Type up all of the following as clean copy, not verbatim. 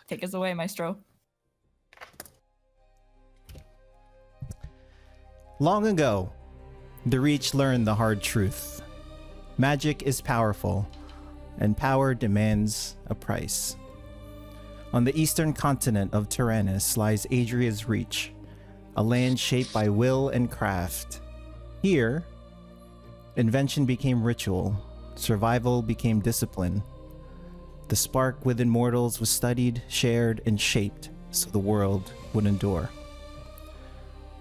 Take us away, Maestro. Long ago, the Reach learned the hard truth. Magic is powerful, and power demands a price. On the eastern continent of Tyrannus lies Adria's Reach, a land shaped by will and craft. Here, invention became ritual, survival became discipline. The spark within mortals was studied, shared, and shaped so the world would endure.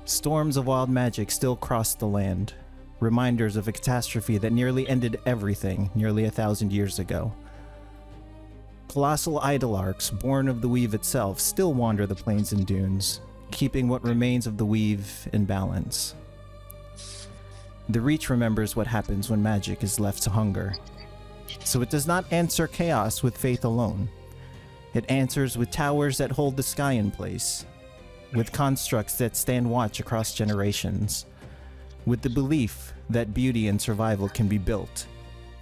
Storms of wild magic still crossed the land, reminders of a catastrophe that nearly ended everything nearly 1,000 years ago. Colossal idolarchs born of the weave itself still wander the plains and dunes, keeping what remains of the weave in balance. The Reach remembers what happens when magic is left to hunger. So it does not answer chaos with faith alone. It answers with towers that hold the sky in place, with constructs that stand watch across generations, with the belief that beauty and survival can be built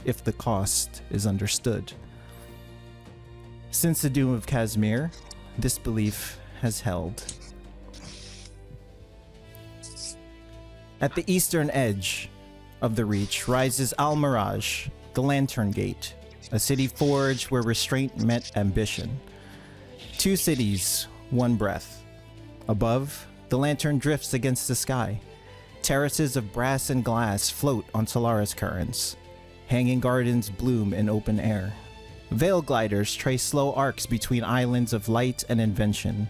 if the cost is understood. Since the doom of Kazmir, this belief has held. At the eastern edge of the Reach rises Al Mirage, the Lantern Gate, a city forged where restraint met ambition. Two cities, one breath. Above, the lantern drifts against the sky. Terraces of brass and glass float on Solaris currents. Hanging gardens bloom in open air. Veil gliders trace slow arcs between islands of light and invention.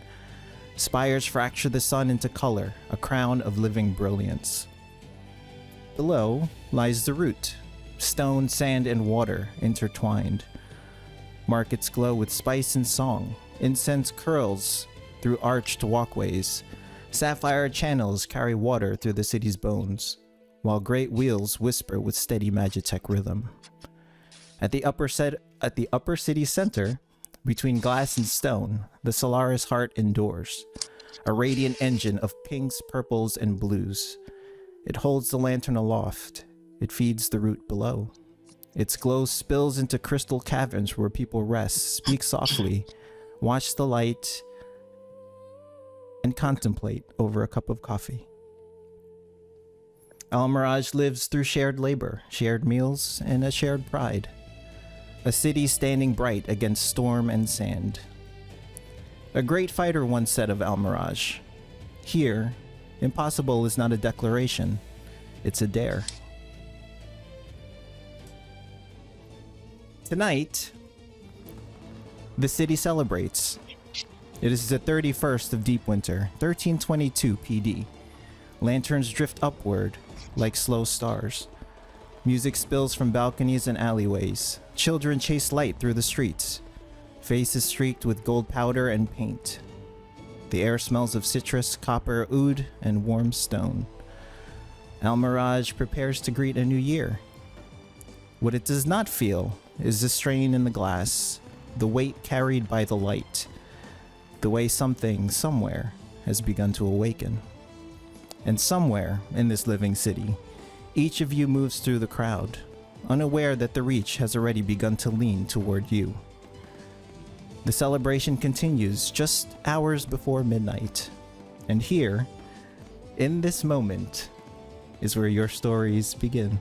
Spires fracture the sun into color, a crown of living brilliance. Below lies the root, stone, sand, and water intertwined. Markets glow with spice and song. Incense curls through arched walkways. Sapphire channels carry water through the city's bones, while great wheels whisper with steady Magitech rhythm. At the upper city center, between glass and stone, the Solaris heart endures, a radiant engine of pinks, purples, and blues. It holds the lantern aloft. It feeds the root below. Its glow spills into crystal caverns where people rest, speak softly, watch the light, and contemplate over a cup of coffee. Al Mirage lives through shared labor, shared meals, and a shared pride. A city standing bright against storm and sand. A great fighter once said of Al Mirage, "Here, impossible is not a declaration, it's a dare." Tonight, the city celebrates. It is the 31st of Deep Winter, 1322 PD. Lanterns drift upward like slow stars. Music spills from balconies and alleyways. Children chase light through the streets. Faces streaked with gold powder and paint. The air smells of citrus, copper, oud, and warm stone. Al Mirage prepares to greet a new year. What it does not feel is the strain in the glass, the weight carried by the light, the way something, somewhere, has begun to awaken. And somewhere in this living city, each of you moves through the crowd, unaware that the Reach has already begun to lean toward you. The celebration continues just hours before midnight. And here, in this moment, is where your stories begin.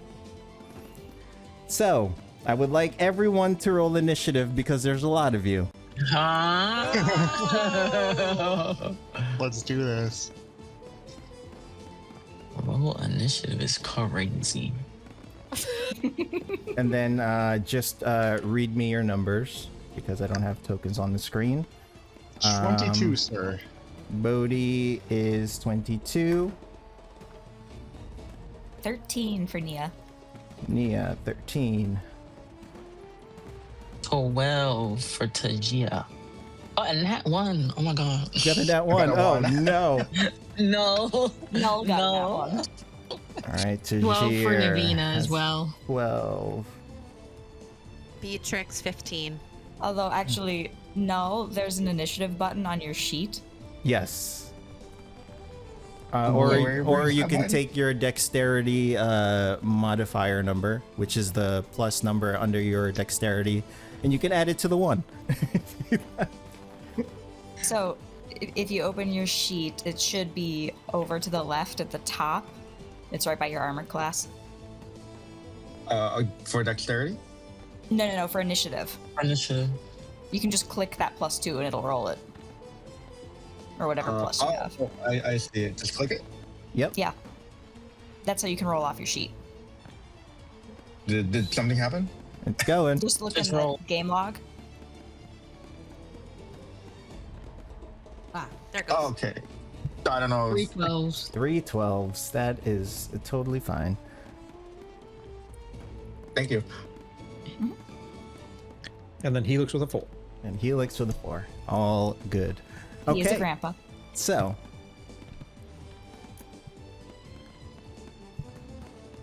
So, I would like everyone to roll initiative because there's a lot of you. Let's do this. Roll initiative is crazy. And then just read me your numbers because I don't have tokens on the screen. 22, sir. Bodhi is 22. 13 for Nia. Nia, 13. 12 for Tajia. Oh, and that one. Oh my god. Got a that one. Oh, no. No. No, got that one. All right, Tajir 12 for Navina has as well. 12. Beatrix 15. Although, actually, no, there's an initiative button on your sheet. Yes. Where Or you am can I? take your dexterity modifier number, which is the plus number under your dexterity, and you can add it to the 1. So, if you open your sheet, it should be over to the left at the top. It's right by your armored class. For dexterity? No, for initiative. Initiative. You can just click that +2 and it'll roll it. Or whatever plus you have. I see it. Just click it. Yep. Yeah. That's how you can roll off your sheet. Did something happen? It's going. Just look Just in the roll. game log. Ah, there it goes. Oh, okay. I don't know. 3 12s. 3 12s. That is totally fine. Thank you. And then Helix with a 4. And Helix with a 4. All good. He is a Okay. grandpa. So,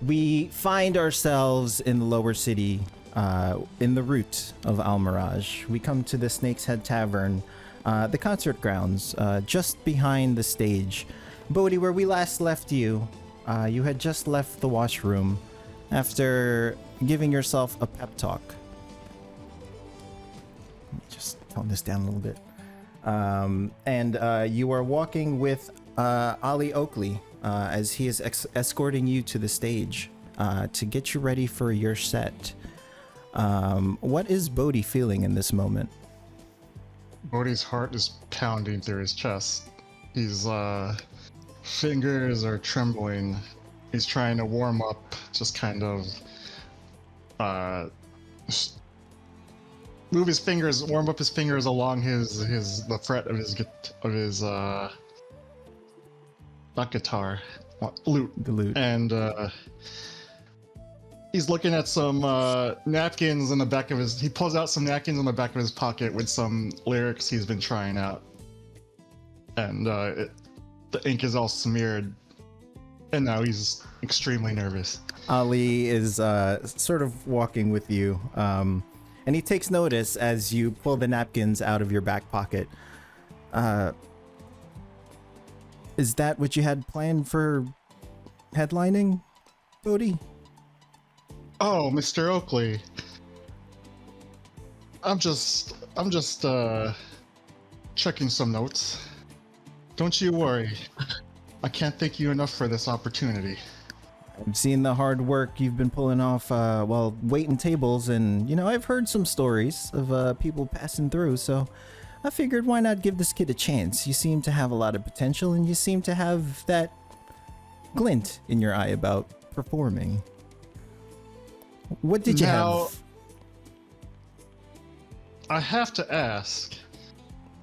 we find ourselves in the lower city, in the root of Almirage. We come to the Snake's Head Tavern, the concert grounds, just behind the stage. Bodhi, where we last left you, you had just left the washroom after giving yourself a pep talk. Let me just tone this down a little bit. And you are walking with Ali Oakley as he is escorting you to the stage to get you ready for your set. What is Bodhi feeling in this moment? Bodhi's heart is pounding through his chest. His fingers are trembling. He's trying to warm up, just kind of move his fingers, warm up his fingers along the fret of his not guitar, lute. The lute. And he's looking at some napkins in the back of he pulls out some napkins in the back of his pocket with some lyrics he's been trying out. And the ink is all smeared. And now he's extremely nervous. Ali is sort of walking with you, and he takes notice as you pull the napkins out of your back pocket. Is that what you had planned for headlining, Bodhi? Oh, Mr. Oakley. I'm just checking some notes. Don't you worry. I can't thank you enough for this opportunity. I've seen the hard work you've been pulling off while waiting tables, and I've heard some stories of people passing through, so I figured why not give this kid a chance. You seem to have a lot of potential, and you seem to have that glint in your eye about performing. What did you Now- have? I have to ask,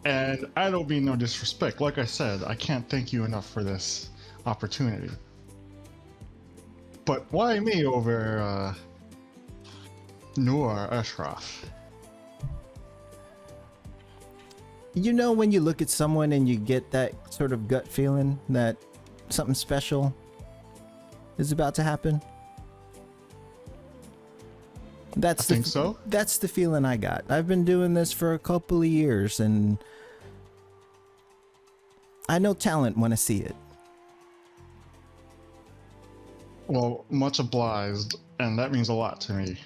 and I don't mean no disrespect. Like I said, I can't thank you enough for this opportunity. But why me over Noor Ashraf? When you look at someone and you get that sort of gut feeling that something special is about to happen? I think so. That's the feeling I got. I've been doing this for a couple of years, and I know talent when I see it. Well, much obliged, and that means a lot to me.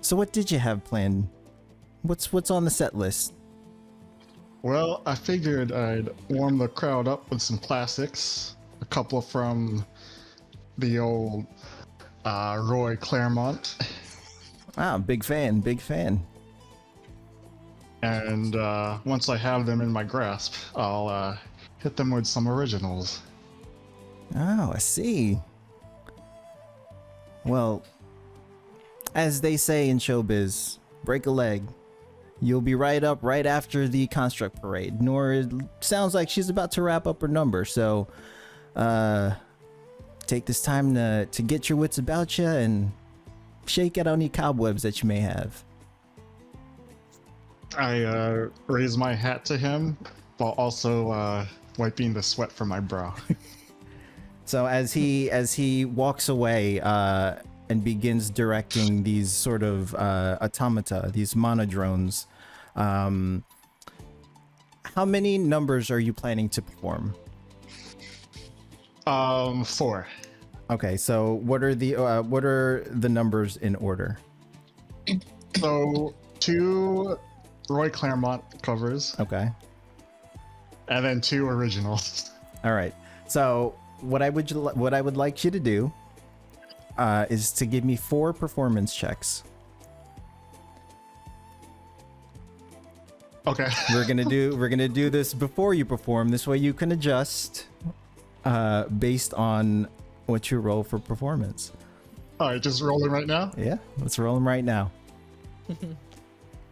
So what did you have planned? What's on the set list? Well, I figured I'd warm the crowd up with some classics. A couple from the old Roy Claremont. Ah, big fan. And once I have them in my grasp, I'll hit them with some originals. Oh, I see. Well, as they say in showbiz, break a leg. You'll be right up right after the construct parade. Nor it sounds like she's about to wrap up her number, so take this time to get your wits about you and shake out any cobwebs that you may have. I raise my hat to him while also wiping the sweat from my brow. So as he walks away and begins directing these sort of automata, these monodrones, how many numbers are you planning to perform? 4. Okay, so what are the numbers in order? So 2 Roy Claremont covers, Okay. and then 2 originals. All right. So what I would like you to do is to give me 4 performance checks. Okay. We're gonna do this before you perform. This way you can adjust based on what you roll for performance. All right, just rolling right now. Yeah, let's roll them right now.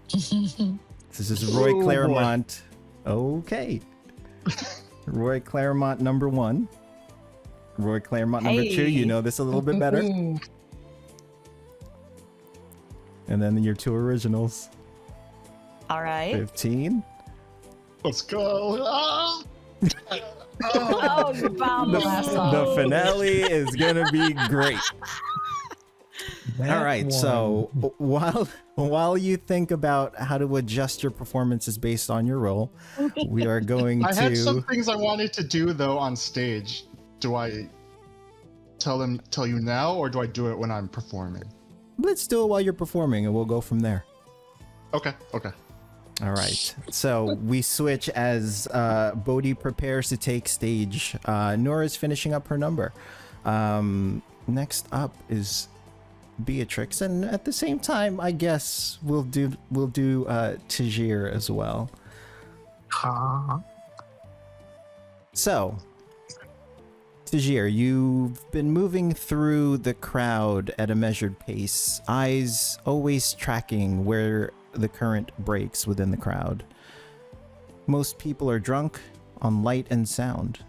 This is Roy Oh, Claremont. Okay. Roy Claremont number 1. Roy Claremont number 2. You Hey. know this a little bit better. And then your 2 originals. All right. 15. Let's go. Ah! Oh, you bombed the last The song. finale is gonna be great. All right, so while you think about how to adjust your performances based on your role, we are going I had some to. things I wanted to do though on stage. Do I tell you now, or do I do it when I'm performing? Let's do it while you're performing, and we'll go from there. Okay. Okay. All right. So we switch as Bodhi prepares to take stage. Nora's finishing up her number. Next up is Beatrix, and at the same time, I guess we'll do Tajir as well. So, Tajir, you've been moving through the crowd at a measured pace, eyes always tracking where the current breaks within the crowd. Most people are drunk on light and sound.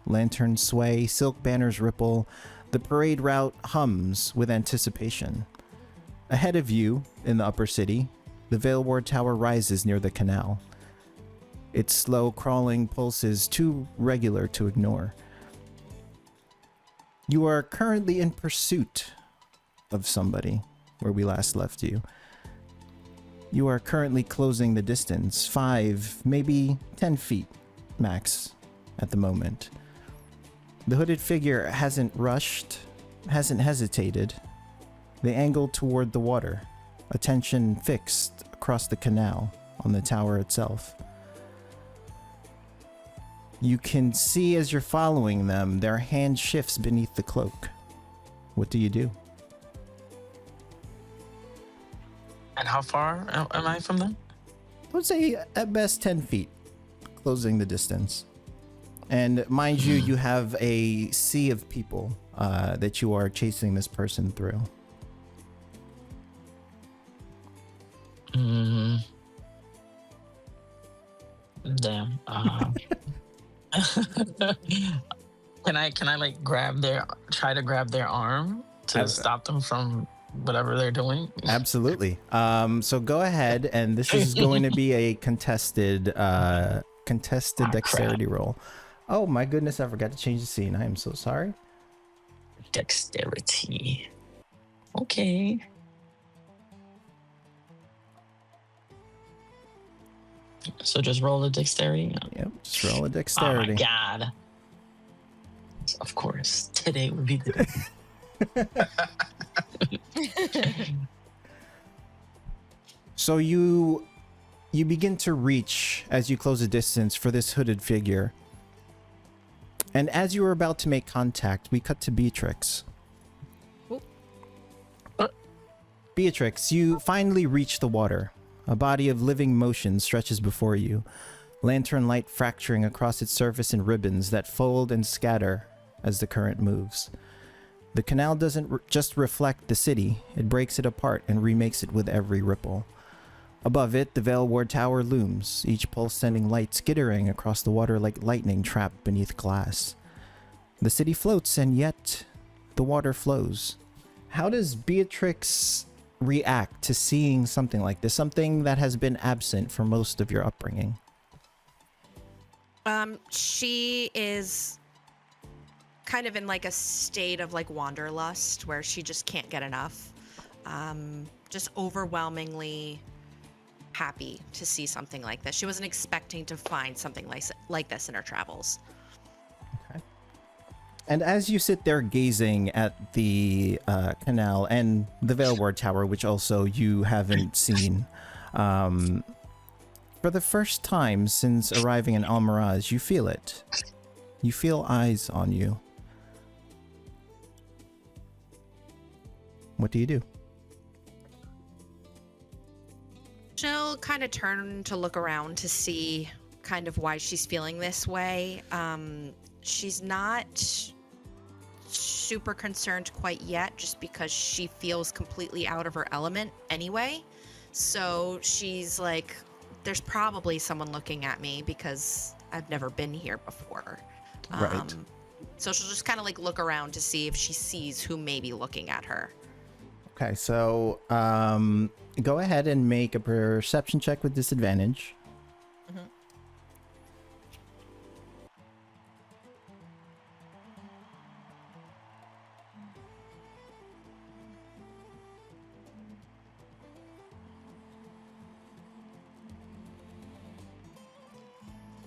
Lanterns sway, silk banners ripple, the parade route hums with anticipation. Ahead of you, in the upper city, the Veil Ward Tower rises near the canal. Its slow crawling pulses too regular to ignore. You are currently in pursuit of somebody, where we last left you. You are currently closing the distance, 5, maybe 10 feet max at the moment. The hooded figure hasn't rushed, hasn't hesitated. They angled toward the water, attention fixed across the canal on the tower itself. You can see as you're following them, their hand shifts beneath the cloak. What do you do? And how far am I from them? I would say at best 10 feet, closing the distance. And mind you, you have a sea of people that you are chasing this person through. Damn. Can I like try to grab their arm to stop them from whatever they're doing? Absolutely. So go ahead, and this is going to be a contested dexterity roll. Oh my goodness, I forgot to change the scene. I am so sorry. Dexterity. Okay. So just roll the dexterity. Yep, just roll a Oh dexterity. my god. Of course, today would be the day. So you begin to reach as you close the distance for this hooded figure. And as you are about to make contact, we cut to Beatrix. Beatrix, you finally reach the water. A body of living motion stretches before you, lantern light fracturing across its surface in ribbons that fold and scatter as the current moves. The canal doesn't just reflect the city, it breaks it apart and remakes it with every ripple. Above it, the Veil Ward Tower looms, each pulse sending light skittering across the water like lightning trapped beneath glass. The city floats, and yet the water flows. How does Beatrix react to seeing something like this, something that has been absent for most of your upbringing? She is kind of in like a state of like wanderlust where she just can't get enough. Just overwhelmingly happy to see something like this. She wasn't expecting to find something like this in her travels. Okay. And as you sit there gazing at the canal and the Veil Ward Tower, which also you haven't seen, For the first time since arriving in Almiraj, you feel it. You feel eyes on you. What do you do? She'll kind of turn to look around to see kind of why she's feeling this way. She's not super concerned quite yet, just because she feels completely out of her element anyway. So she's like, there's probably someone looking at me because I've never been here before. Right. So she'll just kind of like look around to see if she sees who may be looking at her. Okay, so go ahead and make a perception check with disadvantage. Mhm.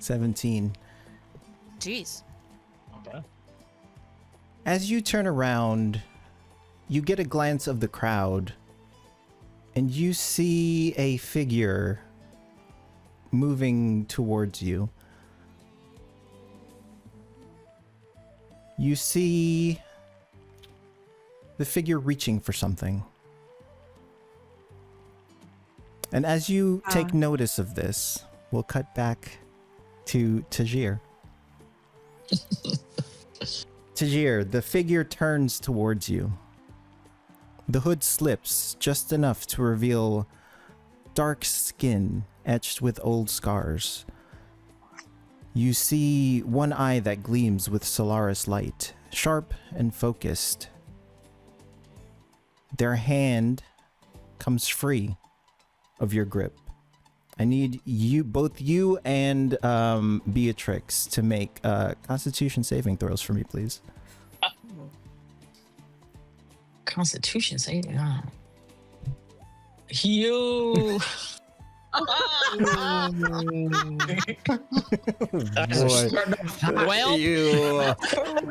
17. Jeez. Okay. As you turn around, you get a glance of the crowd, and you see a figure moving towards you. You see the figure reaching for something. And as you take notice of this, we'll cut back to Tajir. Tajir, the figure turns towards you. The hood slips just enough to reveal dark skin etched with old scars. You see one eye that gleams with Solaris light, sharp and focused. Their hand comes free of your grip. I need you, both you and Beatrix, to make Constitution saving throws for me, please. Constitution saving. You. Well, You.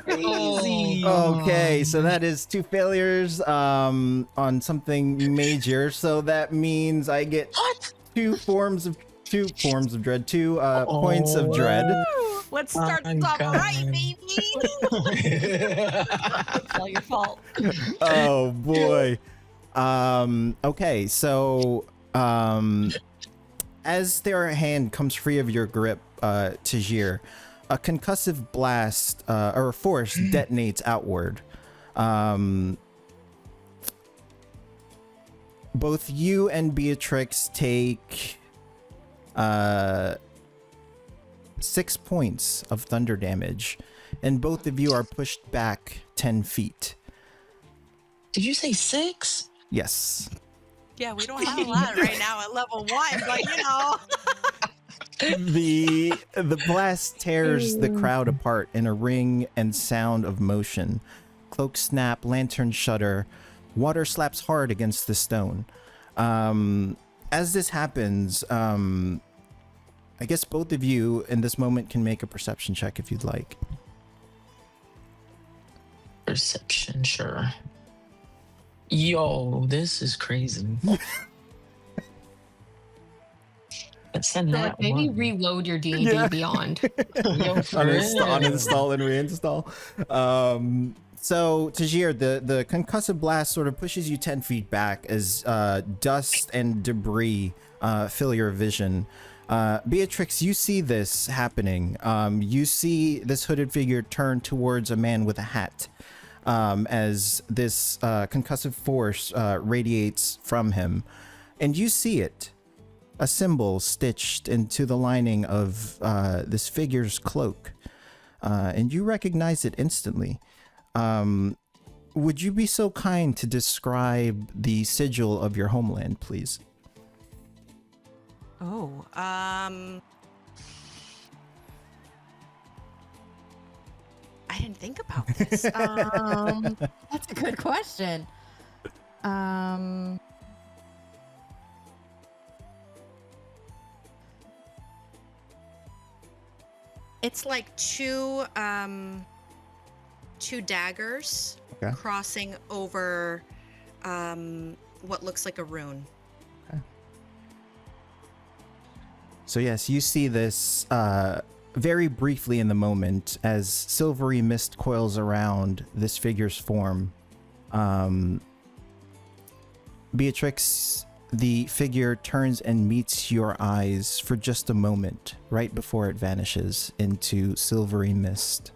crazy. Okay, so that is 2 failures on something major. So that means I get What? two forms of dread, 2 points of dread. Let's start my off God. right, baby. It's all your fault. Oh boy. Okay, so as their hand comes free of your grip, Tajir, a concussive blast or force detonates outward. Both you and Beatrix take 6 points of thunder damage, and both of you are pushed back 10 feet. Did you say 6? Yes. Yeah, we don't have a lot right now at level 1, but you know. The blast tears the crowd apart in a ring and sound of motion. Cloaks snap, lanterns shudder, water slaps hard against the stone. As this happens, I guess both of you in this moment can make a perception check if you'd like. Perception, sure. Yo, this is crazy. Let's send So, that like, maybe one. reload your D&D Yeah. Beyond. Yo, for Uninstall real. and reinstall. So Tajir, the concussive blast sort of pushes you 10 feet back as dust and debris fill your vision. Beatrix, you see this happening. You see this hooded figure turn towards a man with a hat as this concussive force radiates from him. And you see it. A symbol stitched into the lining of this figure's cloak. And you recognize it instantly. Would you be so kind to describe the sigil of your homeland, please? Oh, I didn't think about this. That's a good question. It's like two daggers Okay. crossing over what looks like a rune. So yes, you see this very briefly in the moment as silvery mist coils around this figure's form. Beatrix, the figure turns and meets your eyes for just a moment, right before it vanishes into silvery mist.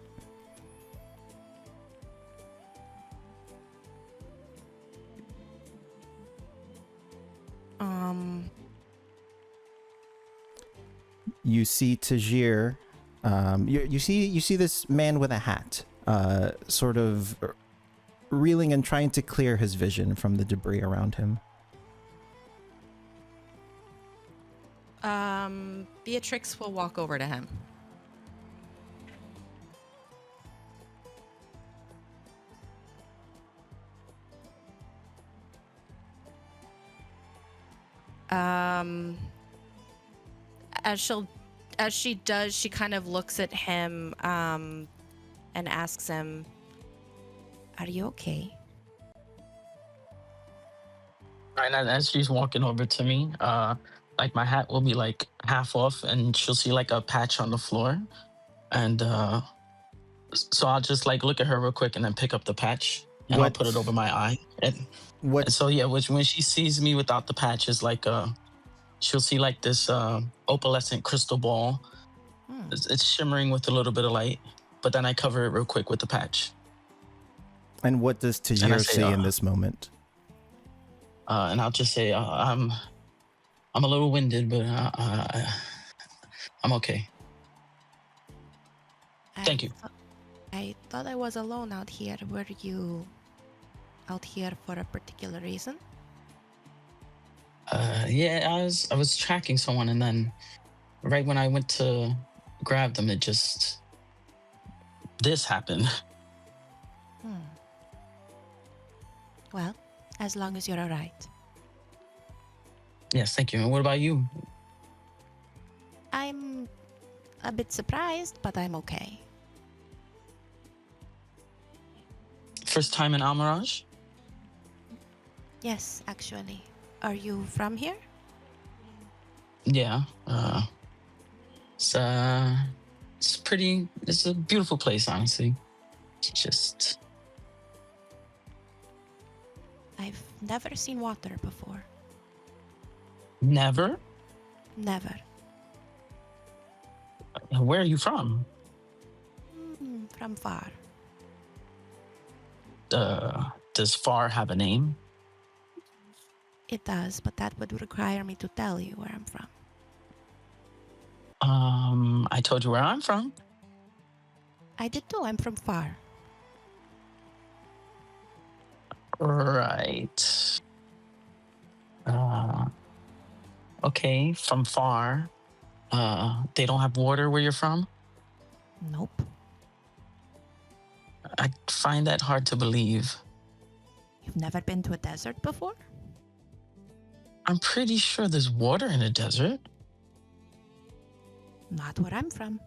You see Tajir. You see this man with a hat, sort of reeling and trying to clear his vision from the debris around him. Beatrix will walk over to him. As she does, she kind of looks at him and asks him, "Are you okay?" And as she's walking over to me, like my hat will be like half off, and she'll see like a patch on the floor, and so I'll just like look at her real quick and then pick up the patch and I'll put it over my eye. And so yeah, which when she sees me without the patch is like she'll see like this opalescent crystal ball. It's shimmering with a little bit of light, but then I cover it real quick with the patch. And what does Tajir see in this moment? And I'll just say, I'm a little winded, but I'm okay. Thank you. I thought I was alone out here. Were you out here for a particular reason? Yeah, I was tracking someone, and then right when I went to grab them, this happened. Well, as long as you're all right. Yes, thank you. And what about you? I'm a bit surprised, but I'm okay. First time in Almirage? Yes, actually. Are you from here? Yeah. It's a beautiful place, honestly. It's just... I've never seen water before. Never? Never. Where are you from? From far. Does far have a name? It does, but that would require me to tell you where I'm from. I told you where I'm from. I did too. I'm from far. Right. Okay, from far. They don't have water where you're from? Nope. I find that hard to believe. You've never been to a desert before? I'm pretty sure there's water in a desert. Not where I'm from.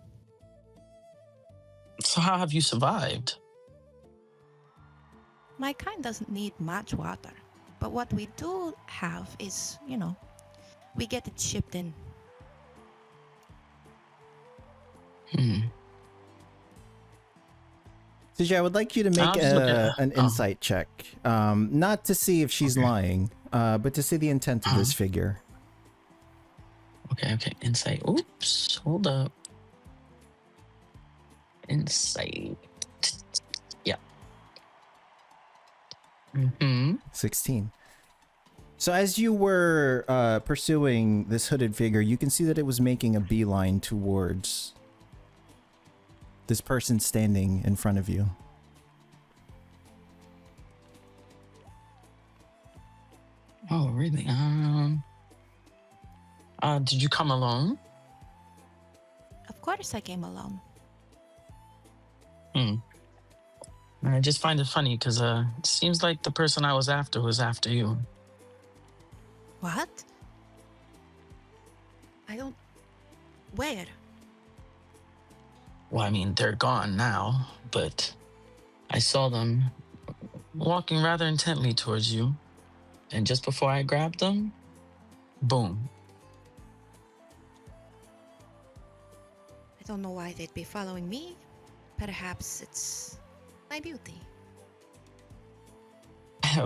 So how have you survived? My kind doesn't need much water. But what we do have is, we get it shipped in. Tajir, I would like you to make an insight check. Not to see if she's lying, but to see the intent of this figure. Okay. Insight. Oops. Hold up. Insight. Yeah. 16. So as you were pursuing this hooded figure, you can see that it was making a beeline towards this person standing in front of you. Oh, really? Did you come alone? Of course I came alone. I just find it funny because it seems like the person I was after you. What? I don't... Where? Well, I mean, they're gone now, but I saw them walking rather intently towards you. And just before I grabbed them, boom. don't know why they'd be following me. Perhaps it's my beauty.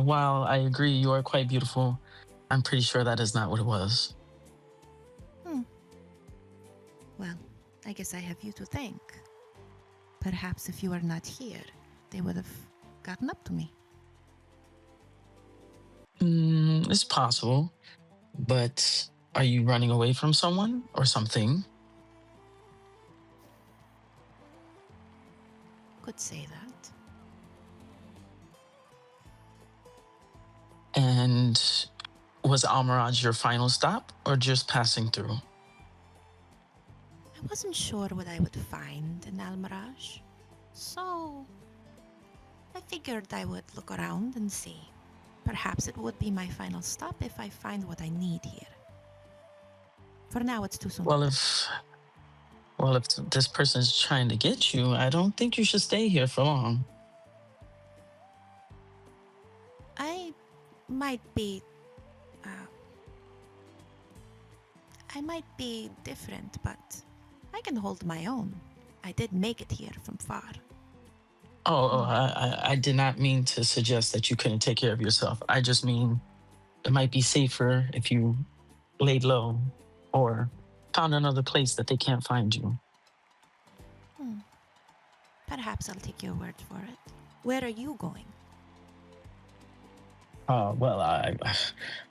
While I agree you are quite beautiful, I'm pretty sure that is not what it was. Well, I guess I have you to thank. Perhaps if you were not here, they would have gotten up to me. It's possible, but are you running away from someone or something? Could say that. And was Almiraj your final stop or just passing through? I wasn't sure what I would find in Almiraj, so I figured I would look around and see. Perhaps it would be my final stop if I find what I need here. For now, it's too soon. Well, if this person is trying to get you, I don't think you should stay here for long. I might be different, but I can hold my own. I did make it here from far. I did not mean to suggest that you couldn't take care of yourself. I just mean it might be safer if you laid low or found another place that they can't find you. Perhaps I'll take your word for it. Where are you going? Well, I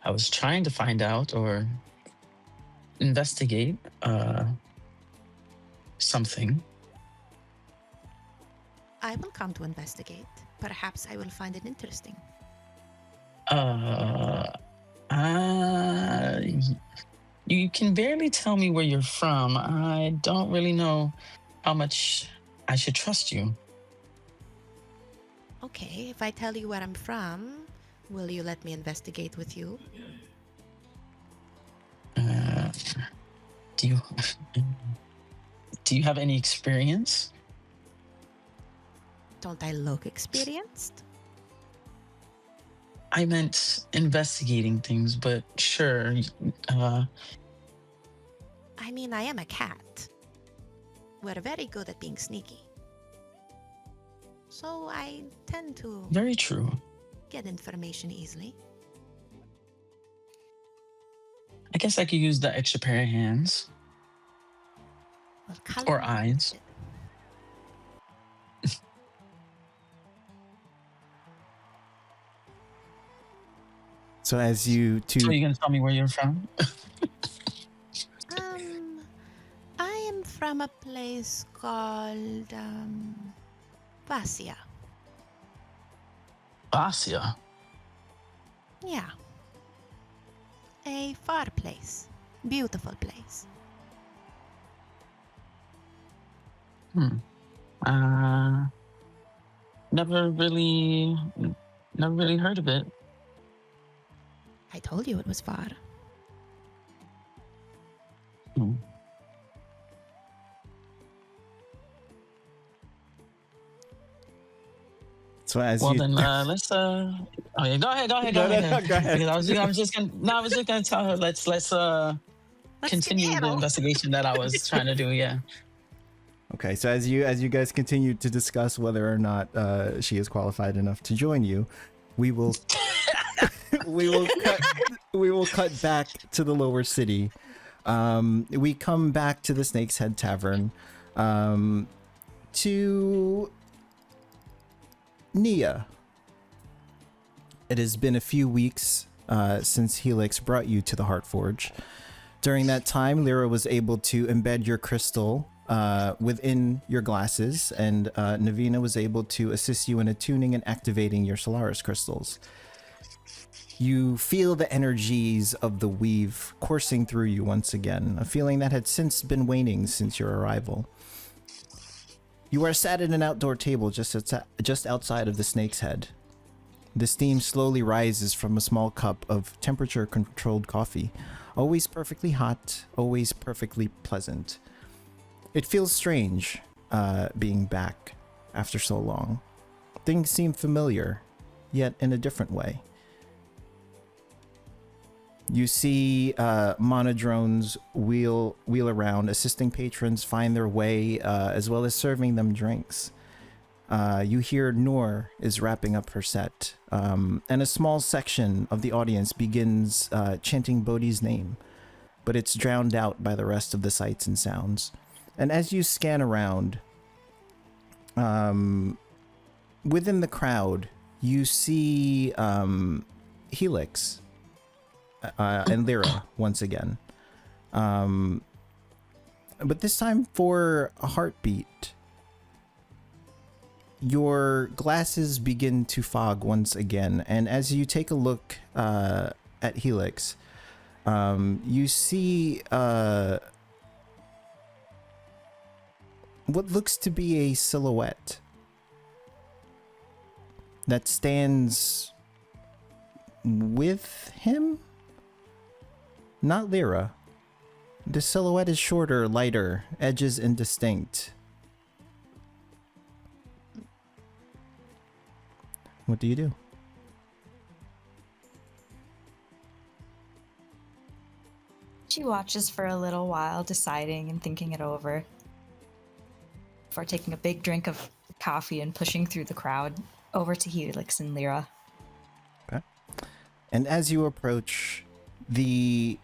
was trying to find out or investigate something. I will come to investigate. Perhaps I will find it interesting. You can barely tell me where you're from. I don't really know how much I should trust you. Okay, if I tell you where I'm from, will you let me investigate with you? Do you have any experience? Don't I look experienced? I meant investigating things, but sure. I mean, I am a cat. We're very good at being sneaky. So I tend to Very true. get information easily. I guess I could use the extra pair of hands. Well, color Or eyes. So as you two, So you gonna tell me where you're from? I am from a place called Vasia. Asia. Yeah. A far place. Beautiful place. Never really heard of it. I told you it was far. so as Well you, then, let's. Oh yeah, go ahead. No, Go ahead. go ahead. Because I was just gonna tell her. Let's continue the skedaddle. investigation that I was trying to do. Yeah. okay, so as you guys continue to discuss whether or not she is qualified enough to join you, we will we will cut back to the lower city. We come back to the Snake's Head Tavern to Nia. It has been a few weeks since Helix brought you to the Heartforge. During that time, Lyra was able to embed your crystal within your glasses, and Navina was able to assist you in attuning and activating your Solaris crystals. You feel the energies of the weave coursing through you once again, a feeling that had since been waning since your arrival. You are sat at an outdoor table just outside of the Snake's Head. The steam slowly rises from a small cup of temperature-controlled coffee, always perfectly hot, always perfectly pleasant. It feels strange, being back after so long. Things seem familiar, yet in a different way. You see monodrones wheel around, assisting patrons find their way, as well as serving them drinks. You hear Noor is wrapping up her set, and a small section of the audience begins chanting Bodhi's name, but it's drowned out by the rest of the sights and sounds. And as you scan around, within the crowd, you see Helix and Lyra once again. But this time for a heartbeat. Your glasses begin to fog once again, and as you take a look at Helix, you see what looks to be a silhouette that stands with him? Not Lyra. The silhouette is shorter, lighter, edges indistinct. What do you do? She watches for a little while, deciding and thinking it over, before taking a big drink of coffee and pushing through the crowd over to Helix and Lyra. Okay. And as you approach, the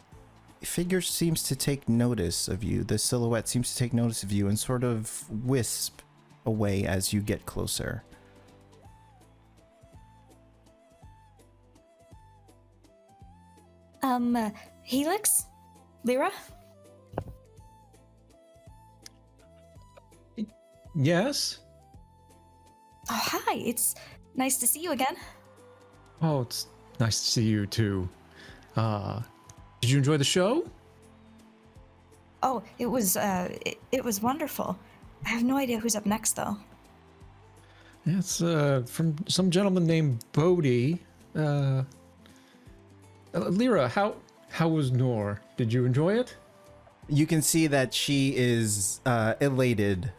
figure seems to take notice of you. The silhouette seems to take notice of you and sort of wisp away as you get closer. Helix? Lyra? Yes? Oh, hi. It's nice to see you again. Oh, it's nice to see you too. Did you enjoy the show? Oh, it was wonderful. I have no idea who's up next, though. It's from some gentleman named Bodhi. Lyra, how was Noor? Did you enjoy it? You can see that she is elated.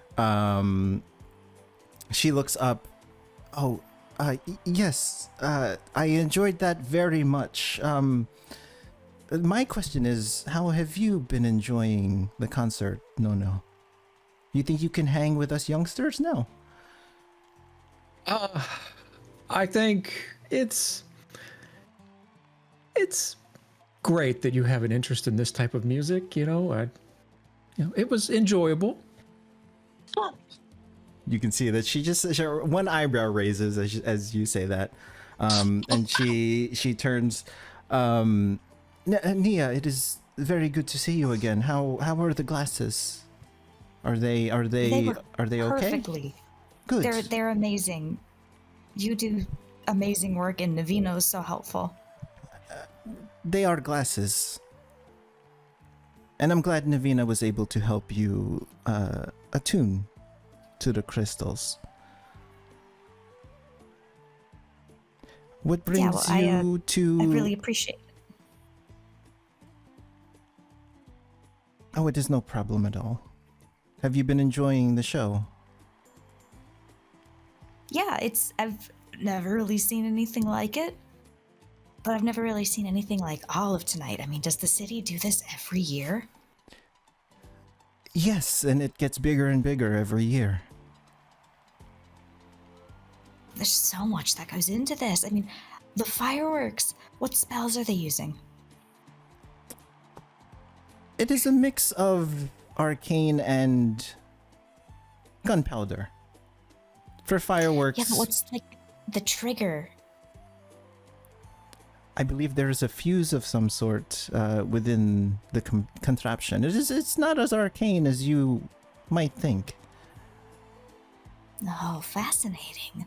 She looks up. Oh, yes. I enjoyed that very much. My question is, how have you been enjoying the concert, No? You think you can hang with us youngsters now? I think it's great that you have an interest in this type of music. It was enjoyable. You can see that she one eyebrow raises as you say that, and she turns. Nia, it is very good to see you again. How are the glasses? Are they okay? Perfectly. Good. They're amazing. You do amazing work, and Navino's so helpful. They are glasses. And I'm glad Navina was able to help you attune to the crystals. What brings you to... I really appreciate it. Oh, it is no problem at all. Have you been enjoying the show? Yeah, I've never really seen anything like it. But I've never really seen anything like all of tonight. I mean, does the city do this every year? Yes, and it gets bigger and bigger every year. There's so much that goes into this. I mean, the fireworks. What spells are they using? It is a mix of arcane and gunpowder. For fireworks... Yeah, but what's, like, the trigger? I believe there is a fuse of some sort within the contraption. It's not as arcane as you might think. Oh, fascinating.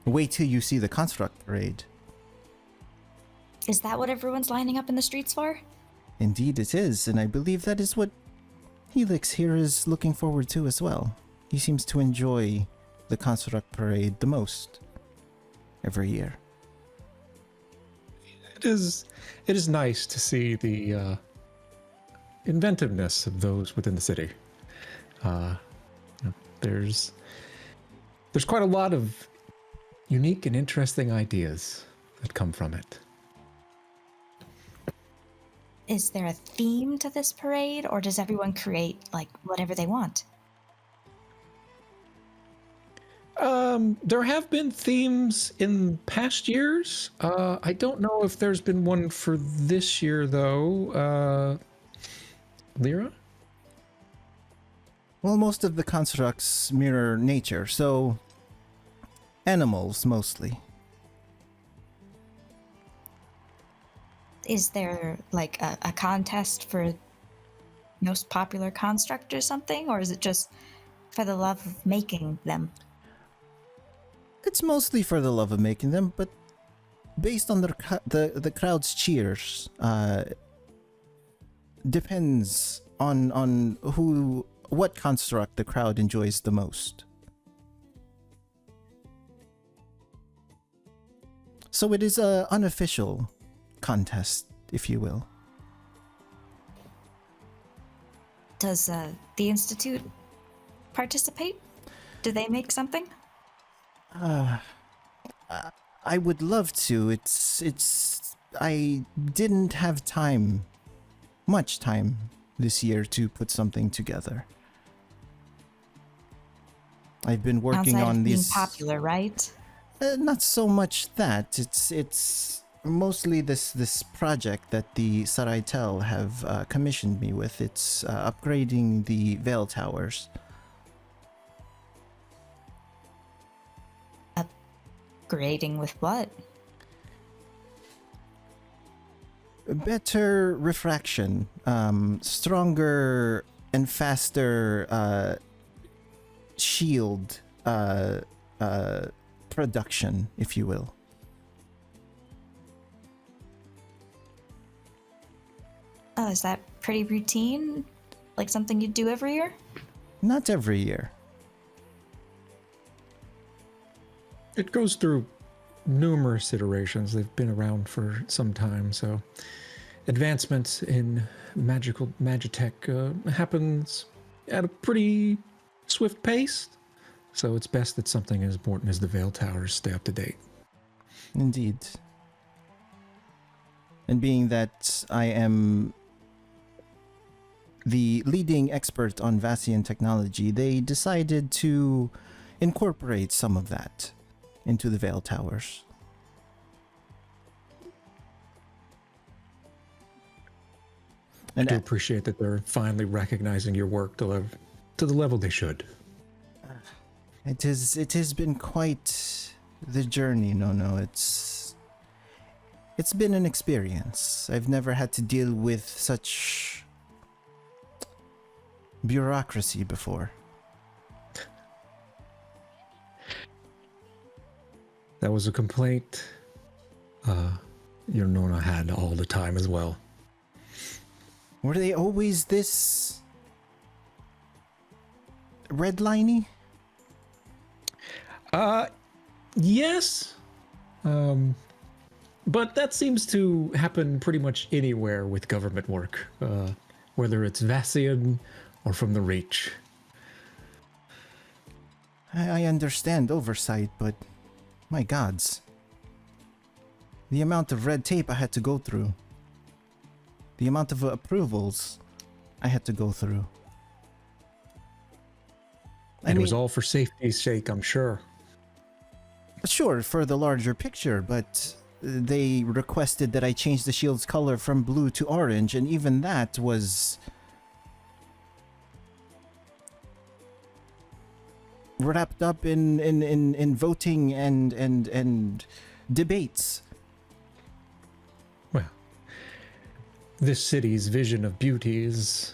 Wait till you see the construct parade. Is that what everyone's lining up in the streets for? Indeed it is, and I believe that is what Helix here is looking forward to as well. He seems to enjoy the construct parade the most every year. It is nice to see the inventiveness of those within the city. There's quite a lot of unique and interesting ideas. that come from it. Is there a theme to this parade, or does everyone create like whatever they want? There have been themes in past years. I don't know if there's been one for this year, though. Lyra? Well, most of the constructs mirror nature, so animals mostly. Is there like a contest for most popular construct or something, or is it just for the love of making them? It's mostly for the love of making them, but based on the crowd's cheers, depends on what construct the crowd enjoys the most. So it is a unofficial contest, if you will. Does the Institute participate? Do they make something? I would love to. I didn't have much time this year to put something together. I've been working Outside on of being these. popular, right? Not so much that. It's mostly this project that the Saraitel have commissioned me with. It's upgrading the Veil Towers. Upgrading with what? Better refraction, stronger and faster shield production, if you will. Oh, is that pretty routine? Like something you do every year? Not every year. It goes through numerous iterations. They've been around for some time, so advancements in magitech happens at a pretty swift pace. So it's best that something as important as the Veil Towers stay up to date. Indeed. And being that I am the leading expert on Vassian technology, they decided to incorporate some of that into the Veil Towers. I do appreciate that they're finally recognizing your work to the level they should. It has been quite the journey, no. It's been an experience. I've never had to deal with such bureaucracy before. That was a complaint your Nona had all the time as well. Were they always this redliney? Yes. But that seems to happen pretty much anywhere with government work, whether it's Vassian or from the Reach. I understand oversight, but my gods. The amount of red tape I had to go through. The amount of approvals I had to go through. And it was all for safety's sake, I'm sure. Sure, for the larger picture, but they requested that I change the shield's color from blue to orange, and even that was wrapped up in voting and debates. Well, this city's vision of beauty is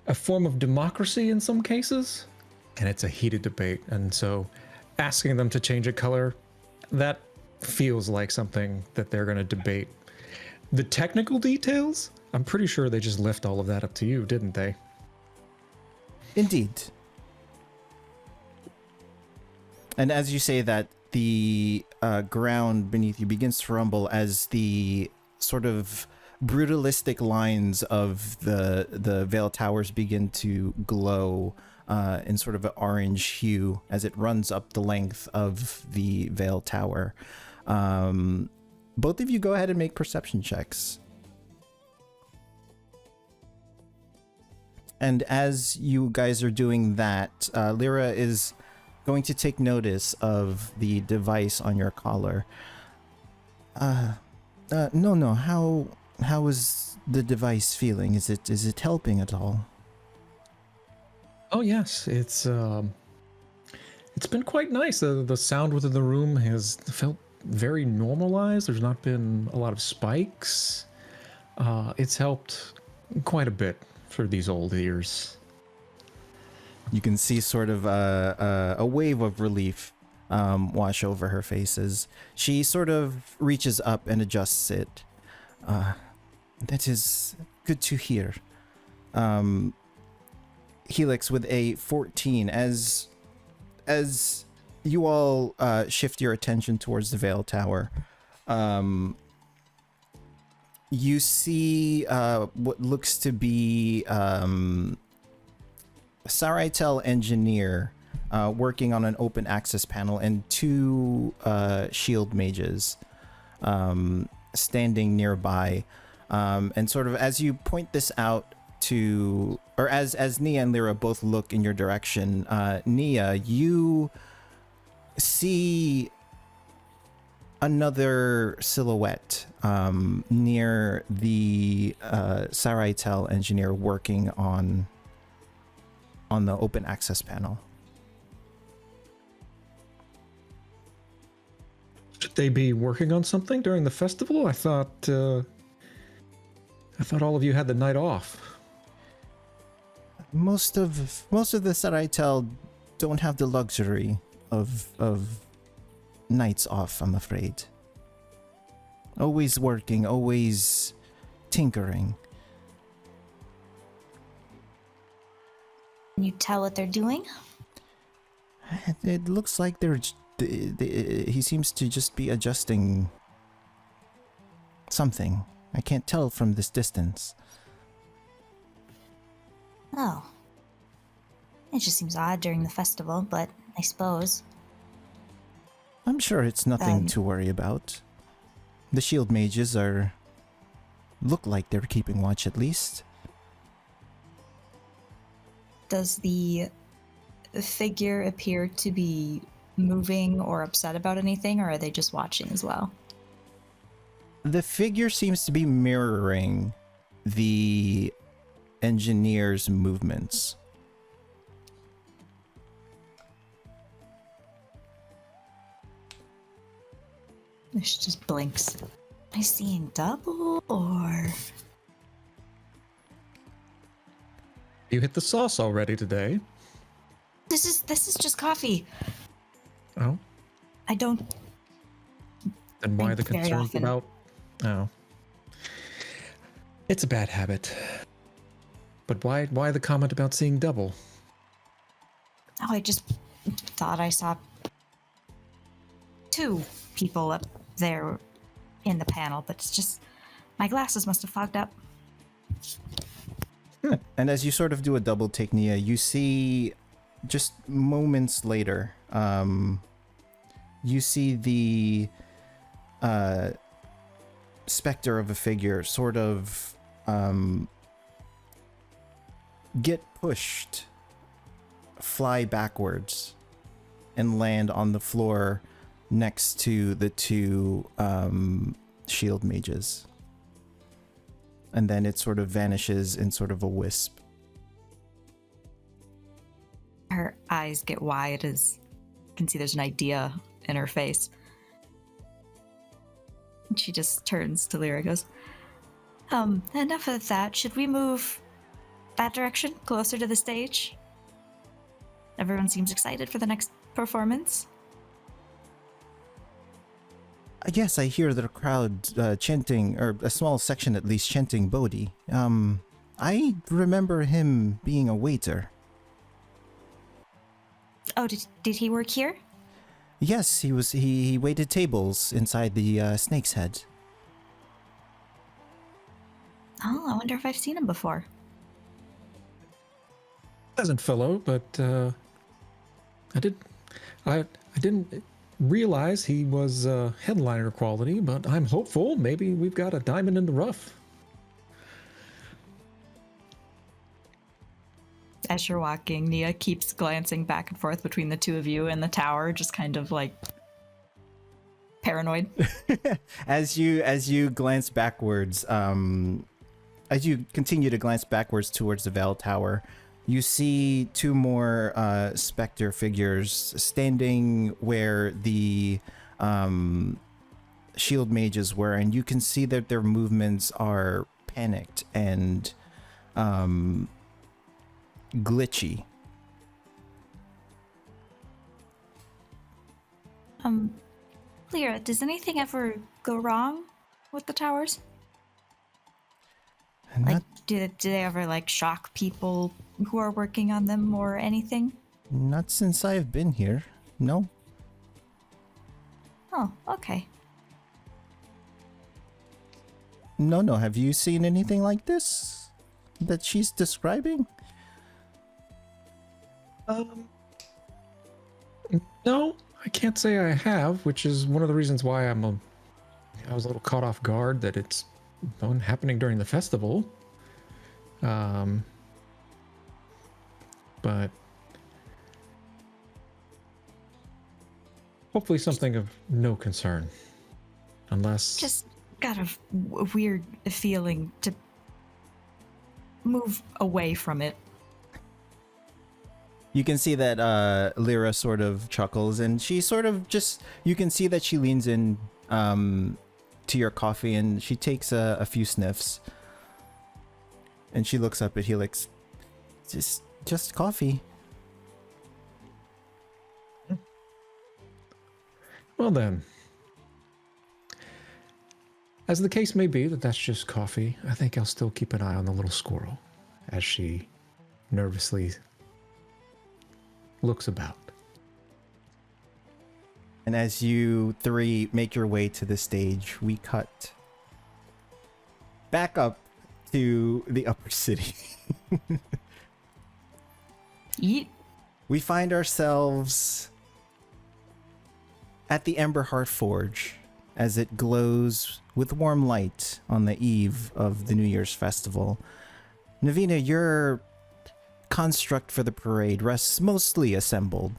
a form of democracy in some cases, and it's a heated debate. And so asking them to change a color, that feels like something that they're going to debate. The technical details, I'm pretty sure they just left all of that up to you, didn't they? Indeed. And as you say that, the ground beneath you begins to rumble as the sort of brutalistic lines of the Veil Towers begin to glow in sort of an orange hue as it runs up the length of the Veil Tower. Both of you go ahead and make perception checks. And as you guys are doing that, Lyra is going to take notice of the device on your collar. No. How is the device feeling? Is it helping at all? Oh yes, it's been quite nice. The sound within the room has felt very normalized. There's not been a lot of spikes. It's helped quite a bit for these old ears. You can see sort of a wave of relief wash over her faces. She sort of reaches up and adjusts it. That is good to hear. Helix with a 14. As you all shift your attention towards the Veil Tower, you see what looks to be Saraitel engineer working on an open access panel and two shield mages standing nearby. And sort of as you point this out to, or as Nia and Lyra both look in your direction, Nia, you see another silhouette near the Saraitel engineer working on the open access panel. Should they be working on something during the festival? I thought all of you had the night off. Most of the Saraitel don't have the luxury of nights off, I'm afraid. Always working, always tinkering. Can you tell what they're doing? It looks like he seems to just be adjusting something. I can't tell from this distance. Oh. It just seems odd during the festival, but I suppose. I'm sure it's nothing to worry about. The shield mages look like they're keeping watch at least. Does the figure appear to be moving or upset about anything, or are they just watching as well? The figure seems to be mirroring the engineer's movements. She just blinks. Am I seeing double, or...? You hit the sauce already today. This is just coffee. Oh? I don't... Then why the Very concerns often. about... Oh. It's a bad habit. But why the comment about seeing double? Oh, I just thought I saw two people up there in the panel, but it's just... My glasses must have fogged up. And as you sort of do a double take, Nia, you see just moments later, you see the specter of a figure sort of get pushed, fly backwards, and land on the floor next to the two shield mages. And then it sort of vanishes in sort of a wisp. Her eyes get wide as you can see there's an idea in her face. And she just turns to Lyra and goes, enough of that. Should we move that direction, closer to the stage? Everyone seems excited for the next performance. Yes, I hear the crowd chanting, or a small section at least, chanting Bodhi. I remember him being a waiter. Oh, did he work here? Yes, he waited tables inside the Snake's Head. Oh, I wonder if I've seen him before. pleasant fellow, but I didn't realize he was headliner quality, but I'm hopeful. Maybe we've got a diamond in the rough. As you're walking, Nia keeps glancing back and forth between the two of you and the tower, just kind of like paranoid. As you glance backwards, as you continue to glance backwards towards the Bell Tower, you see two more specter figures standing where the shield mages were, and you can see that their movements are panicked and glitchy. Lyra, does anything ever go wrong with the towers? Like, do they ever like shock people who are working on them or anything? Not since I've been here. No. Oh, okay. No. Have you seen anything like this that she's describing? No, I can't say I have, which is one of the reasons why I was a little caught off guard that it's happening during the festival. But hopefully something of no concern. Unless... Just got a weird feeling to move away from it. You can see that Lyra sort of chuckles, and she sort of just... You can see that she leans in to your coffee, and she takes a few sniffs. And she looks up at Helix. Just coffee. Well then. As the case may be that that's just coffee, I think I'll still keep an eye on the little squirrel as she nervously looks about. And as you three make your way to the stage, we cut back up to the upper city. Yeet. We find ourselves at the Emberheart Forge as it glows with warm light on the eve of the New Year's festival. Navina, your construct for the parade rests mostly assembled.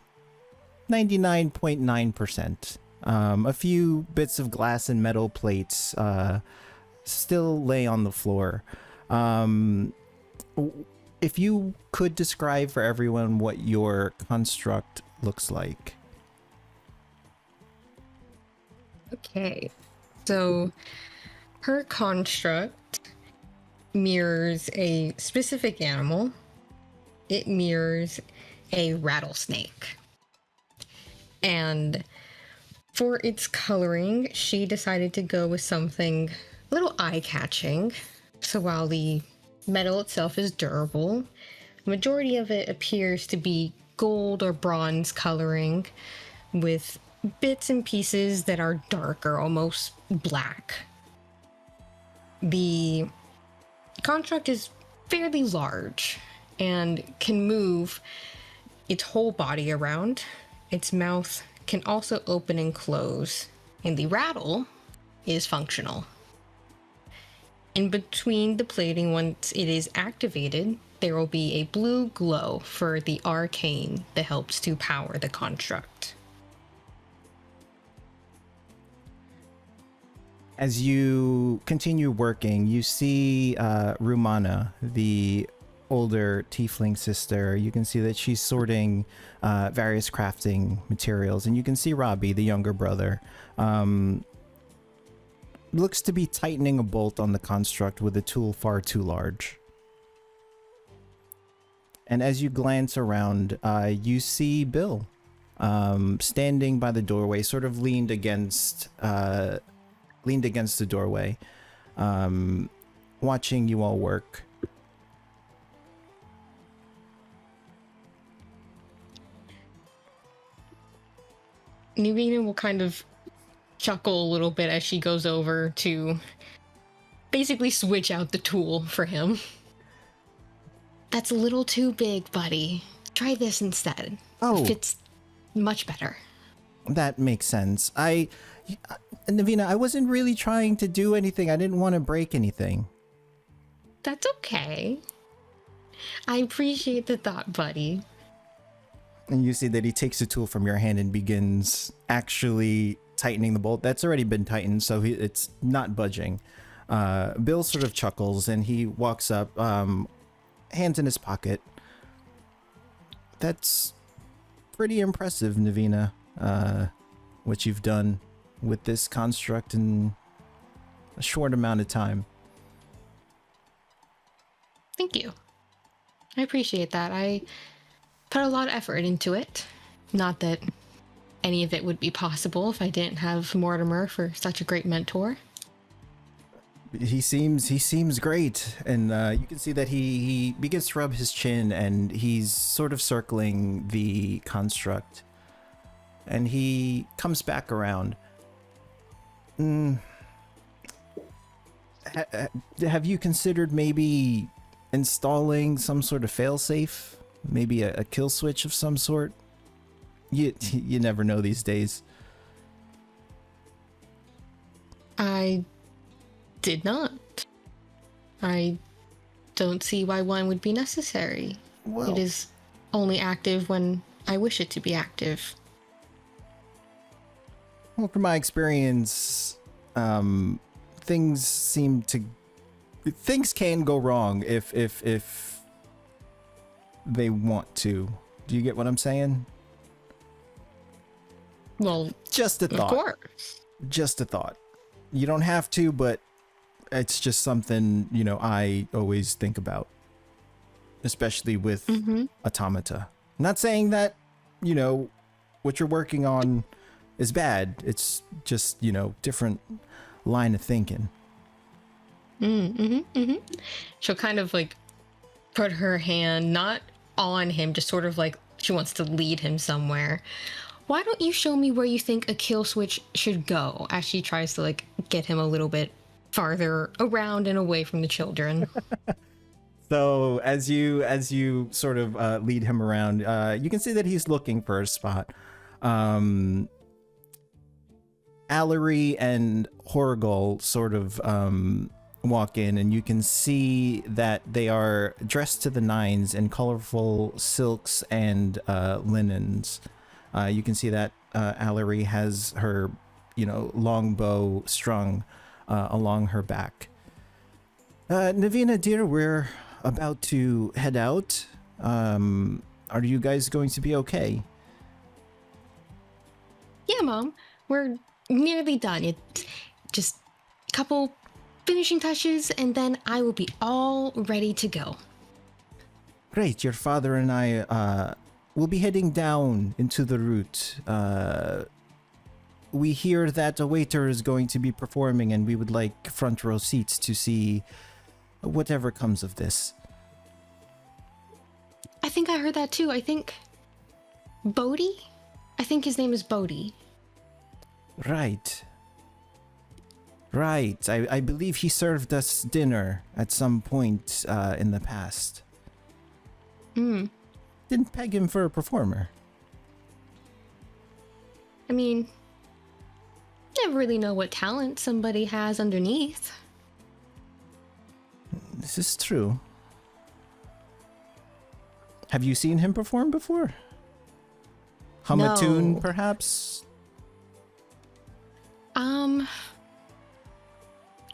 99.9%. A few bits of glass and metal plates still lay on the floor. If you could describe for everyone what your construct looks like. Okay, so her construct mirrors a specific animal. It mirrors a rattlesnake. And for its coloring, she decided to go with something a little eye-catching. So while the metal itself is durable, the majority of it appears to be gold or bronze coloring with bits and pieces that are darker, almost black. The construct is fairly large and can move its whole body around. Its mouth can also open and close, and the rattle is functional. In between the plating, once it is activated, there will be a blue glow for the arcane that helps to power the construct. As you continue working, you see Rumana, the older tiefling sister. You can see that she's sorting various crafting materials, and you can see Robbie, the younger brother, looks to be tightening a bolt on the construct with a tool far too large. And as you glance around, you see Bill standing by the doorway, sort of leaned against the doorway, watching you all work. Navina will kind of chuckle a little bit as she goes over to basically switch out the tool for him. That's a little too big, buddy. Try this instead. Oh. It fits much better. That makes sense. Navina, I wasn't really trying to do anything. I didn't want to break anything. That's okay. I appreciate the thought, buddy. And you see that he takes a tool from your hand and begins actually tightening the bolt. That's already been tightened, so it's not budging. Bill sort of chuckles and he walks up, hands in his pocket. That's pretty impressive, Navina, what you've done with this construct in a short amount of time. Thank you. I appreciate that. I put a lot of effort into it. Not that any of it would be possible if I didn't have Mortimer for such a great mentor. He seems great, and you can see that he begins to rub his chin, and he's sort of circling the construct, and he comes back around. Have you considered maybe installing some sort of failsafe? Maybe a kill switch of some sort? You never know these days. I did not. I don't see why one would be necessary. Well, it is only active when I wish it to be active. Well, from my experience, things can go wrong if they want to. Do you get what I'm saying? Well, just a thought. Of course. Just a thought. You don't have to, but it's just something, I always think about, especially with automata. Not saying that, what you're working on is bad. It's just, different line of thinking. She'll kind of put her hand not on him, just sort of she wants to lead him somewhere. Why don't you show me where you think a kill switch should go, as she tries to get him a little bit farther around and away from the children. So as you sort of lead him around, you can see that he's looking for a spot. Allery and Horgol sort of walk in, and you can see that they are dressed to the nines in colorful silks and linens. You can see that Allery has her, long bow strung along her back. Navina, dear, we're about to head out. Are you guys going to be okay? Yeah, Mom. We're nearly done. It's just a couple finishing touches, and then I will be all ready to go. Great. Your father and I will be heading down into the route. We hear that a waiter is going to be performing, and we would like front row seats to see whatever comes of this. I think I heard that too. I think Bodhi? I think his name is Bodhi. Right. I believe he served us dinner at some point in the past. Didn't peg him for a performer. I mean, never really know what talent somebody has underneath. This is true. Have you seen him perform before? Hum a tune, perhaps?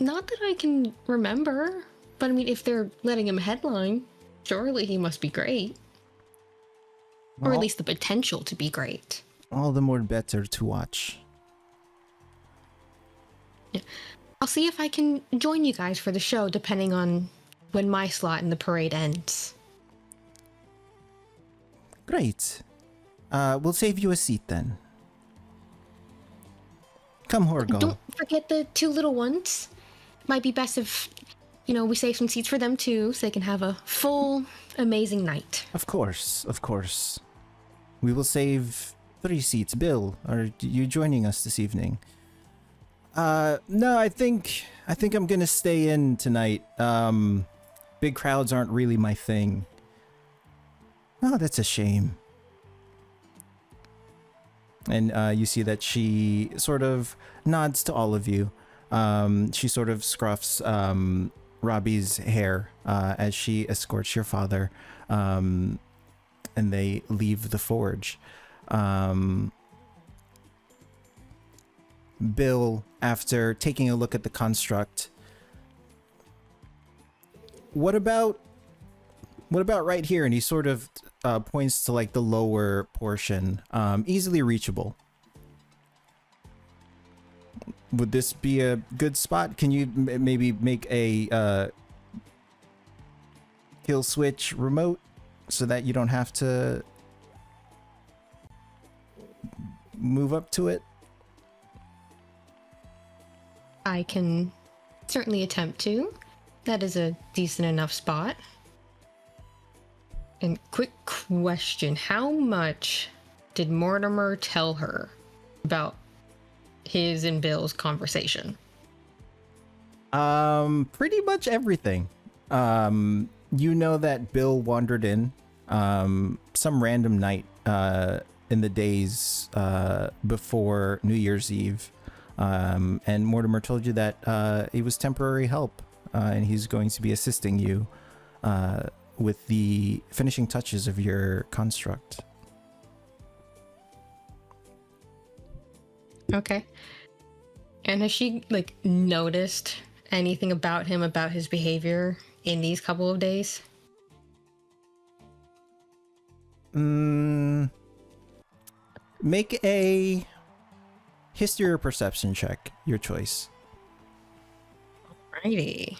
Not that I can remember. But I mean, if they're letting him headline, surely he must be great. Or at least the potential to be great. All the more better to watch. Yeah. I'll see if I can join you guys for the show, depending on when my slot in the parade ends. Great. We'll save you a seat then. Come, Horgol. Don't forget the two little ones. Might be best if, we save some seats for them too, so they can have a full, amazing night. Of course. We will save 3 seats. Bill, are you joining us this evening? No, I think I'm gonna stay in tonight. Big crowds aren't really my thing. Oh, that's a shame. And you see that she sort of nods to all of you. She sort of scruffs Robbie's hair as she escorts your father, and they leave the forge. Bill, after taking a look at the construct, what about right here? And he sort of points to like the lower portion, easily reachable. Would this be a good spot? Can you maybe make a kill switch remote so that you don't have to move up to it? I can certainly attempt to. That is a decent enough spot. And quick question, how much did Mortimer tell her about his and Bill's conversation? Pretty much everything. You know that Bill wandered in some random night in the days before New Year's Eve. And Mortimer told you that he was temporary help, and he's going to be assisting you with the finishing touches of your construct. Okay. And has she like noticed anything about him, about his behavior in these couple of days? Make a history or perception check, your choice. Alrighty.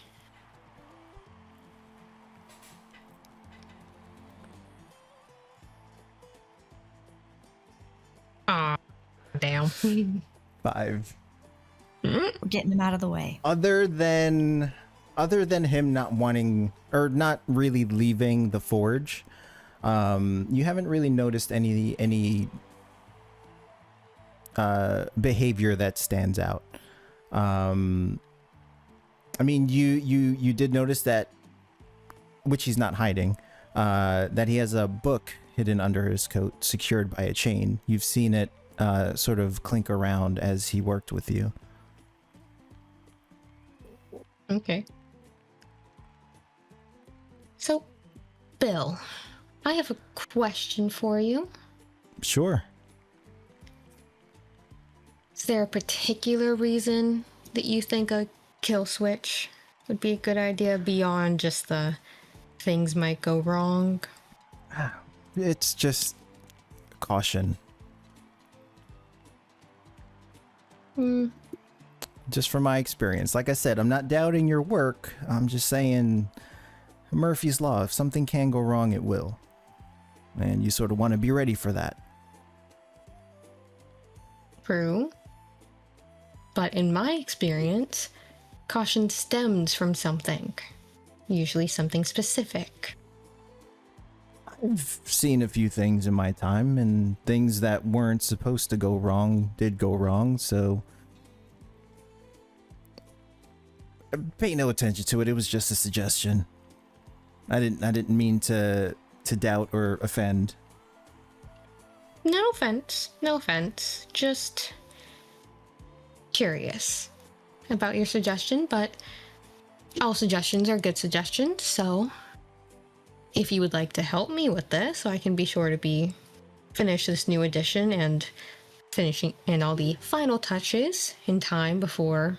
Aw, damn. 5. We're getting him out of the way. Other than him not wanting or not really leaving the forge, you haven't really noticed any behavior that stands out. I mean, you did notice that, which he's not hiding, that he has a book hidden under his coat, secured by a chain. You've seen it sort of clink around as he worked with you. Okay. So, Bill, I have a question for you. Sure. Is there a particular reason that you think a kill switch would be a good idea beyond just the things might go wrong? It's just caution. Just from my experience. Like I said, I'm not doubting your work. I'm just saying Murphy's Law. If something can go wrong, it will. And you sort of want to be ready for that. True. But in my experience, caution stems from something. Usually something specific. I've seen a few things in my time, and things that weren't supposed to go wrong did go wrong, so pay no attention to it. It was just a suggestion. I didn't mean to doubt or offend. No offense. No offense. Just curious about your suggestion, but all suggestions are good suggestions, so if you would like to help me with this, so I can be sure to finish this new edition and finishing and all the final touches in time before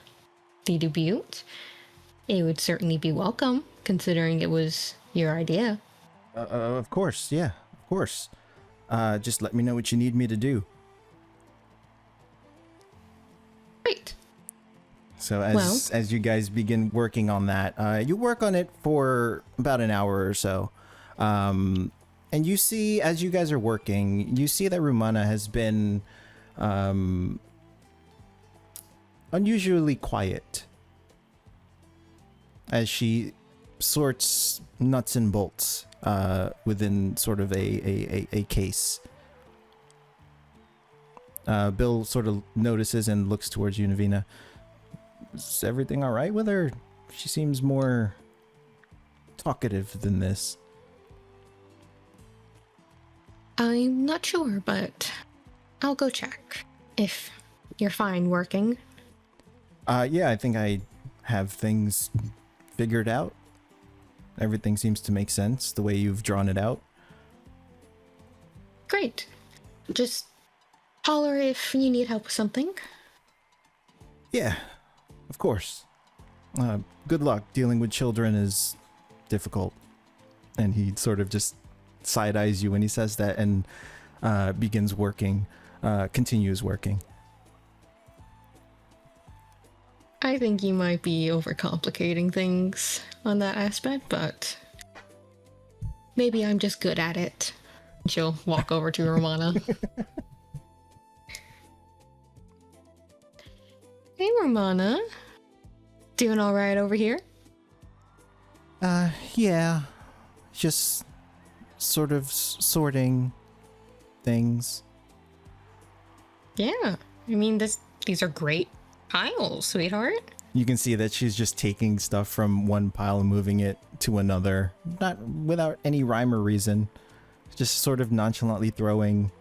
the debut, it would certainly be welcome, considering it was your idea. Of course, yeah, of course. Just let me know what you need me to do. Great. So as you guys begin working on that, you work on it for about an hour or so. And you see, as you guys are working, you see that Rumana has been unusually quiet as she sorts nuts and bolts within sort of a case. Bill sort of notices and looks towards you, Navina. Is everything all right with her? She seems more talkative than this. I'm not sure, but I'll go check. If you're fine working. Yeah, I think I have things figured out. Everything seems to make sense the way you've drawn it out. Great. Just holler if you need help with something. Yeah, of course. Good luck. Dealing with children is difficult. And he sort of just side-eyes you when he says that and begins working, continues working. I think you might be overcomplicating things on that aspect, but maybe I'm just good at it. She'll walk over to Romana. Hey, Romana. Doing all right over here? Yeah. Just sort of sorting things. Yeah. I mean, these are great piles, sweetheart. You can see that she's just taking stuff from one pile and moving it to another, not without any rhyme or reason. Just sort of nonchalantly throwing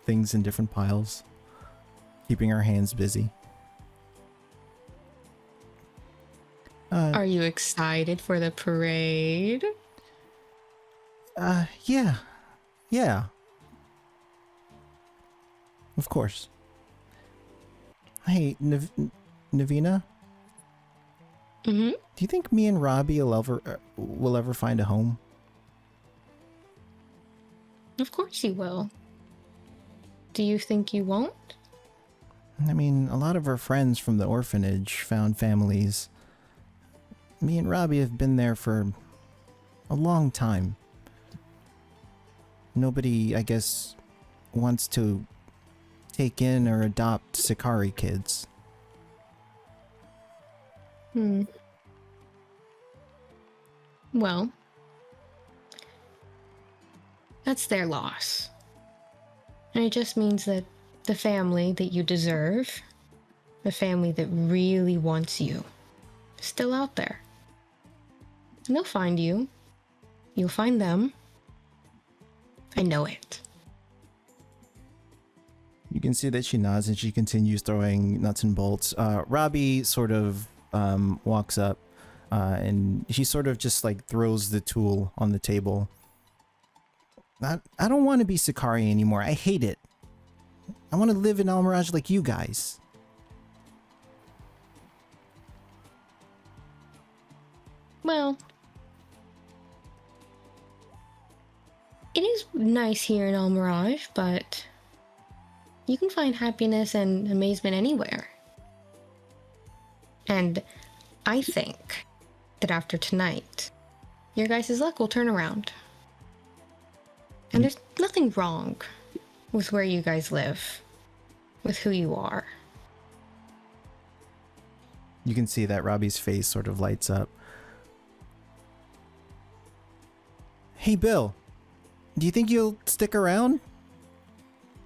things in different piles, keeping her hands busy. Are you excited for the parade? Yeah. Yeah. Of course. Hey, Navina? Mm-hmm. Do you think me and Robbie will ever find a home? Of course you will. Do you think you won't? I mean, a lot of our friends from the orphanage found families. Me and Robbie have been there for a long time. Nobody, I guess, wants to take in or adopt Sakari kids. Well, that's their loss. And it just means that the family that you deserve, the family that really wants you, is still out there. And they'll find you. You'll find them. I know it. You can see that she nods and she continues throwing nuts and bolts. Robbie sort of walks up and she sort of just like throws the tool on the table. I don't want to be Sakari anymore. I hate it. I want to live in Almiraj like you guys. Well, it is nice here in Almiraj, but you can find happiness and amazement anywhere. And I think that after tonight, your guys' luck will turn around. And there's nothing wrong with where you guys live, with who you are. You can see that Robbie's face sort of lights up. Hey, Bill, do you think you'll stick around?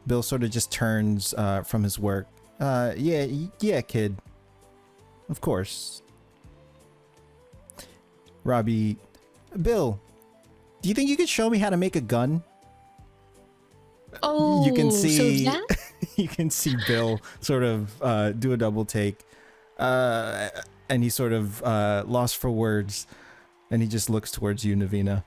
Bill sort of just turns from his work. Yeah, kid. Of course. Robbie, Bill, do you think you could show me how to make a gun? Oh, you can see so that? you can see Bill sort of do a double take, and he sort of lost for words, and he just looks towards you, Navina.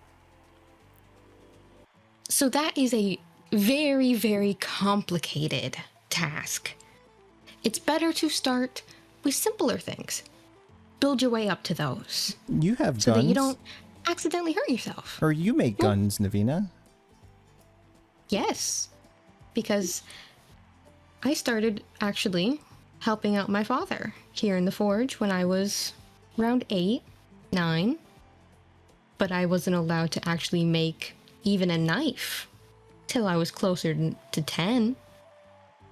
So that is a very, very complicated task. It's better to start with simpler things. Build your way up to those. You have so guns, that you don't accidentally hurt yourself. or you make guns, Navina. Yes, because I started actually helping out my father here in the forge when I was around 8, 9, but I wasn't allowed to actually make even a knife till I was closer to 10.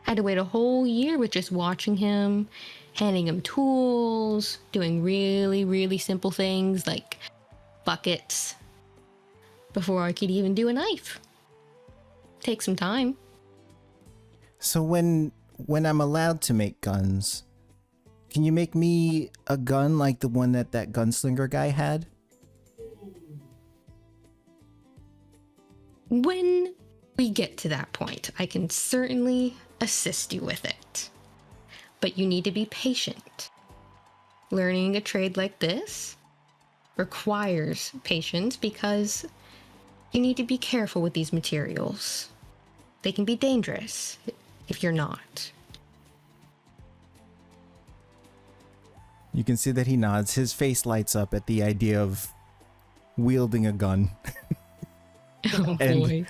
I had to wait a whole year with just watching him, handing him tools, doing really, really simple things like buckets before I could even do a knife. Take some time. So when I'm allowed to make guns, can you make me a gun like the one that gunslinger guy had? When we get to that point, I can certainly assist you with it. But you need to be patient. Learning a trade like this requires patience because you need to be careful with these materials. They can be dangerous if you're not. You can see that he nods. His face lights up at the idea of wielding a gun. Oh And- boy.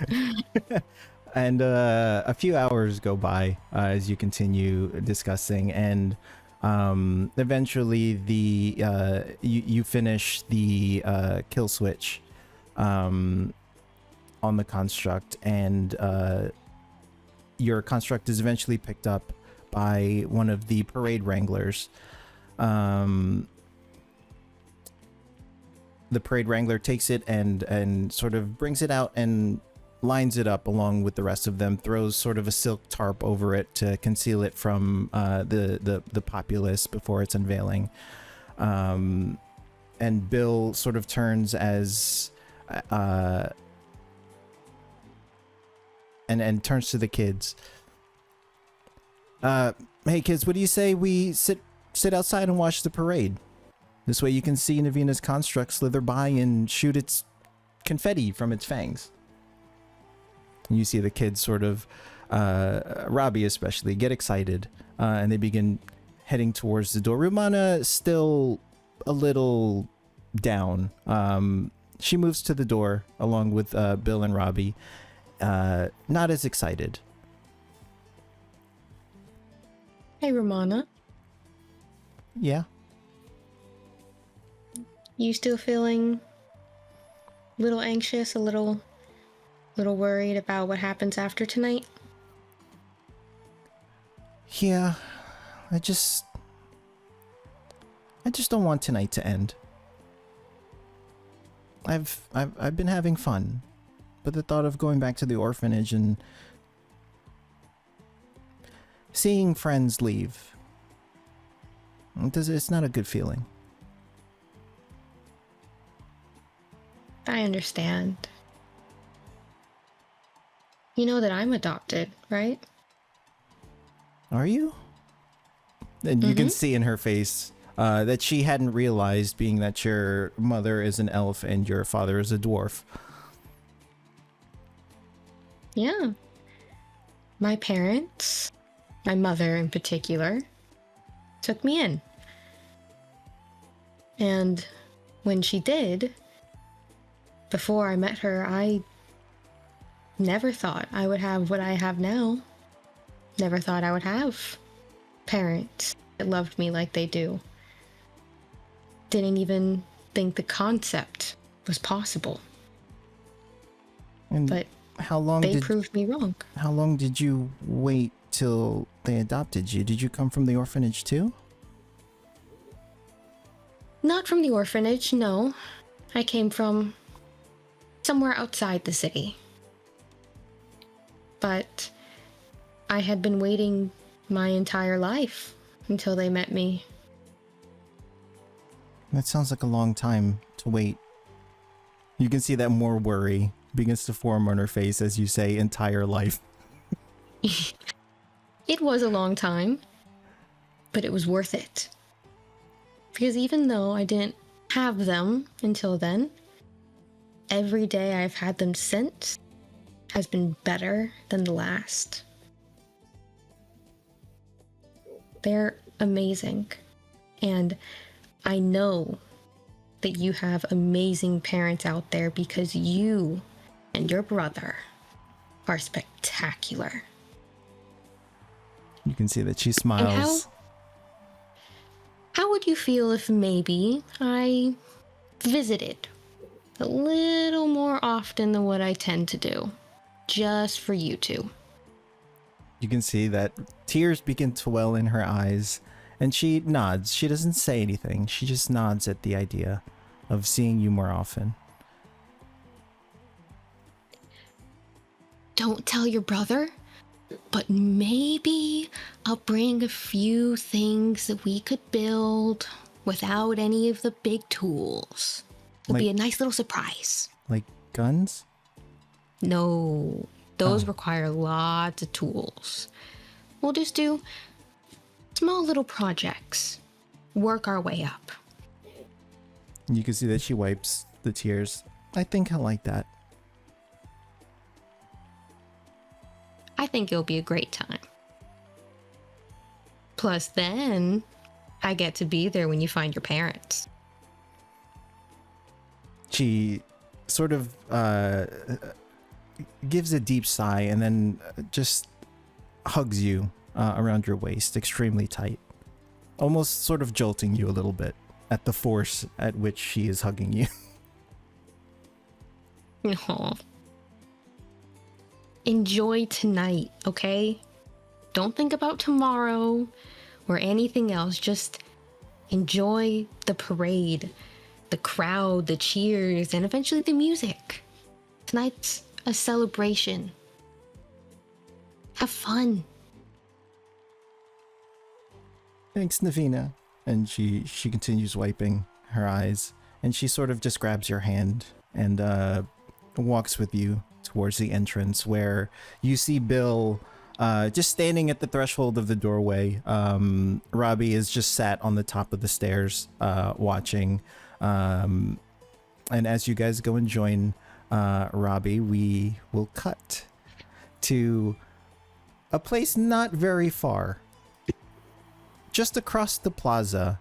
And a few hours go by as you continue discussing, and eventually you finish the kill switch on the construct, and your construct is eventually picked up by one of the parade wranglers. The parade wrangler takes it and sort of brings it out and lines it up along with the rest of them, throws sort of a silk tarp over it to conceal it from the populace before its unveiling. And Bill sort of turns as and turns to the kids. Hey kids, what do you say we sit outside and watch the parade? This way you can see Navina's construct slither by and shoot its confetti from its fangs. And you see the kids sort of, Robbie especially, get excited, and they begin heading towards the door. Rumana still a little down. She moves to the door along with Bill and Robbie, not as excited. Hey, Romana. Yeah. You still feeling a little anxious, a little worried about what happens after tonight? Yeah. I just don't want tonight to end. I've been having fun, but the thought of going back to the orphanage and seeing friends leave, it's not a good feeling. I understand. You know that I'm adopted, right? Are you? And you can see in her face that she hadn't realized, being that your mother is an elf and your father is a dwarf. Yeah. My parents, my mother in particular, took me in. And when she did, before I met her, I never thought I would have what I have now. Never thought I would have parents that loved me like they do. Didn't even think the concept was possible. And But how long they did proved me wrong. how long did you wait till they adopted you? Did you come from the orphanage too? Not from the orphanage, no. I came from somewhere outside the city. But I had been waiting my entire life until they met me. That sounds like a long time to wait. You can see that more worry begins to form on her face as you say entire life. It was a long time, but it was worth it. Because even though I didn't have them until then, every day I've had them since has been better than the last. They're amazing. And I know that you have amazing parents out there because you and your brother are spectacular. You can see that she smiles. How would you feel if maybe I visited a little more often than what I tend to do, just for you two? You can see that tears begin to well in her eyes, and she nods. She doesn't say anything. She just nods at the idea of seeing you more often. Don't tell your brother, but maybe I'll bring a few things that we could build without any of the big tools. It'll be a nice little surprise. Like guns? No, Those Oh. require lots of tools. We'll just do small little projects, work our way up. You can see that she wipes the tears. I think I like that. I think it'll be a great time. Plus, then I get to be there when you find your parents. She sort of gives a deep sigh and then just hugs you around your waist extremely tight, almost sort of jolting you a little bit at the force at which she is hugging you. Aw. Enjoy tonight, okay? Don't think about tomorrow or anything else. Just enjoy the parade, the crowd, the cheers, and eventually the music. Tonight's a celebration. Have fun. Thanks, Navina. And she continues wiping her eyes, and she sort of just grabs your hand and walks with you towards the entrance, where you see Bill just standing at the threshold of the doorway. Robbie is just sat on the top of the stairs watching. And as you guys go and join Robbie, we will cut to a place not very far. Just across the plaza.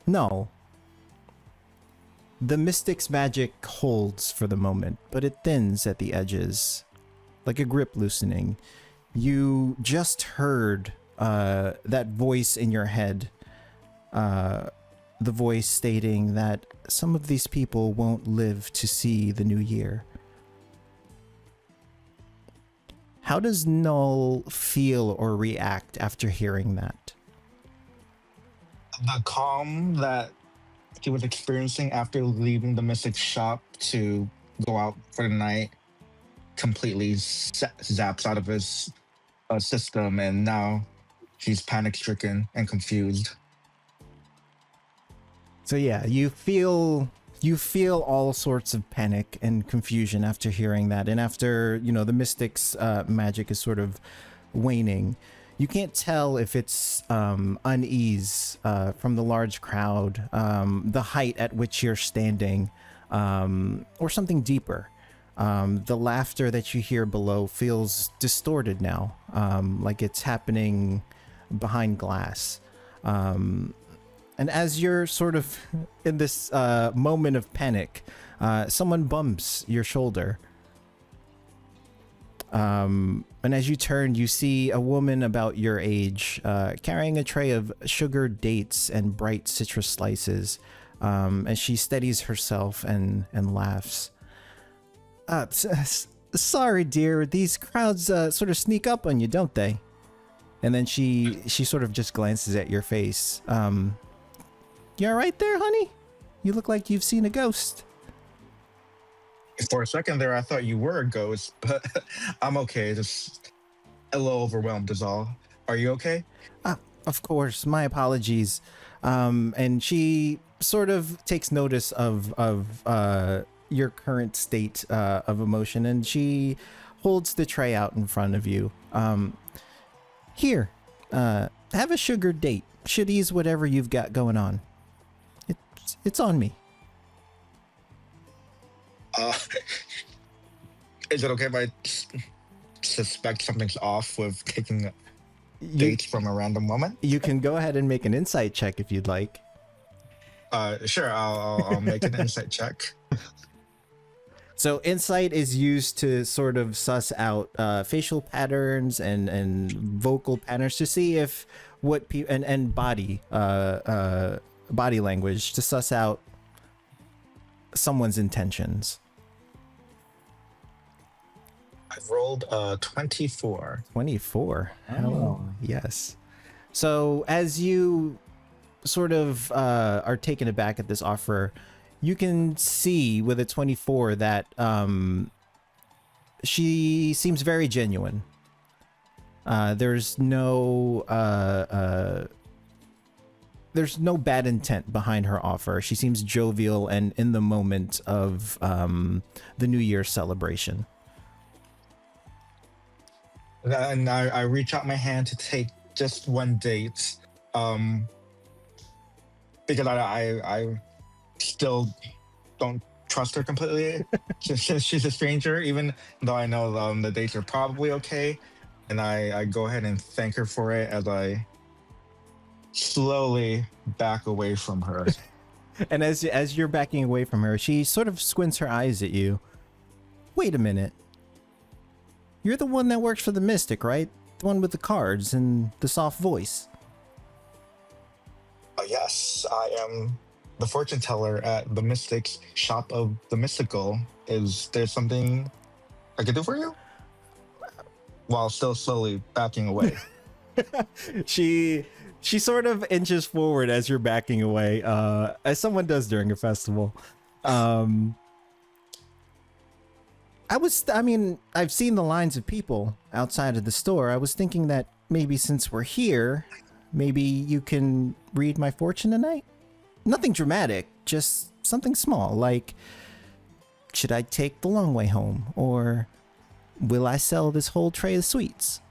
No. The Mystic's magic holds for the moment, but it thins at the edges, like a grip loosening. You just heard that voice in your head, the voice stating that some of these people won't live to see the new year. How does Null feel or react after hearing that? The calm that he was experiencing after leaving the Mystic shop to go out for the night completely zaps out of his system, and now he's panic-stricken and confused. So yeah, you feel all sorts of panic and confusion after hearing that, and after, you know, the Mystic's magic is sort of waning. You can't tell if it's unease from the large crowd, the height at which you're standing, or something deeper. The laughter that you hear below feels distorted now, like it's happening behind glass. And as you're sort of in this moment of panic, someone bumps your shoulder. And as you turn, you see a woman about your age, carrying a tray of sugared dates and bright citrus slices, as she steadies herself and laughs. Sorry, dear, these crowds sort of sneak up on you, don't they? And then she sort of just glances at your face. You all right there, honey? You look like you've seen a ghost. For a second there, I thought you were a ghost, but I'm okay. Just a little overwhelmed is all. Are you okay? Of course, my apologies. And she sort of takes notice of your current state of emotion, and she holds the tray out in front of you. Here, have a sugar date. Should ease whatever you've got going on. It's on me. Is it okay if I suspect something's off with taking dates from a random woman? You can go ahead and make an insight check if you'd like. Sure, I'll make an insight check. So insight is used to sort of suss out facial patterns and vocal patterns to see if what people and body language to suss out someone's intentions. I've rolled 24. 24. Oh, yes. So as you sort of are taken aback at this offer, you can see with a 24 that she seems very genuine. There's no bad intent behind her offer. She seems jovial and in the moment of the New Year's celebration. And I reach out my hand to take just one date, um, because I still don't trust her completely. She's a stranger, even though I know the dates are probably okay. And I go ahead and thank her for it as I slowly back away from her. And as you're backing away from her, she sort of squints her eyes at you. Wait a minute. You're the one that works for the Mystic, right? The one with the cards and the soft voice. Yes, I am the fortune teller at the Mystic's Shop of the Mystical. Is there something I could do for you? While still slowly backing away. She sort of inches forward as you're backing away, as someone does during a festival. I've seen the lines of people outside of the store. I was thinking that maybe since we're here, maybe you can read my fortune tonight? Nothing dramatic, just something small, like, should I take the long way home? Or will I sell this whole tray of sweets?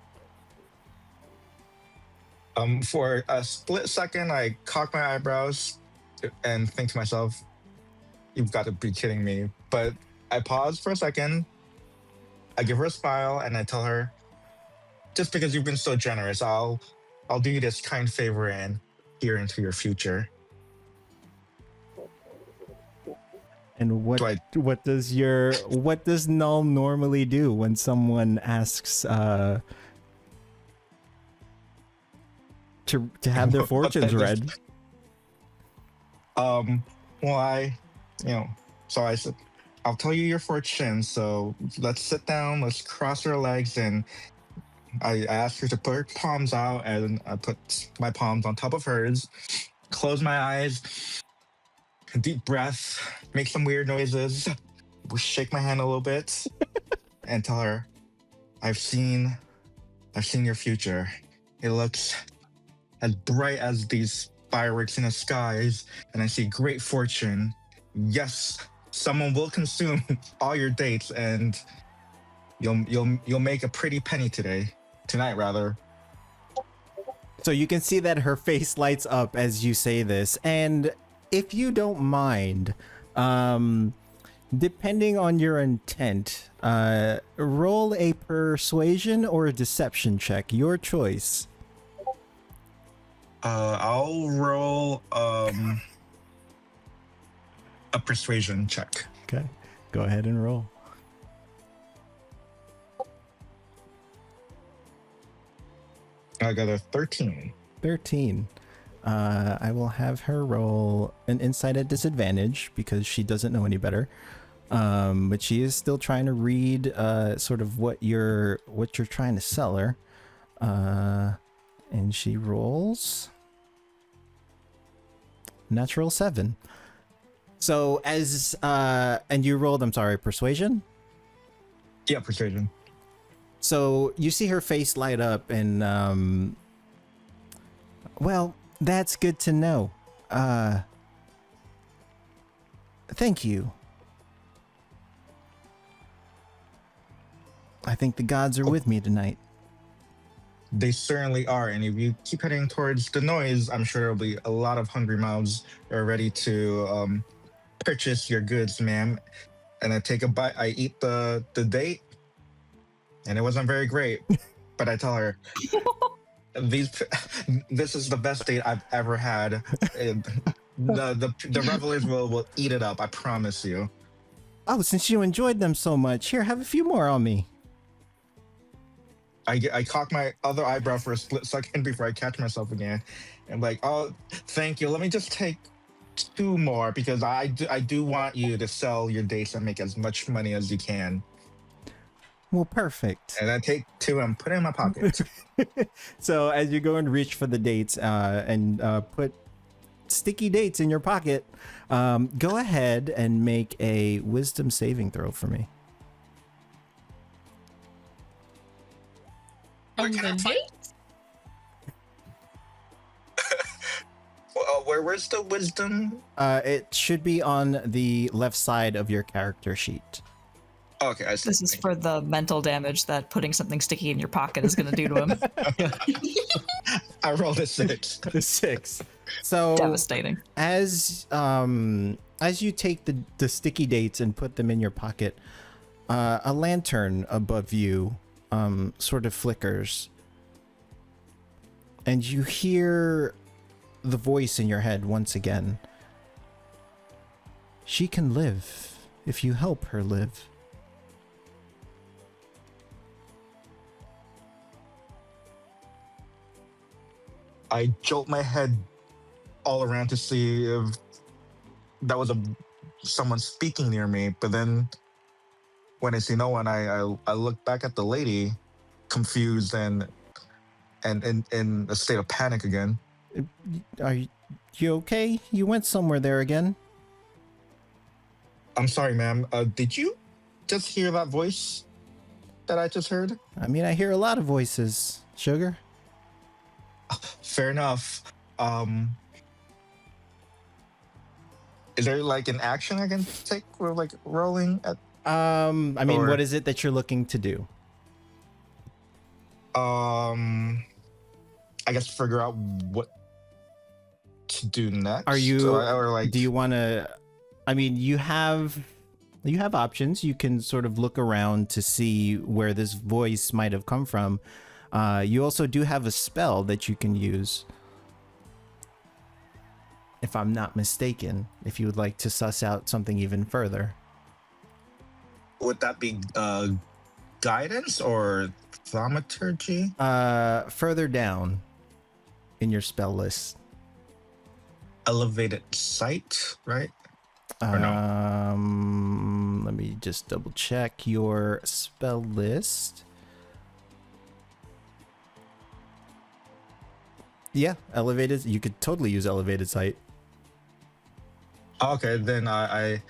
For a split second, I cock my eyebrows and think to myself, you've got to be kidding me. But I pause for a second, I give her a smile, and I tell her, just because you've been so generous, I'll do you this kind favor and peer into your future. And what does Null normally do when someone asks to have their fortunes read? Well, so I said, I'll tell you your fortune. So let's sit down, let's cross our legs, and I asked her to put her palms out, and I put my palms on top of hers, close my eyes, deep breath, make some weird noises, shake my hand a little bit, and tell her, I've seen your future. It looks as bright as these fireworks in the skies, and I see great fortune. Yes, someone will consume all your dates, and you'll make a pretty penny tonight rather. So you can see that her face lights up as you say this, and if you don't mind, depending on your intent, roll a persuasion or a deception check, your choice. I'll roll a persuasion check. Okay, go ahead and roll. I got a 13. 13. I will have her roll an insight at disadvantage because she doesn't know any better. But she is still trying to read sort of what you're trying to sell her. And she rolls natural 7. So as and you rolled, I'm sorry, persuasion? Yeah, persuasion. So you see her face light up, and well, that's good to know. Thank you. I think the gods are with me tonight. They certainly are, and if you keep heading towards the noise, I'm sure there'll be a lot of hungry mouths are ready to purchase your goods, ma'am. And I take a bite. I eat the date, and it wasn't very great. But I tell her, this is the best date I've ever had. The revelers will eat it up. I promise you. Oh, since you enjoyed them so much, here, have a few more on me. I cock my other eyebrow for a split second before I catch myself again. And like, oh, thank you. Let me just take 2 more because I do want you to sell your dates and make as much money as you can. Well, perfect. And I take 2 and put it in my pocket. So as you go and reach for the dates and put sticky dates in your pocket, go ahead and make a wisdom saving throw for me. On the date? Where's the wisdom? It should be on the left side of your character sheet. Okay, I see. This is for the mental damage that putting something sticky in your pocket is going to do to him. I rolled a 6. The 6. So Devastating. as you take the sticky dates and put them in your pocket, a lantern above you sort of flickers, and you hear the voice in your head once again. She can live if you help her live. I jolt my head all around to see if that was someone speaking near me, but then when I see no one, I look back at the lady, confused and in a state of panic again. Are you okay? You went somewhere there again. I'm sorry, ma'am. Did you just hear that voice that I just heard? I mean, I hear a lot of voices, Sugar. Fair enough. Is there like an action I can take with like rolling at? I mean, Or- what is it that you're looking to do? I guess figure out what to do next. Are you or like? Do you want to? I mean, you have options. You can sort of look around to see where this voice might have come from. You also do have a spell that you can use, if I'm not mistaken, if you would like to suss out something even further. Would that be guidance or thaumaturgy? Further down in your spell list. Elevated sight, right? Or Let me just double check your spell list. Yeah, elevated. You could totally use elevated sight. Okay, then I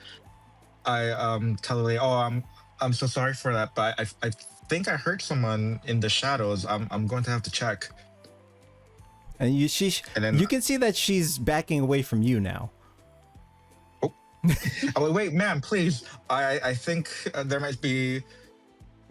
tell the lady, oh, I'm so sorry for that, but I think I heard someone in the shadows. I'm going to have to check. And you then- can see that she's backing away from you now. Oh wait, ma'am, please. I think there might be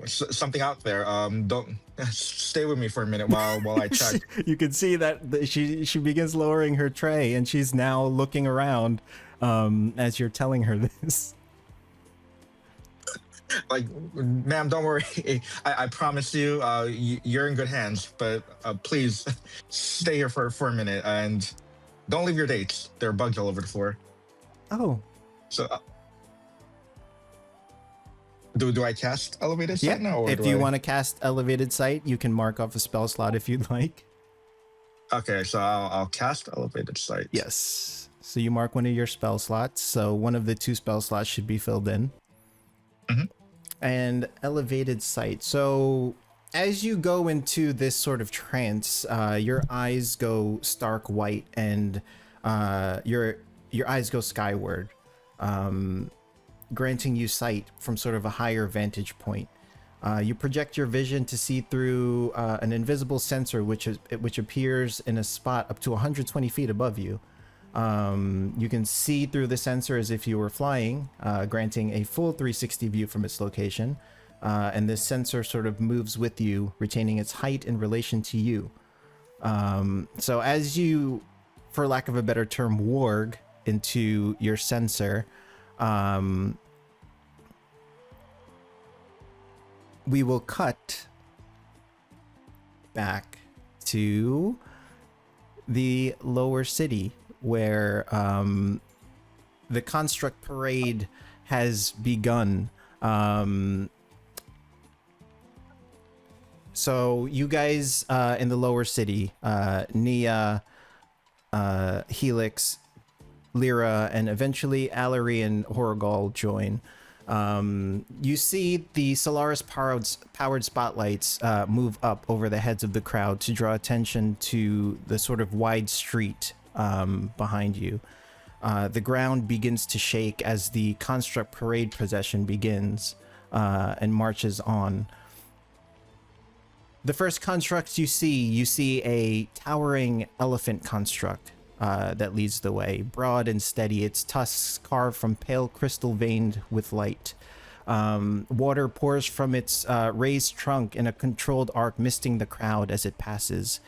something out there. Don't stay with me for a minute while I check. You can see that she begins lowering her tray, and she's now looking around as you're telling her this. Like, ma'am, don't worry. I promise you, you're in good hands. But please stay here for a minute and don't leave your dates. There are bugs all over the floor. Oh, So, do I cast elevated sight now? Or if you want to cast elevated sight, you can mark off a spell slot if you'd like. Okay, so I'll cast elevated sight. Yes. So you mark one of your spell slots. So one of the 2 spell slots should be filled in. Mhm. And elevated sight. So as you go into this sort of trance, your eyes go stark white, and your eyes go skyward, granting you sight from sort of a higher vantage point. You project your vision to see through an invisible sensor, which appears in a spot up to 120 feet above you. You can see through the sensor as if you were flying, granting a full 360 view from its location. And this sensor sort of moves with you, retaining its height in relation to you. So as you, for lack of a better term, warg into your sensor, we will cut back to the lower city, where the construct parade has begun. So you guys in the lower city, Nia, Helix, Lyra, and eventually Allery and Horrigal join. You see the Solaris powered spotlights move up over the heads of the crowd to draw attention to the sort of wide street behind you. The ground begins to shake as the construct parade procession begins and marches on. The first constructs you see a towering elephant construct that leads the way, broad and steady, its tusks carved from pale crystal veined with light. Water pours from its raised trunk in a controlled arc, misting the crowd as it passes.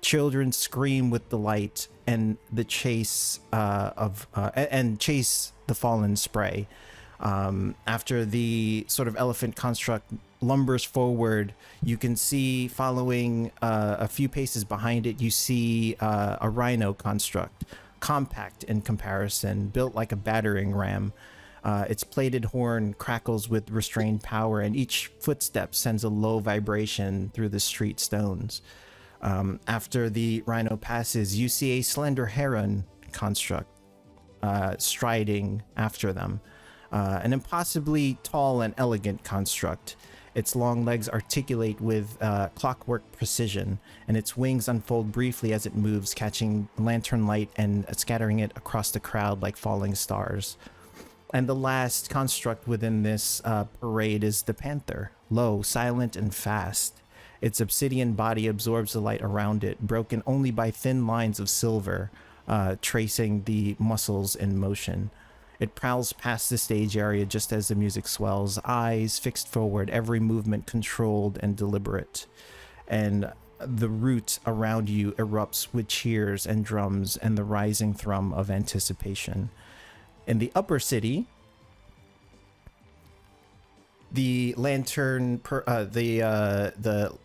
Children scream with delight and chase the fallen spray. After the sort of elephant construct lumbers forward, you can see, following a few paces behind it, you see a rhino construct, compact in comparison, built like a battering ram. Its plated horn crackles with restrained power, and each footstep sends a low vibration through the street stones. After the rhino passes, you see a slender heron construct striding after them. An impossibly tall and elegant construct. Its long legs articulate with clockwork precision, and its wings unfold briefly as it moves, catching lantern light and scattering it across the crowd like falling stars. And the last construct within this parade is the panther, low, silent, and fast. Its obsidian body absorbs the light around it, broken only by thin lines of silver, tracing the muscles in motion. It prowls past the stage area just as the music swells, eyes fixed forward, every movement controlled and deliberate. And the route around you erupts with cheers and drums and the rising thrum of anticipation. In the upper city, the the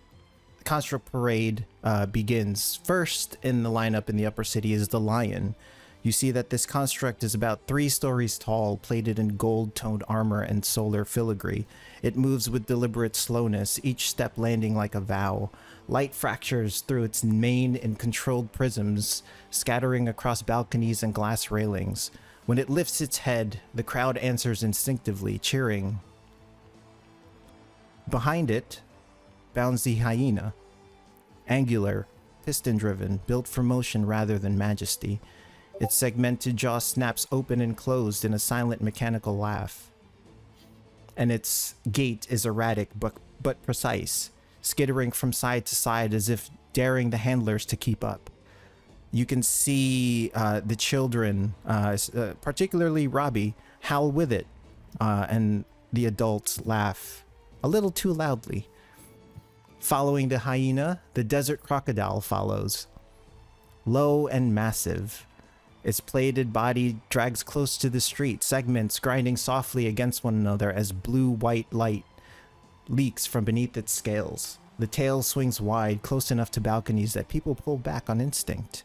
construct parade begins. First in the lineup in the upper city is the lion. You see that this construct is about 3 stories tall, plated in gold-toned armor and solar filigree. It moves with deliberate slowness, each step landing like a vow. Light fractures through its mane in controlled prisms, scattering across balconies and glass railings. When it lifts its head, the crowd answers instinctively, cheering. Behind it bounds the hyena, angular, piston-driven, built for motion rather than majesty. Its segmented jaw snaps open and closed in a silent mechanical laugh. And its gait is erratic but precise, skittering from side to side as if daring the handlers to keep up. You can see the children, particularly Robbie, howl with it, and the adults laugh a little too loudly. Following the hyena, the desert crocodile follows. Low and massive, its plated body drags close to the street, segments grinding softly against one another as blue-white light leaks from beneath its scales. The tail swings wide, close enough to balconies that people pull back on instinct.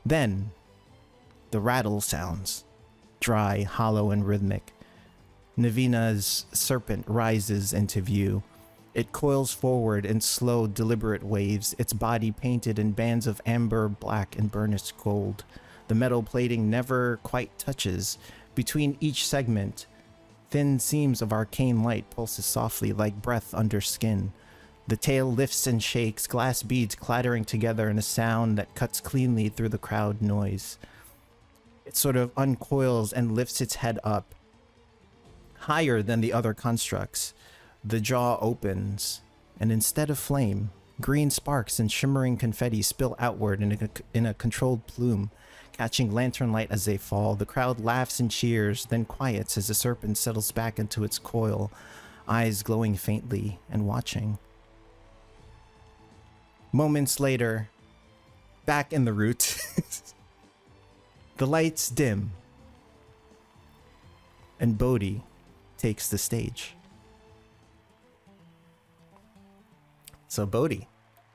Then, the rattle sounds, dry, hollow, and rhythmic. Navina's serpent rises into view. It coils forward in slow, deliberate waves, its body painted in bands of amber, black, and burnished gold. The metal plating never quite touches. Between each segment, thin seams of arcane light pulses softly like breath under skin. The tail lifts and shakes, glass beads clattering together in a sound that cuts cleanly through the crowd noise. It sort of uncoils and lifts its head up, higher than the other constructs. The jaw opens, and instead of flame, green sparks and shimmering confetti spill outward in a controlled plume, catching lantern light as they fall. The crowd laughs and cheers, then quiets as the serpent settles back into its coil, eyes glowing faintly and watching. Moments later, back in the route, the lights dim, and Bodhi takes the stage. So Bodhi,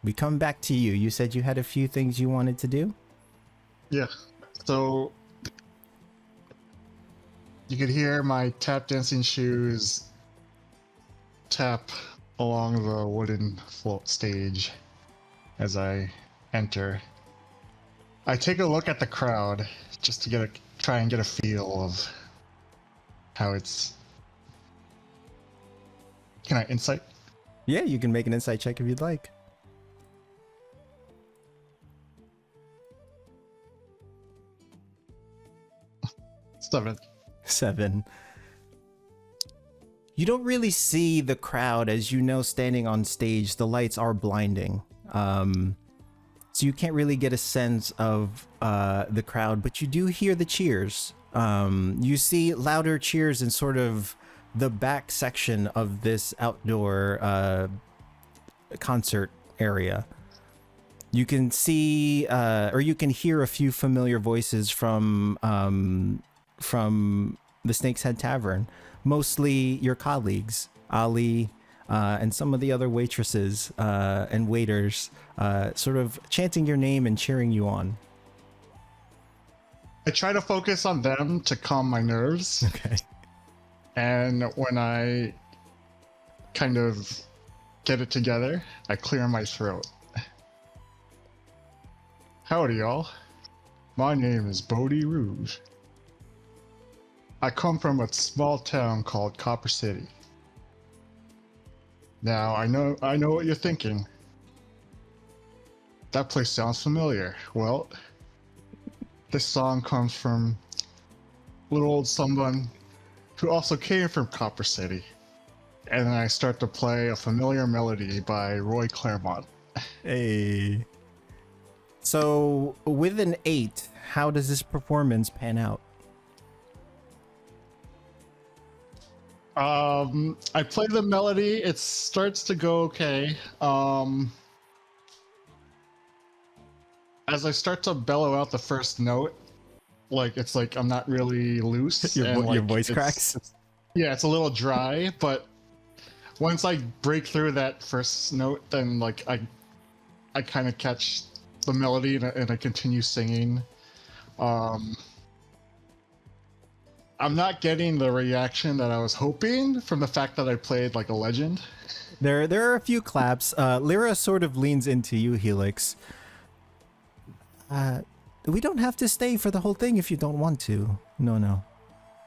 we come back to you. You said you had a few things you wanted to do? Yeah. So you could hear my tap dancing shoes tap along the wooden float stage as I enter. I take a look at the crowd just to try and get a feel of how it's. Can I insight? Yeah, you can make an insight check if you'd like. 7. You don't really see the crowd, as you know, standing on stage. The lights are blinding. So you can't really get a sense of the crowd, but you do hear the cheers. You see louder cheers and sort of the back section of this outdoor concert area. You can see, or you can hear a few familiar voices from the Snake's Head Tavern, mostly your colleagues, Ali, and some of the other waitresses and waiters, sort of chanting your name and cheering you on. I try to focus on them to calm my nerves. Okay. And when I kind of get it together, I clear my throat. Howdy, y'all. My name is Bodhi Rouge. I come from a small town called Copper City. Now, I know what you're thinking. That place sounds familiar. Well, this song comes from little old someone who also came from Copper City. And then I start to play a familiar melody by Roy Claremont. Hey. So, with an 8, how does this performance pan out? I play the melody. It starts to go okay. As I start to bellow out the first note, like it's like I'm not really loose. Your voice cracks? Yeah, it's a little dry, but once I break through that first note, then like I kind of catch the melody and I continue singing. I'm not getting the reaction that I was hoping from the fact that I played like a legend. There are a few claps. Lyra sort of leans into you, Helix. We don't have to stay for the whole thing if you don't want to. No.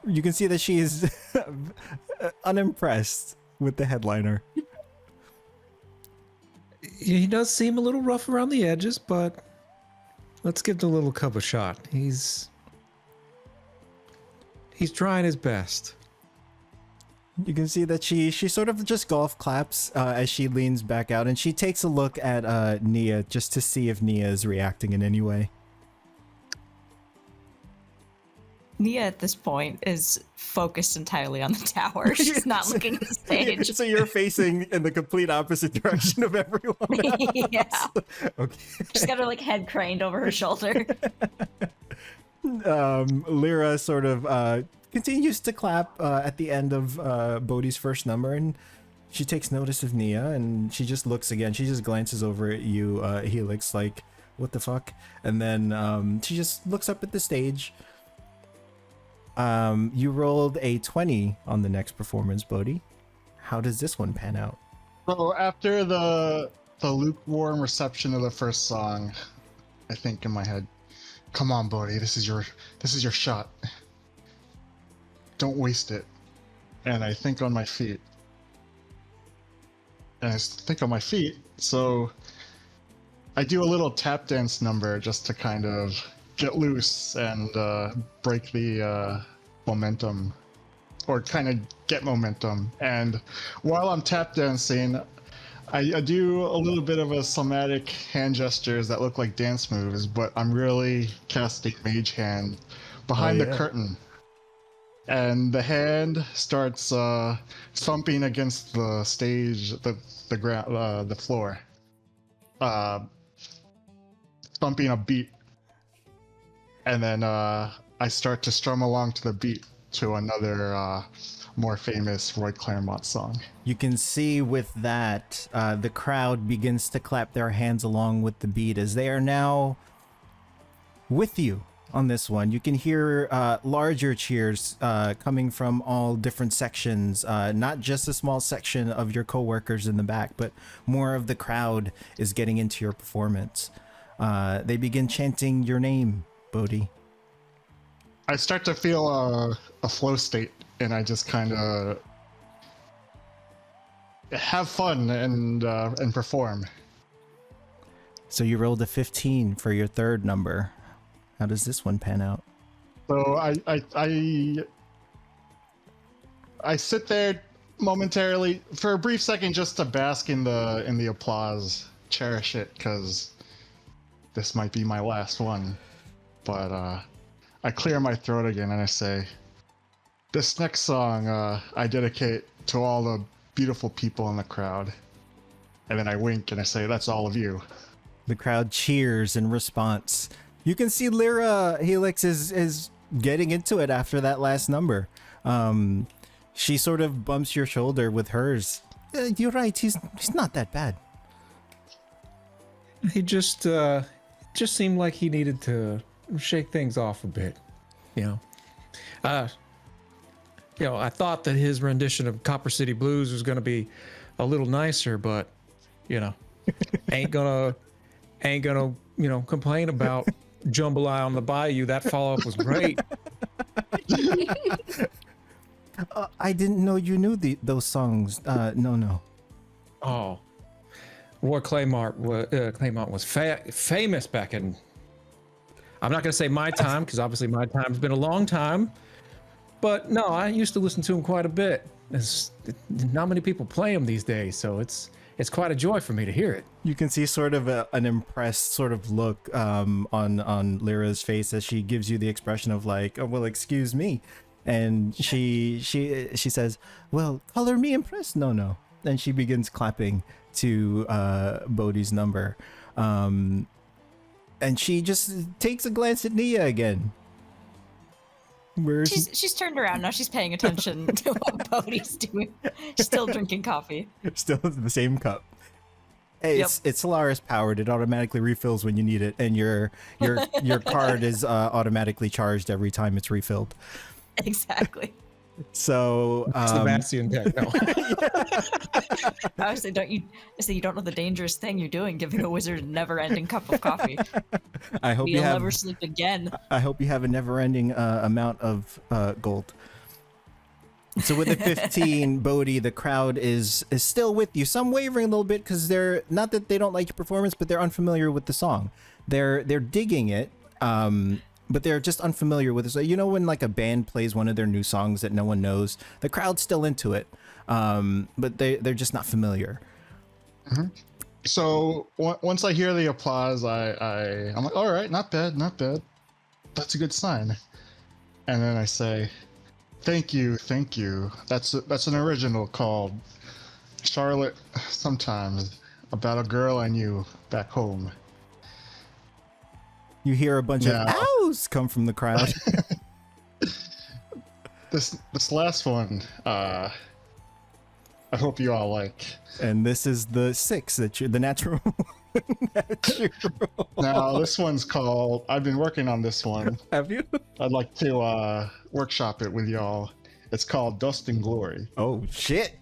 You can see that she is unimpressed with the headliner. He does seem a little rough around the edges, but let's give the little cub a shot. He's trying his best. You can see that she sort of just golf claps as she leans back out, and she takes a look at Nia just to see if Nia is reacting in any way. Nia at this point is focused entirely on the tower. She's not looking at the stage. So you're facing in the complete opposite direction of everyone else. Yeah. Okay. She's got her like head craned over her shoulder. Lyra sort of continues to clap at the end of Bodhi's first number, and she takes notice of Nia, and she just looks again. She just glances over at you, Helix, like, what the fuck? And then she just looks up at the stage. You rolled a 20 on the next performance, Bodhi. How does this one pan out? So after the lukewarm reception of the first song, I think in my head, come on, Bodhi, this is your shot. Don't waste it. And I think on my feet. So I do a little tap dance number just to kind of get loose and break the momentum, or kind of get momentum. And while I'm tap dancing, I do a little bit of a somatic hand gestures that look like dance moves, but I'm really casting Mage Hand behind the curtain. And the hand starts thumping against the stage, the ground, the floor, thumping a beat. And then I start to strum along to the beat to another more famous Roy Claremont song. You can see with that, the crowd begins to clap their hands along with the beat as they are now with you on this one. You can hear larger cheers coming from all different sections, not just a small section of your coworkers in the back, but more of the crowd is getting into your performance. They begin chanting your name, Bodhi. I start to feel a flow state, and I just kind of have fun and perform. So you rolled a 15 for your third number. How does this one pan out? So I sit there momentarily for a brief second just to bask in the applause, cherish it, because this might be my last one. But I clear my throat again and I say, This next song I dedicate to all the beautiful people in the crowd. And then I wink and I say, that's all of you. The crowd cheers in response. You can see Lyra Helix is getting into it after that last number. She sort of bumps your shoulder with hers. You're right, he's not that bad. He just seemed like he needed to shake things off a bit, you know. I thought that his rendition of Copper City Blues was going to be a little nicer, but ain't gonna complain about Jambalaya on the Bayou. That follow-up was great. I didn't know you knew those songs. No. Oh, Roy Claymont was famous back in. I'm not gonna say my time because obviously my time's been a long time, but no, I used to listen to him quite a bit. Not many people play him these days, so it's quite a joy for me to hear it. You can see sort of an impressed sort of look on Lyra's face as she gives you the expression of like, oh, well, excuse me. And she says, well, color me impressed. No. And she begins clapping to Bodhi's number. And she just takes a glance at Nia again. She's turned around now. She's paying attention to what Bodhi's doing. She's still drinking coffee. Still the same cup. Hey, Yep. it's Solaris powered. It automatically refills when you need it, and your card is automatically charged every time it's refilled. Exactly. So Sebastian tech. No. Obviously, you don't know the dangerous thing you're doing, giving a wizard a never-ending cup of coffee. I hope You'll you have. never sleep again. I hope you have a never-ending amount of gold. So with the 15, Bodhi, the crowd is still with you. Some wavering a little bit because they're not that they don't like your performance, but they're unfamiliar with the song. They're digging it, but they're just unfamiliar with it. So when like a band plays one of their new songs that no one knows, the crowd's still into it, but they're just not familiar. Mm-hmm. So once I hear the applause, I'm like, all right, not bad. That's a good sign. And then I say, thank you. That's an original called Charlotte Sometimes, about a girl I knew back home. You hear a bunch of ows come from the crowd. This last one, I hope you all like. And this is the 6 that you're the natural. Now this one's called. I've been working on this one. Have you? I'd like to workshop it with y'all. It's called Dust and Glory. Oh shit!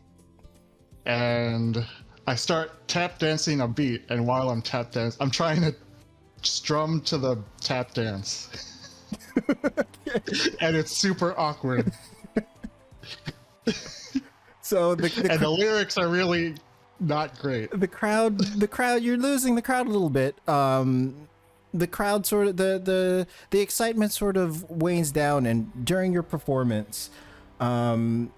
And I start tap dancing a beat, and while I'm tap dancing, I'm trying to strum to the tap dance, and it's super awkward. So the lyrics are really not great. The crowd, you're losing the crowd a little bit. The crowd sort of the excitement sort of wanes down, and during your performance, you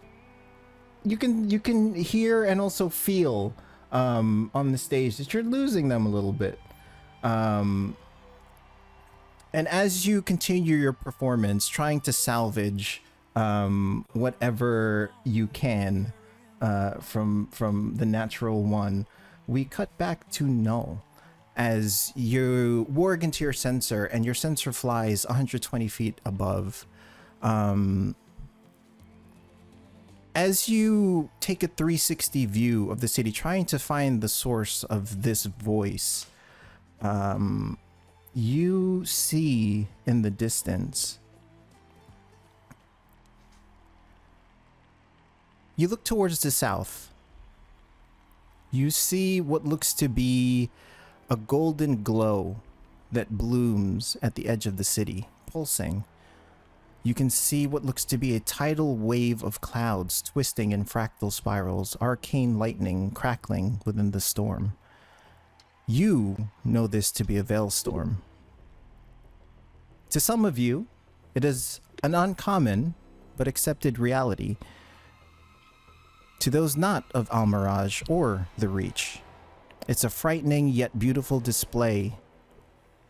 can hear and also feel on the stage that you're losing them a little bit. And as you continue your performance, trying to salvage whatever you can from the natural one, we cut back to null as you warg into your sensor, and your sensor flies 120 feet above. As you take a 360 view of the city, trying to find the source of this voice, you see in the distance. You look towards the south. You see what looks to be a golden glow that blooms at the edge of the city, pulsing. You can see what looks to be a tidal wave of clouds twisting in fractal spirals, arcane lightning crackling within the storm. You know this to be a veil storm. To some of you, it is an uncommon but accepted reality. To those not of Almirage or the Reach, it's a frightening yet beautiful display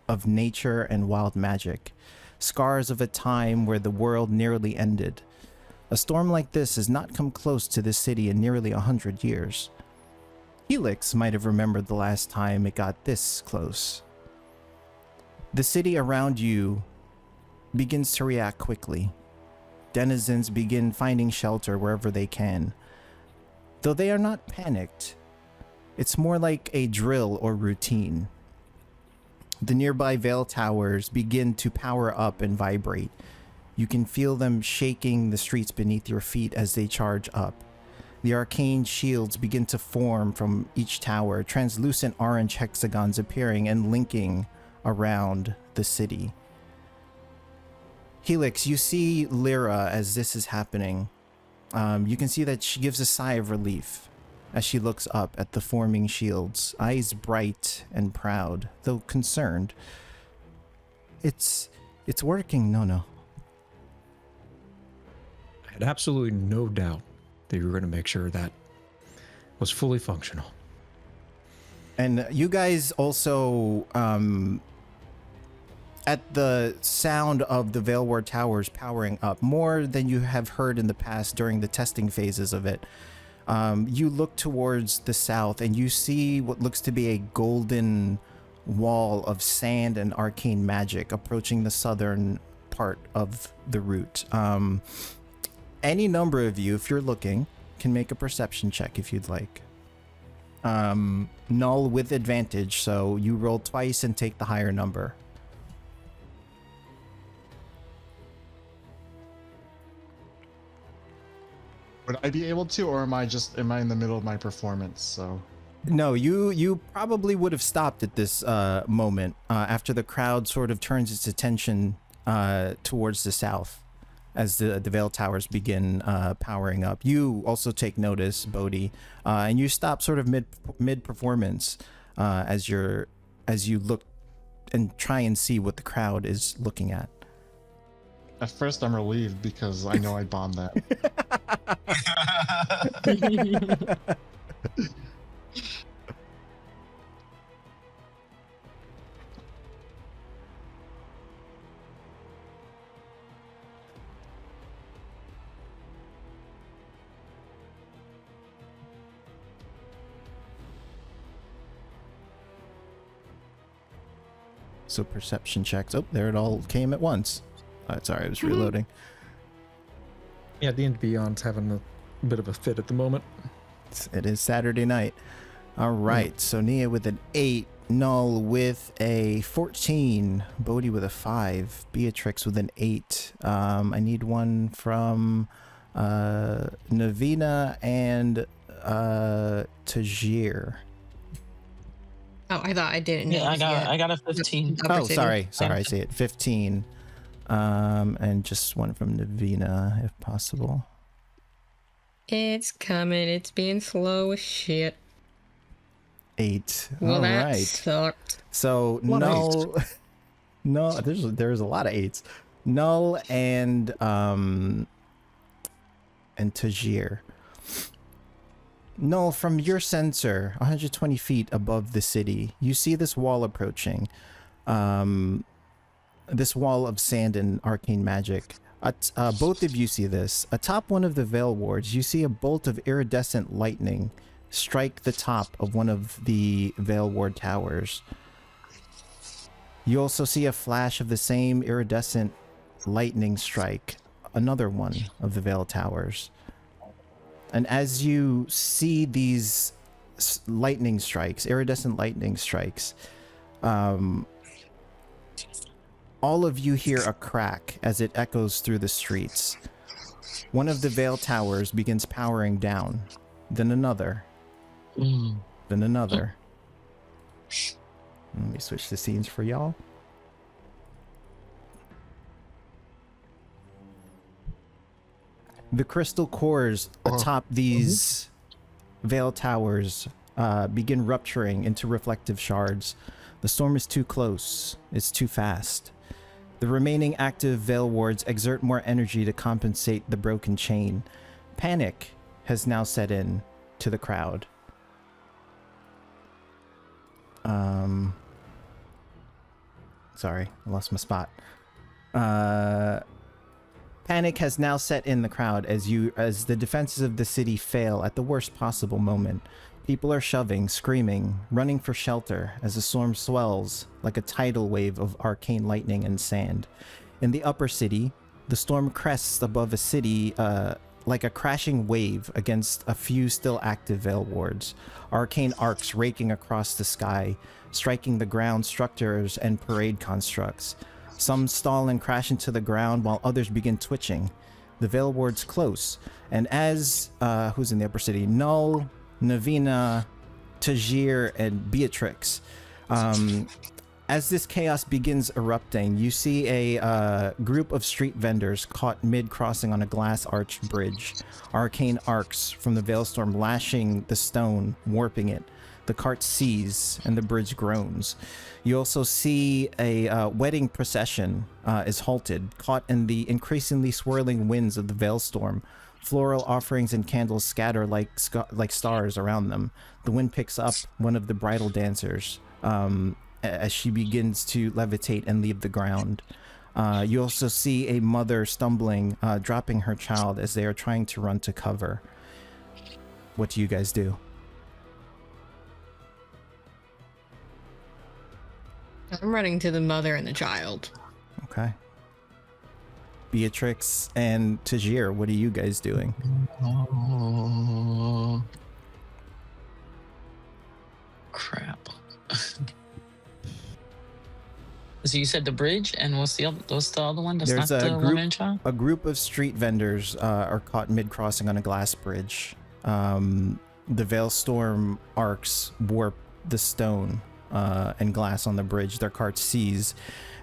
of nature and wild magic, scars of a time where the world nearly ended, A storm like this has not come close to this city in nearly 100 years. Helix might have remembered the last time it got this close. The city around you begins to react quickly. Denizens begin finding shelter wherever they can. Though they are not panicked, it's more like a drill or routine. The nearby Vale Towers begin to power up and vibrate. You can feel them shaking the streets beneath your feet as they charge up. The arcane shields begin to form from each tower, translucent orange hexagons appearing and linking around the city. Helix, you see Lyra as this is happening. You can see that she gives a sigh of relief as she looks up at the forming shields, eyes bright and proud, though concerned. It's working, no. I had absolutely no doubt that you were going to make sure that was fully functional. And you guys also, at the sound of the Vale Ward Towers powering up, more than you have heard in the past during the testing phases of it, you look towards the south and you see what looks to be a golden wall of sand and arcane magic approaching the southern part of the route. Any number of you, if you're looking, can make a perception check if you'd like. Null with advantage, so you roll twice and take the higher number. Would I be able to, or am I in the middle of my performance? So No, you probably would have stopped at this moment after the crowd sort of turns its attention towards the south as the Vale Towers begin powering up. You also take notice, Bodhi, and you stop sort of mid performance as you look and try and see what the crowd is looking at. at first I'm relieved because I know I bombed that. So perception checks. Oh, there it all came at once. Sorry, I was reloading. Yeah, D&D Beyond's having a bit of a fit at the moment. It is Saturday night. All right, so Nia with an 8, Null with a 14, Bodhi with a 5, Beatrix with an 8. I need one from Navina and Tajir. Oh, I thought I didn't know. Yeah, I got a 15. Oh, sorry, I see it. 15. And just one from Navina, if possible. It's coming. It's being slow as shit. 8. Well, All that right. sucked. So Null, no, there's a lot of 8s. Null and Tajir. Null, from your sensor, 120 feet above the city, you see this wall approaching. This wall of sand and arcane magic. Both of you see this. Atop one of the Vale wards, you see a bolt of iridescent lightning strike the top of one of the Vale ward towers. You also see a flash of the same iridescent lightning strike another one of the Vale towers. And as you see these lightning strikes, iridescent lightning strikes, all of you hear a crack as it echoes through the streets. One of the Vale towers begins powering down, then another, then another. Let me switch the scenes for y'all. The crystal cores atop these Vale towers begin rupturing into reflective shards. The storm is too close. It's too fast. The remaining active Vale wards exert more energy to compensate the broken chain. Panic has now set in to the crowd. Sorry, I lost my spot. Panic has now set in the crowd as the defenses of the city fail at the worst possible moment. People are shoving, screaming, running for shelter as the storm swells like a tidal wave of arcane lightning and sand. In the upper city, the storm crests above a city like a crashing wave against a few still active Veil wards. Arcane arcs raking across the sky, striking the ground structures and parade constructs. Some stall and crash into the ground while others begin twitching. The Veil wards close, and as who's in the upper city? Null, Navina, Tajir, and Beatrix. As this chaos begins erupting, you see a group of street vendors caught mid-crossing on a glass-arched bridge. Arcane arcs from the Veilstorm lashing the stone, warping it. The cart sees, and the bridge groans. You also see a wedding procession is halted, caught in the increasingly swirling winds of the Veilstorm. Floral offerings and candles scatter like stars around them. The wind picks up one of the bridal dancers as she begins to levitate and leave the ground. You also see a mother stumbling, dropping her child as they are trying to run to cover. What do you guys do? I'm running to the mother and the child. Okay. Beatrix and Tajir, what are you guys doing? Oh, crap. So you said the bridge, and what's the other one? That's There's not the woman and child? a group of street vendors are caught mid-crossing on a glass bridge. The Veilstorm arcs warp the stone and glass on the bridge. Their cart seize,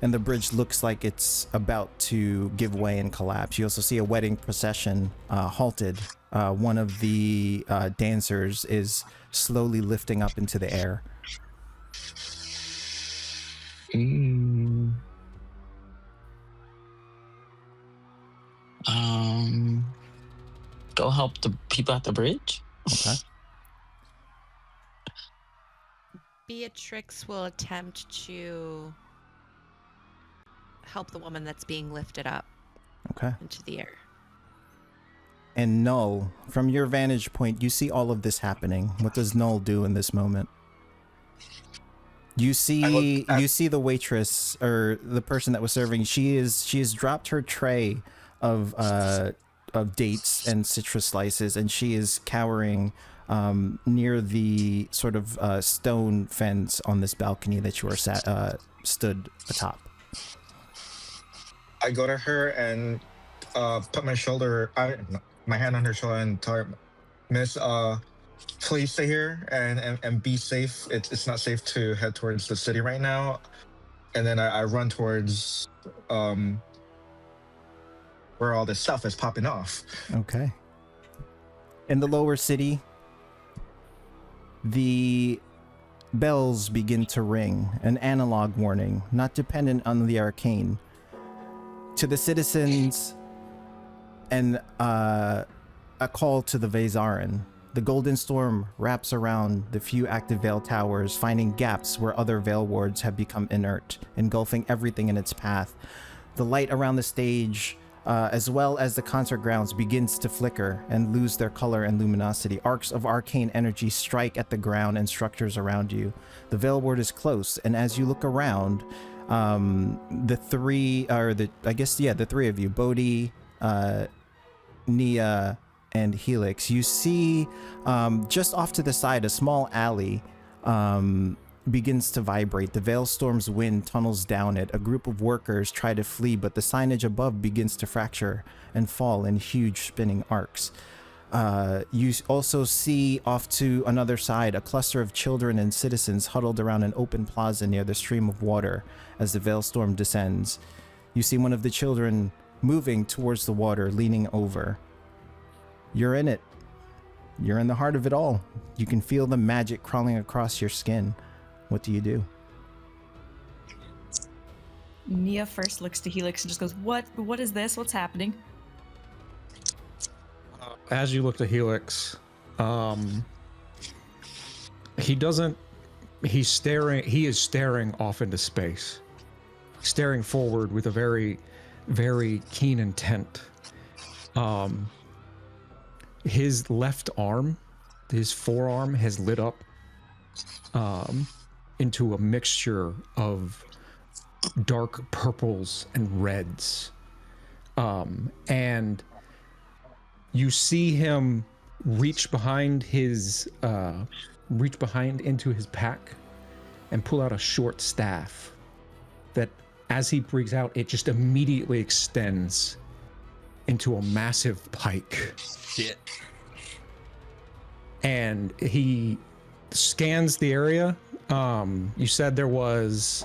and the bridge looks like it's about to give way and collapse. You also see a wedding procession halted. One of the dancers is slowly lifting up into the air. Go help the people at the bridge. Okay. Beatrix will attempt to help the woman that's being lifted up Okay. into the air. And Null, from your vantage point, you see all of this happening. What does Null do in this moment? You see the waitress, or the person that was serving. She has dropped her tray of dates and citrus slices, and she is cowering near the sort of stone fence on this balcony that you are stood atop. I go to her and put my hand on her shoulder and tell her, Miss, please stay here and be safe. It's not safe to head towards the city right now. And then I run towards where all this stuff is popping off. Okay. In the lower city, the bells begin to ring, an analog warning, not dependent on the arcane. To the citizens, and a call to the Vezarin. The Golden Storm wraps around the few active Veil towers, finding gaps where other Veil wards have become inert, engulfing everything in its path. The light around the stage, as well as the concert grounds, begins to flicker and lose their color and luminosity. Arcs of arcane energy strike at the ground and structures around you. The Veil ward is close, and as you look around, the three of you, Bodhi, Nia, and Helix, you see just off to the side a small alley begins to vibrate. The Veilstorm's wind tunnels down it. A group of workers try to flee, but the signage above begins to fracture and fall in huge spinning arcs. You also see off to another side a cluster of children and citizens huddled around an open plaza near the stream of water as the Veilstorm descends. You see one of the children moving towards the water, leaning over. You're in it. You're in the heart of it all. You can feel the magic crawling across your skin. What do you do? Nia first looks to Helix and just goes, What is this? What's happening? As you look to Helix, he is staring off into space, staring forward with a very, very keen intent His left arm, his forearm has lit up into a mixture of dark purples and reds. And you see him reach behind into his pack and pull out a short staff that, as he breathes out, it just immediately extends into a massive pike. Shit. And he scans the area. You said there was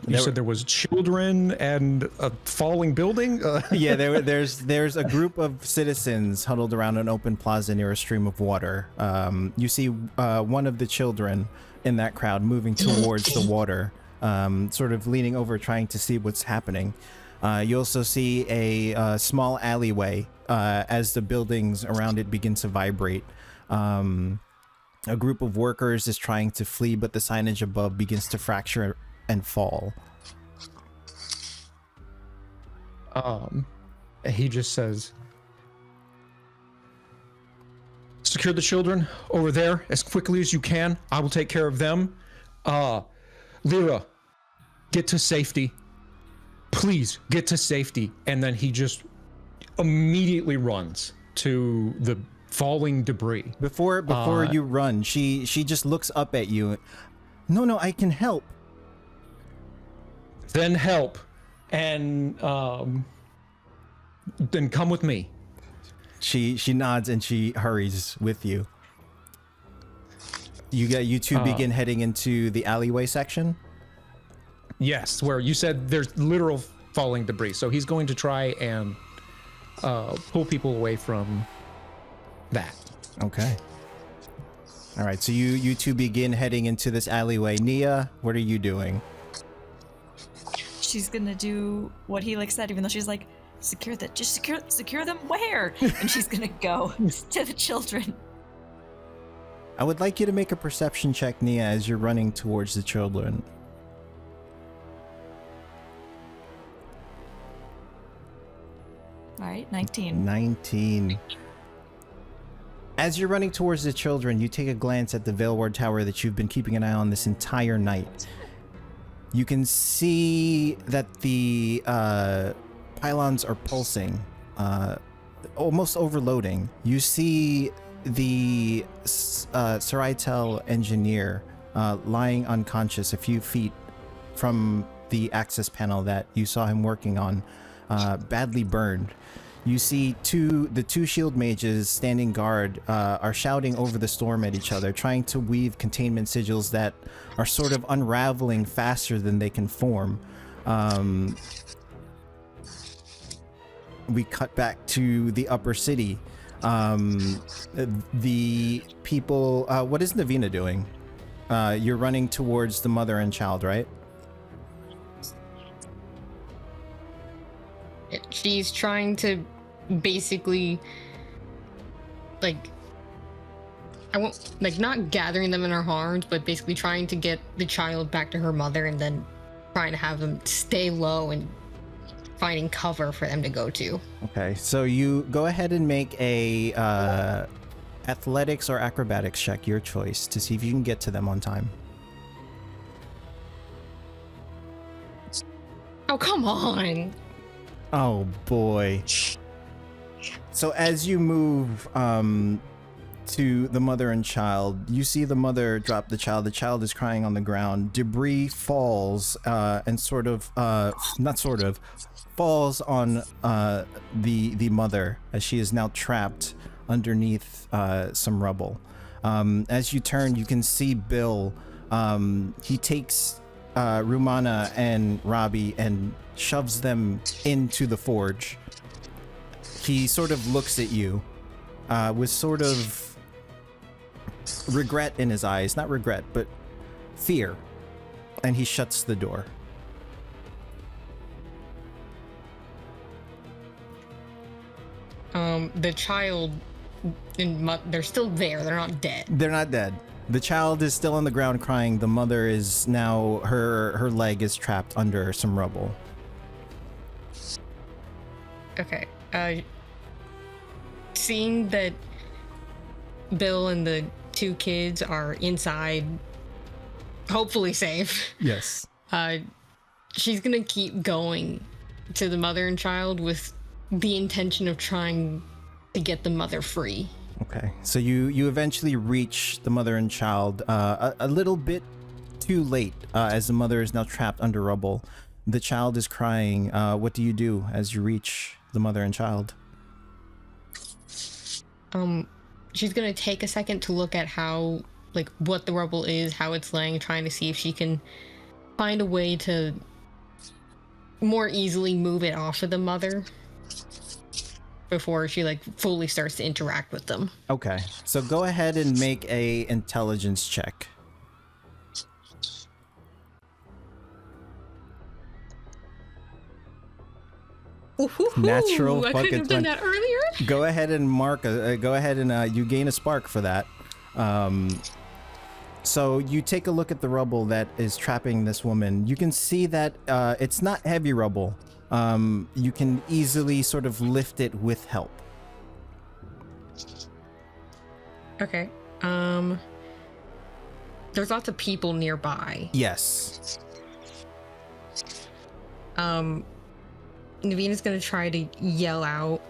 there was children and a falling building. Yeah, there's a group of citizens huddled around an open plaza near a stream of water. You see one of the children in that crowd moving towards the water, sort of leaning over, trying to see what's happening. You also see a small alleyway as the buildings around it begin to vibrate. A group of workers is trying to flee, but the signage above begins to fracture and fall. He just says, secure the children over there as quickly as you can. I will take care of them. Lyra, get to safety. Please get to safety. And then he just immediately runs to the falling debris. Before you run, she just looks up at you. No, I can help. Then help, and then come with me. She nods and she hurries with you. You two begin heading into the alleyway section. Yes, where you said there's literal falling debris. So he's going to try and pull people away from that. Okay. All right, so you two begin heading into this alleyway. Nia, what are you doing? She's gonna do what he said, even though she's like, secure them where? And she's gonna go to the children. I would like you to make a perception check, Nia, as you're running towards the children. All right, 19. 19. As you're running towards the children, you take a glance at the Veilward Tower that you've been keeping an eye on this entire night. You can see that the pylons are pulsing, almost overloading. You see the Saritel engineer lying unconscious a few feet from the access panel that you saw him working on, badly burned. You see the two shield mages standing guard are shouting over the storm at each other, trying to weave containment sigils that are sort of unraveling faster than they can form. We cut back to the upper city. The people... what is Navina doing? You're running towards the mother and child, right? She's trying to basically, I won't, not gathering them in her arms, but basically trying to get the child back to her mother and then trying to have them stay low and finding cover for them to go to. Okay, so you go ahead and make a athletics or acrobatics check, your choice, to see if you can get to them on time. Oh, come on. Oh boy. So as you move to the mother and child, you see the mother drop the child. The child is crying on the ground. Debris falls and falls on the mother as she is now trapped underneath some rubble. As you turn, you can see Bill. He takes Rumana and Robbie and shoves them into the forge. He sort of looks at you with sort of regret in his eyes. Not regret, but fear. And he shuts the door. The child and they're still there. They're not dead. They're not dead. The child is still on the ground crying. The mother is now, her leg is trapped under some rubble. Okay. Seeing that Bill and the two kids are inside, hopefully safe, Yes. she's gonna keep going to the mother and child with the intention of trying to get the mother free. Okay, so you eventually reach the mother and child a little bit too late, as the mother is now trapped under rubble. The child is crying. What do you do as you reach the mother and child? She's gonna take a second to look at how, like, what the rubble is, how it's laying, trying to see if she can find a way to more easily move it off of the mother before she, like, fully starts to interact with them. Okay, so go ahead and make a intelligence check. Ooh-hoo-hoo. Natural I fucking couldn't have done 20. that earlier. Go ahead and mark. Go ahead and you gain a spark for that. So you take a look at the rubble that is trapping this woman. You can see that it's not heavy rubble. You can easily sort of lift it with help. Okay. There's lots of people nearby. Yes. Naveena's gonna try to yell out,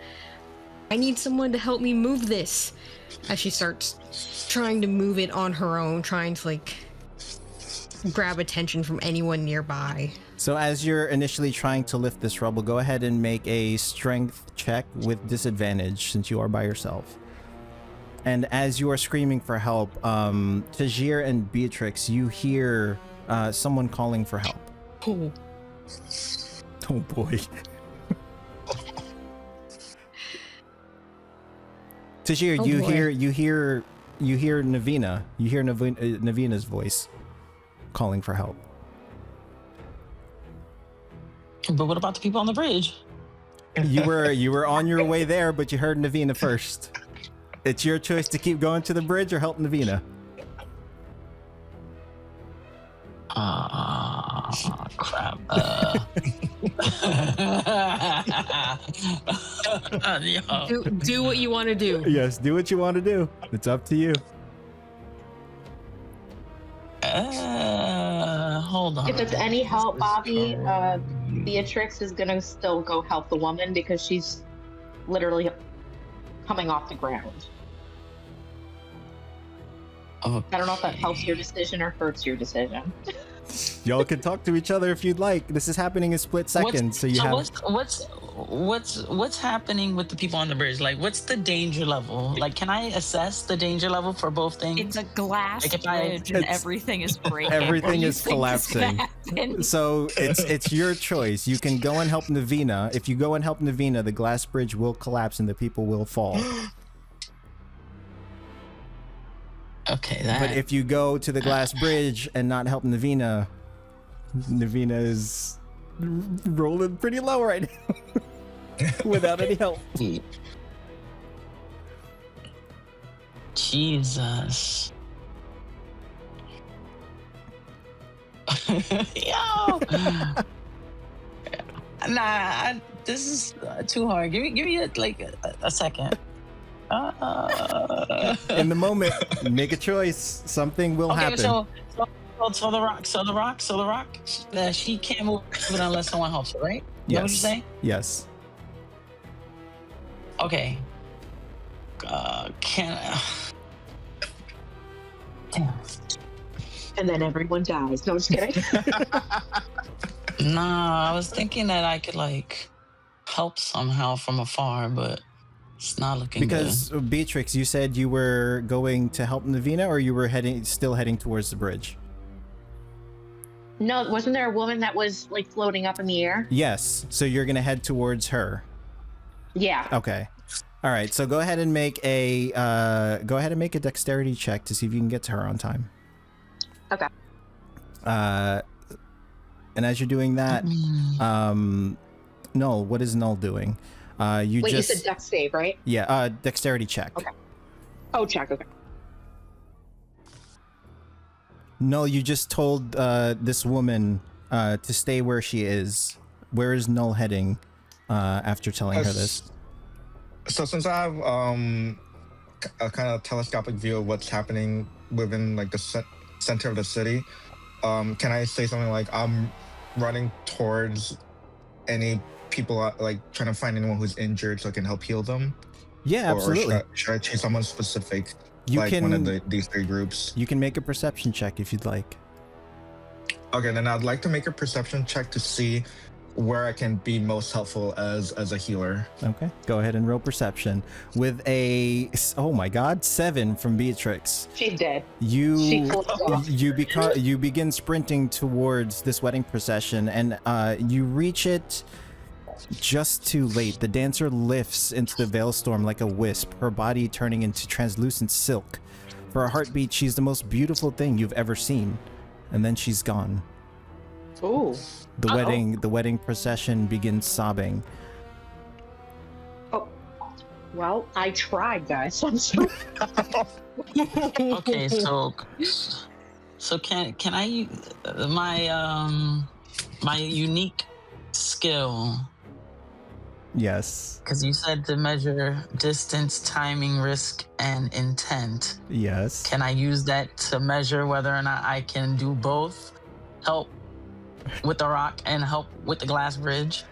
"I need someone to help me move this," as she starts trying to move it on her own, trying to, like, grab attention from anyone nearby. So as you're initially trying to lift this rubble, go ahead and make a strength check with disadvantage since you are by yourself. And as you are screaming for help, Tajir and Beatrix, you hear someone calling for help. Oh. Oh boy. Tajir, Oh, you boy. hear Navina. You hear Navina's voice calling for help. But what about the people on the bridge? You were on your way there, but you heard Navina first. It's your choice to keep going to the bridge or help Navina. Crap. Yo. Do what you want to do. Yes, do what you want to do. It's up to you. Hold on. If it's any help, Bobby, Beatrix is gonna still go help the woman because she's literally coming off the ground. Oh, I don't know if that helps your decision or hurts your decision. Y'all can talk to each other if you'd like. This is happening in split seconds, so you have. What's happening with the people on the bridge? Like, what's the danger level? Like, can I assess the danger level for both things? It's a glass Like, if I- bridge and everything is breaking. Everything What do you is think collapsing. gonna happen? So it's your choice. You can go and help Navina. If you go and help Navina, the glass bridge will collapse and the people will fall. Okay, that. But if you go to the glass bridge and not help Navina, Navina is rolling pretty low right now without any help. Jesus. Yo. This is too hard. Give me a second. In the moment, make a choice. Something will Okay, happen. so the rock. She can't move it unless someone helps her, right? Is that what you're saying? Yes. Okay. Can Damn. And then everyone dies. No, I'm just kidding. Nah, I was thinking that I could like help somehow from afar, but it's not looking Because good. Beatrix, you said you were going to help Navina, or you were still heading towards the bridge? No, wasn't there a woman that was like floating up in the air? Yes. So you're gonna head towards her. Yeah. Okay. All right. So go ahead and make a dexterity check to see if you can get to her on time. Okay. And as you're doing that, Null, what is Null doing? You Wait, just you said dex save, right? yeah, dexterity check. Okay. Oh, check. Okay. Null, you just told this woman to stay where she is. Where is Null heading? after telling her this. So since I have a kind of telescopic view of what's happening within like the center of the city, can I say something like I'm running towards any people like trying to find anyone who's injured so I can help heal them? Yeah, absolutely. Or should I choose someone specific, You like can, one of these three groups? You can make a perception check if you'd like. Okay, then I'd like to make a perception check to see where I can be most helpful as a healer. Okay, go ahead and roll perception with a, oh my god, 7 from Beatrix. She's dead. You begin sprinting towards this wedding procession, and you reach it just too late. The dancer lifts into the veil storm like a wisp, her body turning into translucent silk. For a heartbeat, she's the most beautiful thing you've ever seen, and then she's gone. Ooh. The wedding procession begins sobbing. Oh, well, I tried, guys. I'm sorry. Okay, so can I my unique skill? Yes. Because you said to measure distance, timing, risk, and intent. Yes. Can I use that to measure whether or not I can do both? Help with the rock and help with the glass bridge?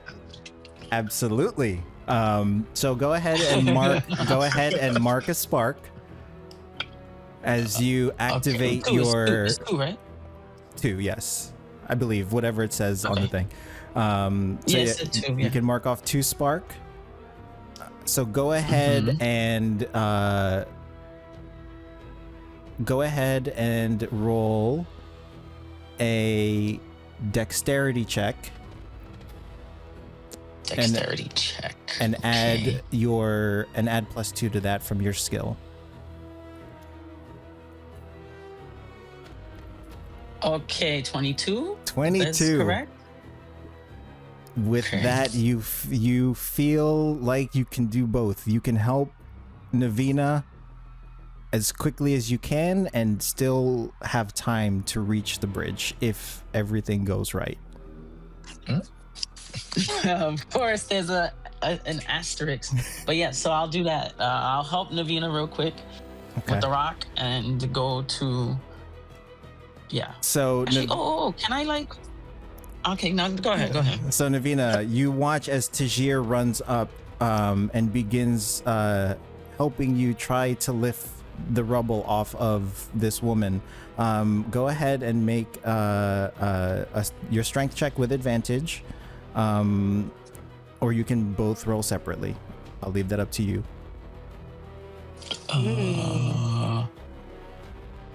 Absolutely. So go ahead and mark a spark as you activate your It's two, right? 2, yes. I believe whatever it says on the thing. Yes, it's 2, you can mark off 2 spark. So go ahead and roll a dexterity check. Dexterity check. And add +2 to that from your skill. Okay, 22. 22. That's correct. With that, you feel like you can do both. You can help Navina as quickly as you can and still have time to reach the bridge if everything goes right. Of course, there's an asterisk. But yeah, so I'll do that. I'll help Navina real quick with the rock and go to... Yeah. So... Actually, can I like... Okay, now go ahead. So Navina, you watch as Tajir runs up and begins helping you try to lift the rubble off of this woman. Go ahead and make your strength check with advantage, or you can both roll separately. I'll leave that up to you.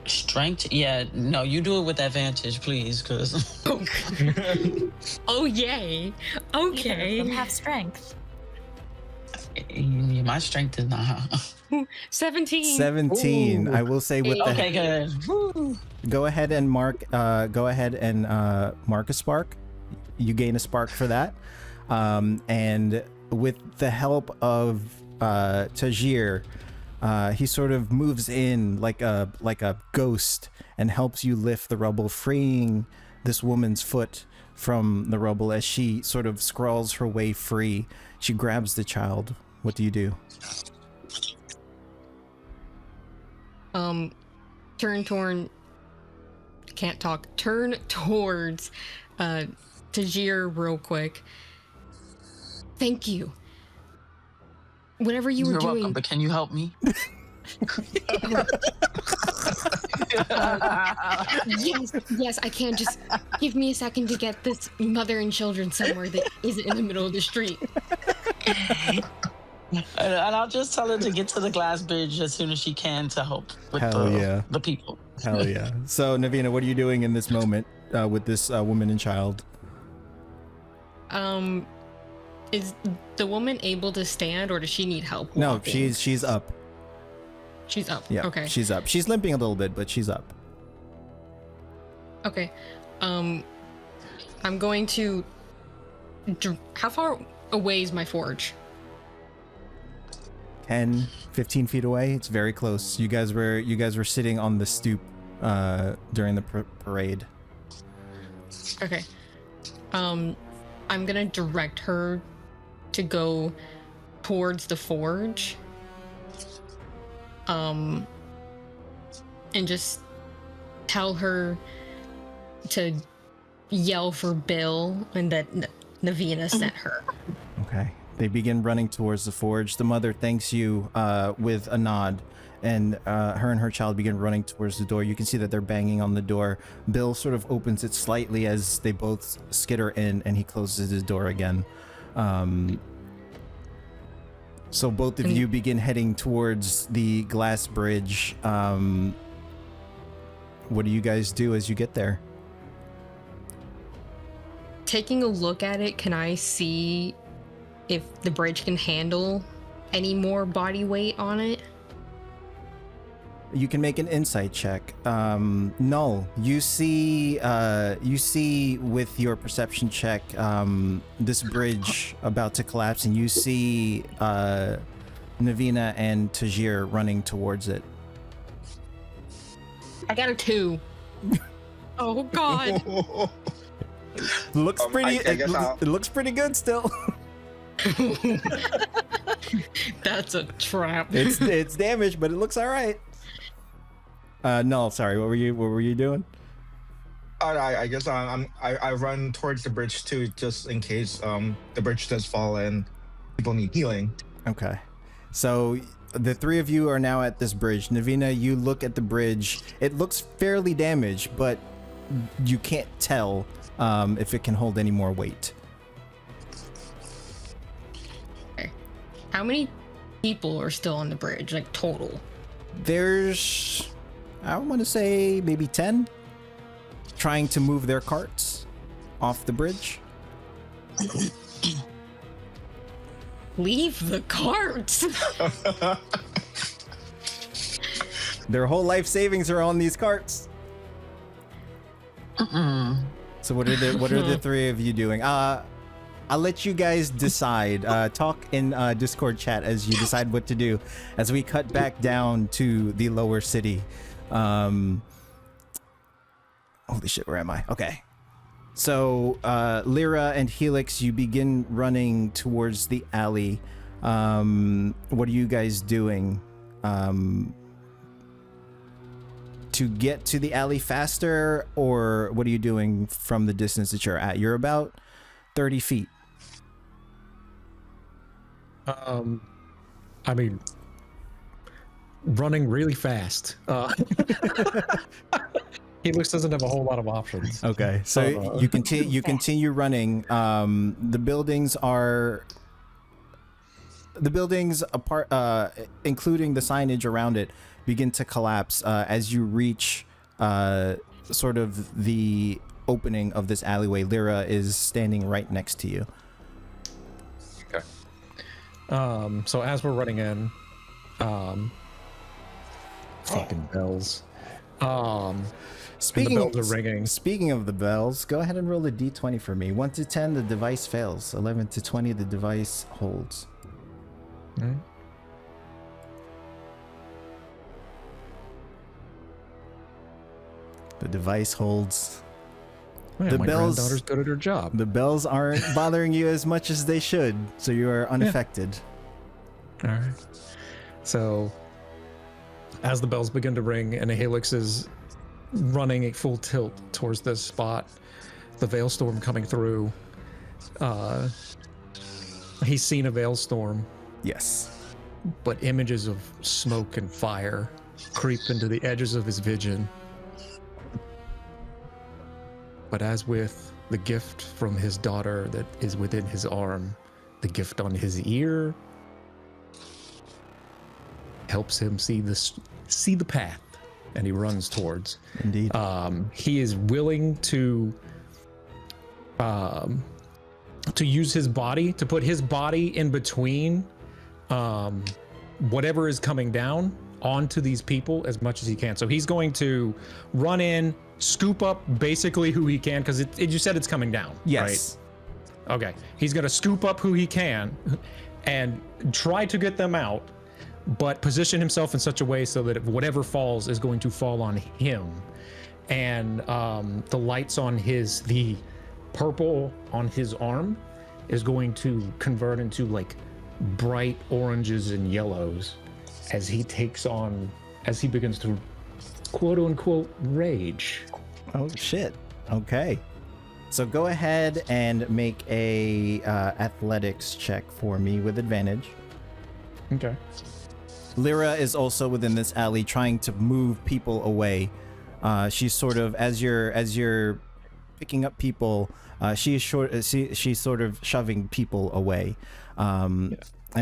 Strength? Yeah, no, you do it with advantage, please, because... Oh, yay. Okay. You have strength. My strength is not... 17. 17. Ooh. I will say with the... Okay, good. Woo. Go ahead and mark a spark. You gain a spark for that. And with the help of Tajir, he sort of moves in like a ghost and helps you lift the rubble, freeing this woman's foot from the rubble as she sort of scrawls her way free. She grabs the child. What do you do? Turn towards Tajir real quick. Thank you. Whatever you were You're doing. welcome, but can you help me? Yes, I can. Just give me a second to get this mother and children somewhere that isn't in the middle of the street. And I'll just tell her to get to the glass bridge as soon as she can to help with the people. Hell yeah. So, Navina, what are you doing in this moment with this woman and child? Is the woman able to stand, or does she need help No, walking? she's up. She's up. Yeah, Okay. she's up. She's limping a little bit, but she's up. Okay. I'm going to... How far away is my forge? 10, 15 feet away. It's very close. You guys were sitting on the stoop during the parade. Okay. I'm gonna direct her to go towards the forge. And just tell her to yell for Bill and that Navina sent her. Okay. They begin running towards the forge. The mother thanks you with a nod, and her and her child begin running towards the door. You can see that they're banging on the door. Bill sort of opens it slightly as they both skitter in, and he closes his door again. So both of you begin heading towards the glass bridge. What do you guys do as you get there? Taking a look at it, can I see if the bridge can handle any more body weight on it? You can make an insight check. No, you see with your perception check this bridge about to collapse, and you see Navina and Tajir running towards it. I got a 2. Oh God. Looks pretty. I It looks pretty good still. That's a trap. It's damaged, but it looks all right. No, sorry. What were you doing? I guess I run towards the bridge too, just in case the bridge does fall and people need healing. Okay. So the three of you are now at this bridge. Navina, you look at the bridge. It looks fairly damaged, but you can't tell if it can hold any more weight. How many people are still on the bridge, like total? There's, I want to say maybe 10 trying to move their carts off the bridge. Leave the carts. Their whole life savings are on these carts. So what are the three of you doing? I'll let you guys decide. Talk in Discord chat as you decide what to do. As we cut back down to the lower city. Holy shit, where am I? Okay. So Lyra and Helix, you begin running towards the alley. What are you guys doing? To get to the alley faster, or what are you doing from the distance that you're at? You're about 30 feet. I mean, running really fast. Helix doesn't have a whole lot of options. Okay, so you continue running. The buildings apart, including the signage around it, begin to collapse as you reach sort of the opening of this alleyway. Lyra is standing right next to you. Okay. So as we're running in, fucking bells. Speaking the bells are ringing. Speaking of the bells, go ahead and roll a d20 for me. 1 to 10, the device fails. 11 to 20, the device holds. Mm-hmm. The device holds. Man, my granddaughter's good at her job. The bells aren't bothering you as much as they should, so you are unaffected. All right. So, as the bells begin to ring and Helix is running at full tilt towards this spot, the Veilstorm coming through, he's seen a Veilstorm. Yes. But images of smoke and fire creep into the edges of his vision. But as with the gift from his daughter that is within his arm, the gift on his ear helps him see the path, and he runs towards. Indeed. He is willing to use his body, to put his body in between whatever is coming down onto these people as much as he can. So he's going to run in, scoop up basically who he can, because you said it's coming down. Yes. Right? Okay. He's going to scoop up who he can and try to get them out, but position himself in such a way so that if whatever falls is going to fall on him. And the lights on the purple on his arm is going to convert into like bright oranges and yellows as he begins to quote unquote rage. Oh shit. Okay. So go ahead and make a athletics check for me with advantage. Okay. Lyra is also within this alley trying to move people away. She's sort of as you're picking up people, she's sort of shoving people away. And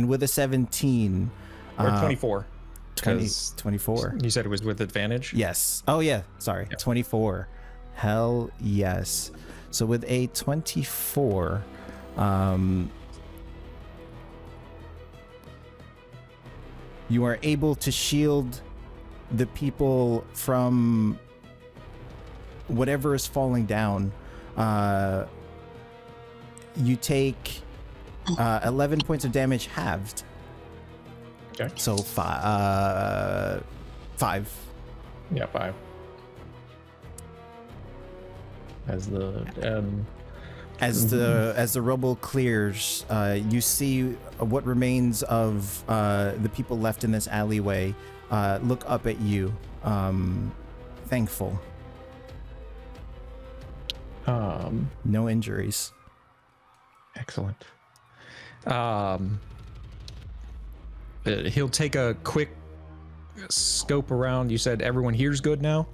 with a 17 or 24. 24. You said it was with advantage? Yes. Oh yeah, sorry. Yeah. 24. Hell yes. So with a 24, you are able to shield the people from whatever is falling down. You take 11 points of damage halved. Okay. So 5. Yeah, 5. As the rubble clears, you see what remains of the people left in this alleyway look up at you, thankful. No injuries. Excellent. He'll take a quick scope around. You said everyone here's good now?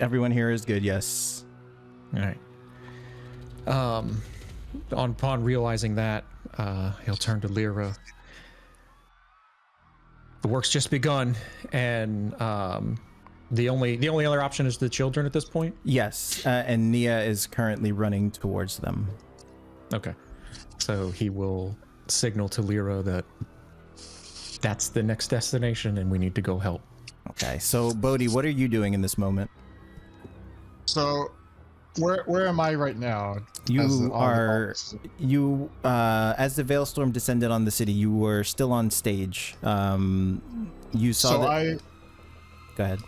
Everyone here is good, yes. All right. Upon realizing that, he'll turn to Lyra. The work's just begun, and the only other option is the children at this point. Yes, and Nia is currently running towards them. Okay, so he will signal to Lyra that that's the next destination, and we need to go help. Okay, so Bodhi, what are you doing in this moment? So, where am I right now? You are as the Veilstorm descended on the city, you were still on stage. You saw that. Go ahead.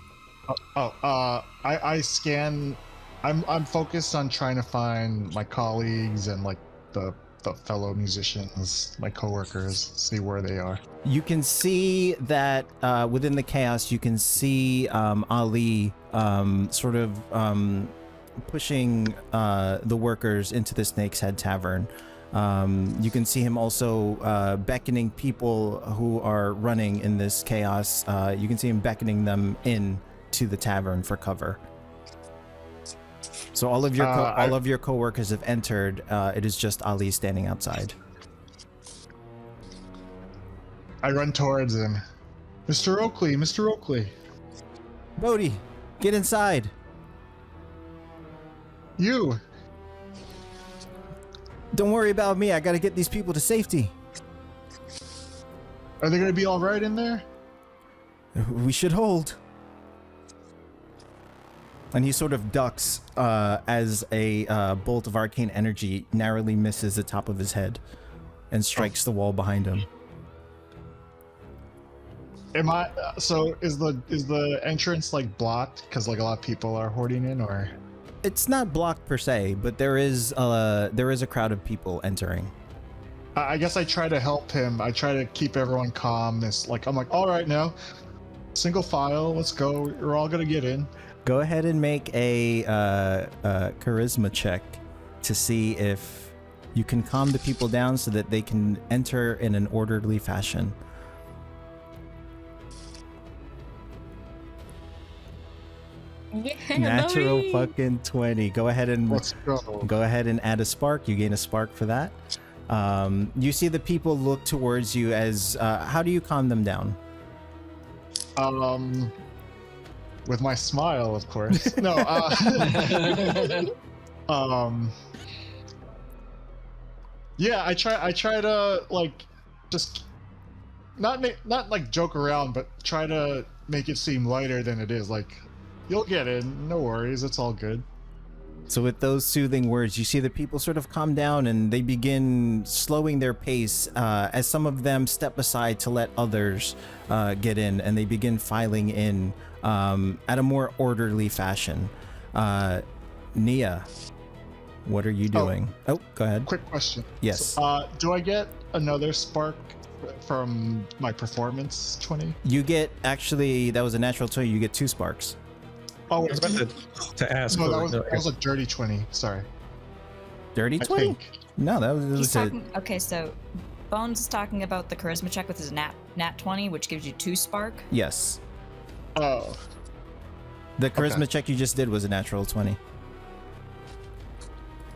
I scan. I'm focused on trying to find my colleagues and like the fellow musicians, my coworkers, see where they are. You can see that within the chaos, you can see Ali sort of pushing the workers into the Snake's Head Tavern. You can see him also beckoning people who are running in this chaos. You can see him beckoning them in to the tavern for cover. So all of your coworkers have entered. It is just Ali standing outside. I run towards him. Mr. Oakley, Mr. Oakley. Bodhi, get inside. You. Don't worry about me. I gotta get these people to safety. Are they gonna be all right in there? We should hold. And he sort of ducks as a bolt of arcane energy narrowly misses the top of his head and strikes the wall behind him. Am I? So is the entrance like blocked because like a lot of people are hoarding in, or? It's not blocked per se, but there is a crowd of people entering. I guess I try to help him. I try to keep everyone calm. I'm like, all right now, single file, let's go. We're all gonna get in. Go ahead and make a charisma check to see if you can calm the people down so that they can enter in an orderly fashion. Yeah, Natural baby. fucking 20. Go ahead and Let's go. Go ahead and add a spark. You gain a spark for that. You see the people look towards you as how do you calm them down? With my smile, of course. No. Yeah, I try to like just not like joke around, but try to make it seem lighter than it is. Like, you'll get in, no worries, it's all good. So with those soothing words, you see the people sort of calm down and they begin slowing their pace as some of them step aside to let others get in, and they begin filing in at a more orderly fashion. Nia, What are you doing? Oh, go ahead. Quick question. Yes. So, do I get another spark from my performance 20? You get, actually, that was a natural 20. You get 2 sparks. Oh, I wait, was about to ask. no, for- that was a dirty 20. Sorry. Dirty I 20? think. No, that was He's a, talking. Okay, so Bones is talking about the charisma check with his nat 20, which gives you 2 spark. yes. Oh, The charisma Okay. check you just did was a natural 20.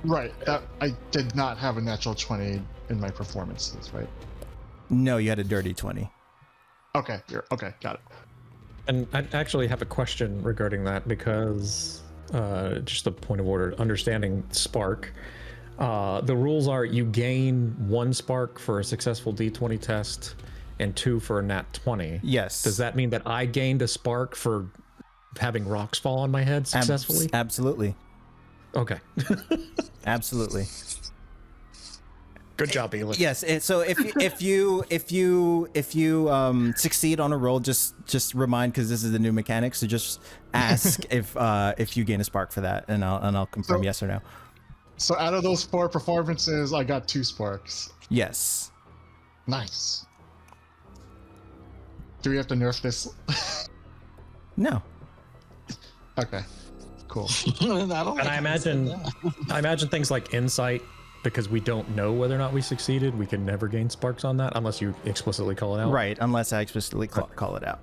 right. That I did not have a natural 20 in my performances, right? No, you had a dirty 20. Okay, okay, got it. And I actually have a question regarding that because, just a point of order, understanding spark. The rules are you gain 1 spark for a successful D20 test and 2 for a nat 20. Yes. Does that mean that I gained a spark for having rocks fall on my head successfully? Absolutely. Okay. Absolutely. Good job, Elix. Yes. So if you succeed on a roll, just remind, because this is the new mechanic. So just ask if you gain a spark for that, and I'll confirm So- yes or no. So out of those 4 performances, I got 2 sparks. Yes. Nice. Do we have to nerf this? No. Okay, cool. And I imagine things like insight, because we don't know whether or not we succeeded. We can never gain sparks on that unless you explicitly call it out. Right. Unless I explicitly call it out.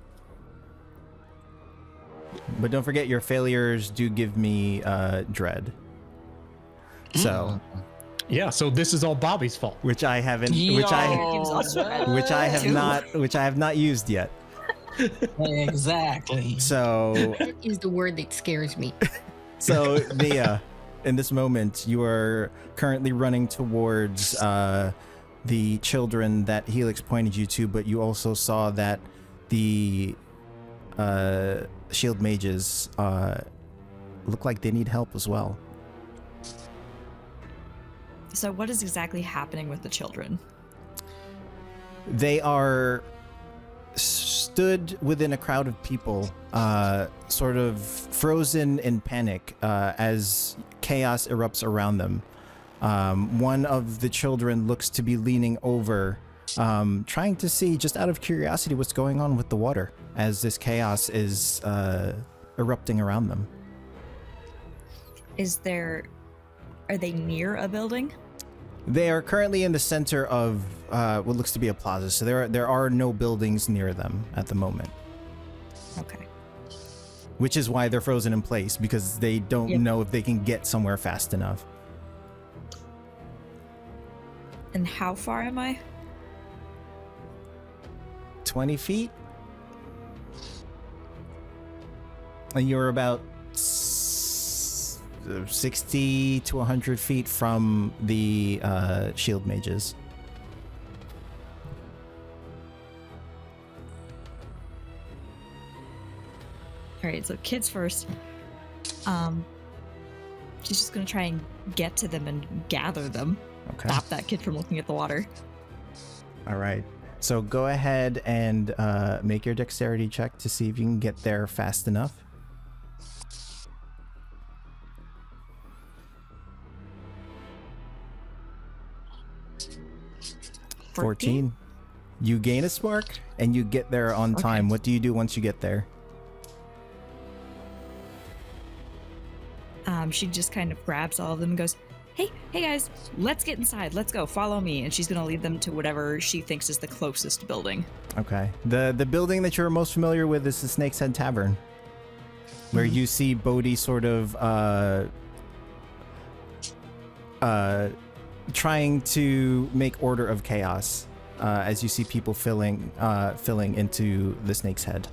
But don't forget, your failures do give me dread. So, Yeah. So this is all Bobby's fault. which I haven't, Yo, which I have not used yet. Exactly. So, That is the word that scares me. so in this moment, you are currently running towards the children that Helix pointed you to, but you also saw that the shield mages look like they need help as well. So what is exactly happening with the children? They are stood within a crowd of people, sort of frozen in panic as chaos erupts around them. One of the children looks to be leaning over, trying to see, just out of curiosity, what's going on with the water as this chaos is erupting around them. Are they near a building? They are currently in the center of what looks to be a plaza, so there are no buildings near them at the moment. Okay. Which is why they're frozen in place, because they don't Yep. know if they can get somewhere fast enough. And how far am I? 20 feet? And you're about 60 to 100 feet from the shield mages. All right, so kids first. She's just gonna try and get to them and gather them. Okay. Stop that kid from looking at the water. All right. So go ahead and make your dexterity check to see if you can get there fast enough. 14. You gain a spark and you get there on time. What do you do once you get there? She just kind of grabs all of them and goes, hey guys, let's get inside. Let's go. Follow me. And she's gonna lead them to whatever she thinks is the closest building. Okay. The building that you're most familiar with is the Snake's Head Tavern, where you see Bodhi sort of trying to make order of chaos as you see people filling into the Snake's Head.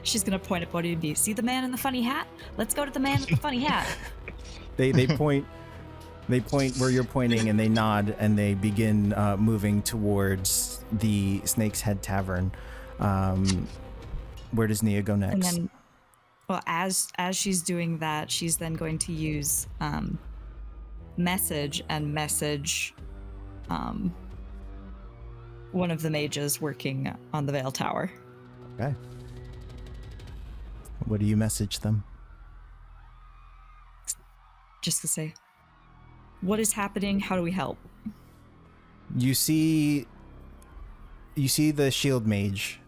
She's gonna point at Bodhi and be, see the man in the funny hat? Let's go to the man with the funny hat. They point where you're pointing, and they nod, and they begin moving towards the Snake's Head Tavern. Where does Nia go next? And then, well, as she's doing that, she's then going to use message one of the mages working on the Veil Tower. Okay. What do you message them? Just to say, What is happening? How do we help? You see the shield mage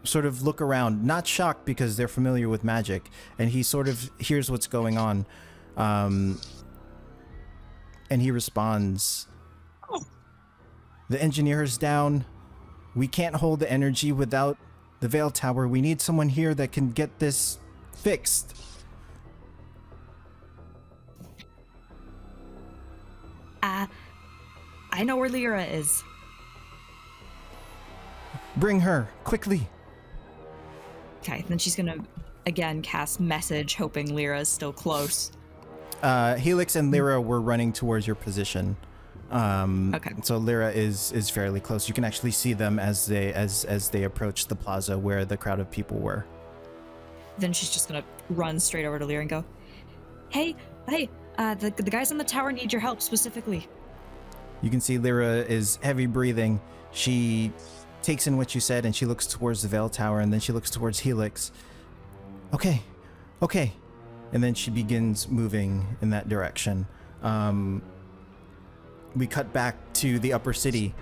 sort of look around, not shocked because they're familiar with magic, and he sort of hears what's going on, and he responds, "The engineer is down. We can't hold the energy without the Veil Tower. We need someone here that can get this fixed." I know where Lyra is. Bring her, quickly. Okay, then she's gonna again cast message, hoping Lyra is still close. Helix and Lyra were running towards your position. Okay. So Lyra is fairly close. You can actually see them as they approach the plaza where the crowd of people were. Then she's just gonna run straight over to Lyra and go, Hey, the guys on the tower need your help specifically. You can see Lyra is heavy breathing. She takes in what you said and she looks towards the Veil Tower and then she looks towards Helix. Okay. And then she begins moving in that direction. We cut back to the upper city.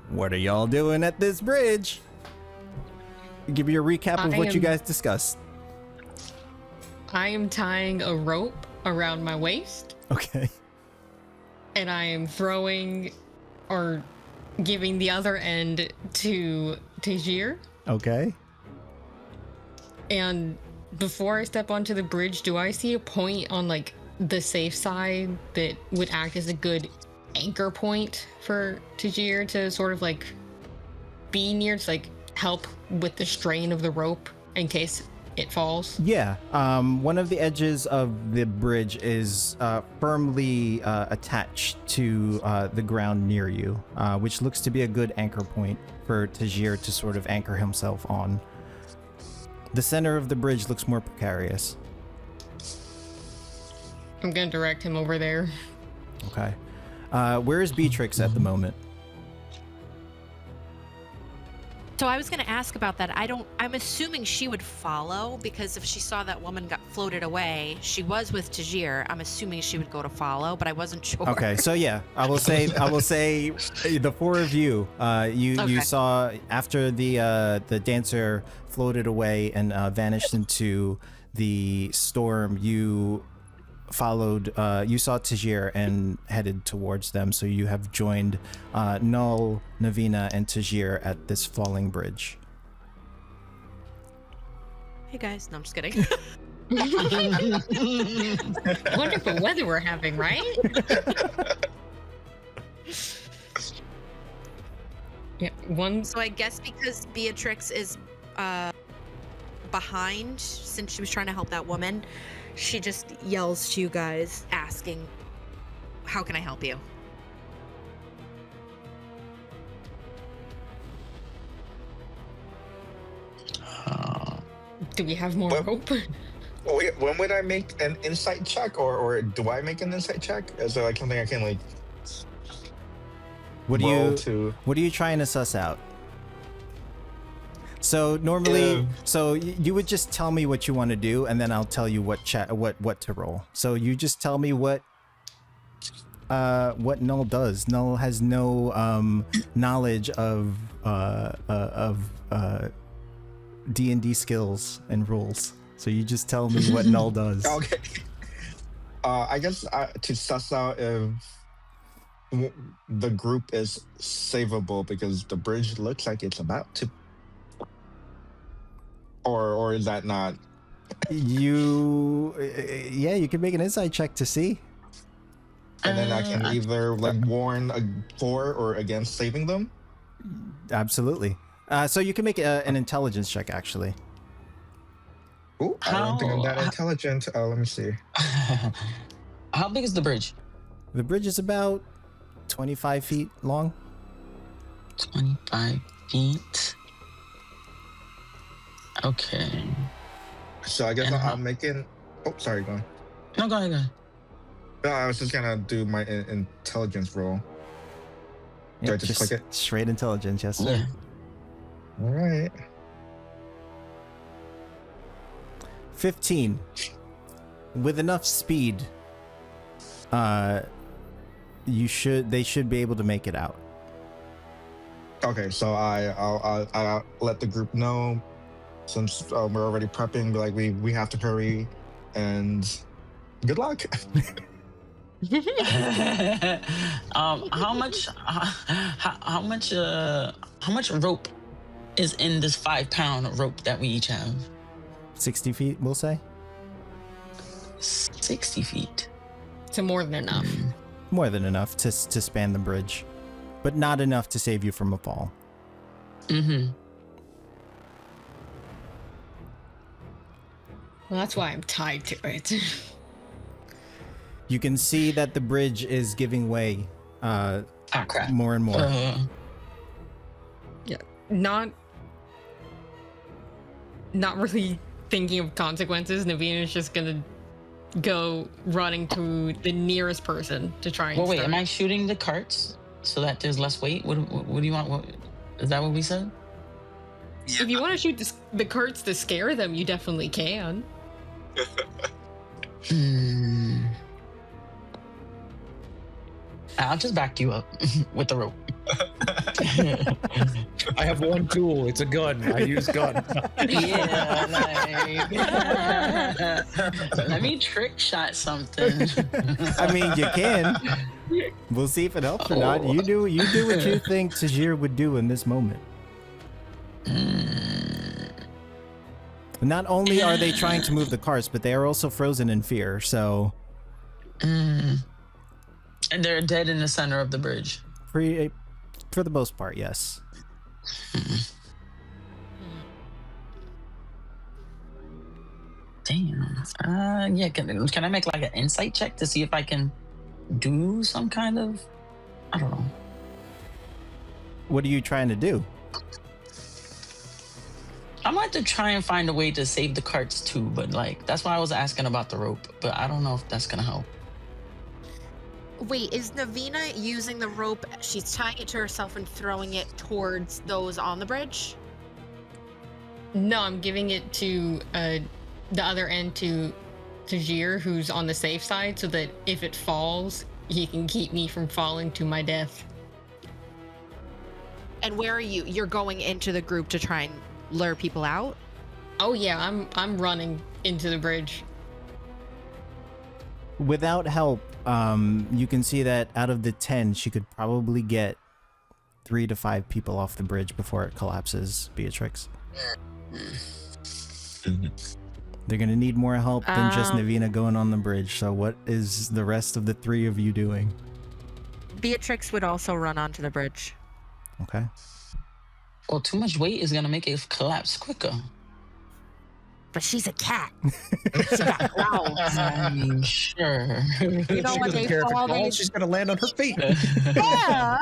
What are y'all doing at this bridge? Give me a recap of what you guys discussed. I am tying a rope around my waist. Okay. And I am throwing or giving the other end to Tajir. Okay. And before I step onto the bridge, do I see a point on like the safe side that would act as a good anchor point for Tajir to sort of like be near to like help with the strain of the rope in case it falls? Yeah. One of the edges of the bridge is firmly attached to the ground near you, which looks to be a good anchor point for Tajir to sort of anchor himself on. The center of the bridge looks more precarious. I'm gonna direct him over there. Okay. Where is Beatrix at the moment? So I was going to ask about that. I'm assuming she would follow because if she saw that woman got floated away, she was with Tajir. I'm assuming she would go to follow, but I wasn't sure. Okay, so yeah, I will say the four of you, you saw after the dancer floated away and vanished into the storm, you followed, you saw Tajir and headed towards them, so you have joined Null, Navina, and Tajir at this falling bridge. Hey guys, no, I'm just kidding. Wonderful weather we're having, right? Yeah, one. So I guess because Beatrix is behind, since she was trying to help that woman, she just yells to you guys, asking, "How can I help you?" Do we have more rope? Wait, when would I make an insight check, or do I make an insight check? Is there like something I can like? What are you trying to suss out? So normally, so you would just tell me what you want to do, and then I'll tell you what to roll. So you just tell me what Null does. Null has no knowledge of D&D skills and rules. So you just tell me what Null does. Okay. I guess to suss out if the group is savable because the bridge looks like it's about to. Or is that not? You can make an insight check to see. And then I can either like warn for or against saving them. Absolutely. So you can make an intelligence check, actually. Ooh, I don't think I'm that intelligent. Let me see. How big is the bridge? The bridge is about 25 feet long. 25 feet. Okay. So I guess I'm making. Oh, sorry, go on. No, go ahead. No, I was just gonna do my intelligence roll. Do I just click it? Straight intelligence, yes, sir. Yeah. All right. 15. With enough speed, They should be able to make it out. Okay, so I'll let the group know since we're already prepping. Like we have to hurry, and good luck. How much rope is in this 5-pound rope that we each have? 60 feet, we'll say. 60 feet. So more than enough. More than enough to span the bridge, but not enough to save you from a fall. Mm-hmm. Well, that's why I'm tied to it. You can see that the bridge is giving way Crap. more and more. Yeah, not really thinking of consequences. Naveena's just gonna go running to the nearest person to try and Well, wait, start. am I shooting the carts so that there's less weight? What do you want? Is that what we said? If you want to shoot the carts to scare them, you definitely can. I'll just back you up with the rope. I have one tool. It's a gun. I use gun. Yeah, like, let me trick shot something. I mean, you can. We'll see if it helps or not. You do what you think Tajir would do in this moment. Not only are they trying to move the carts, but they are also frozen in fear, so... And they're dead in the center of the bridge. For the most part, yes. Damn. Yeah, can I make like an insight check to see if I can do some kind of... I don't know. What are you trying to do? I might have to try and find a way to save the carts too, but like, that's why I was asking about the rope, but I don't know if that's gonna help. Wait, is Naveena using the rope? She's tying it to herself and throwing it towards those on the bridge? No, I'm giving it to the other end to Tajir, who's on the safe side, so that if it falls, he can keep me from falling to my death. And where are you? You're going into the group to try and lure people out? Oh yeah, I'm running into the bridge. Without help, you can see that out of the 10, she could probably get 3 to 5 people off the bridge before it collapses, Beatrix. They're gonna need more help than just Naveena going on the bridge, so what is the rest of the 3 of you doing? Beatrix would also run onto the bridge. Okay. Well, too much weight is gonna make it collapse quicker. But she's a cat. She got claws. I mean, sure. You know what they fall? She's gonna land on her feet. Yeah.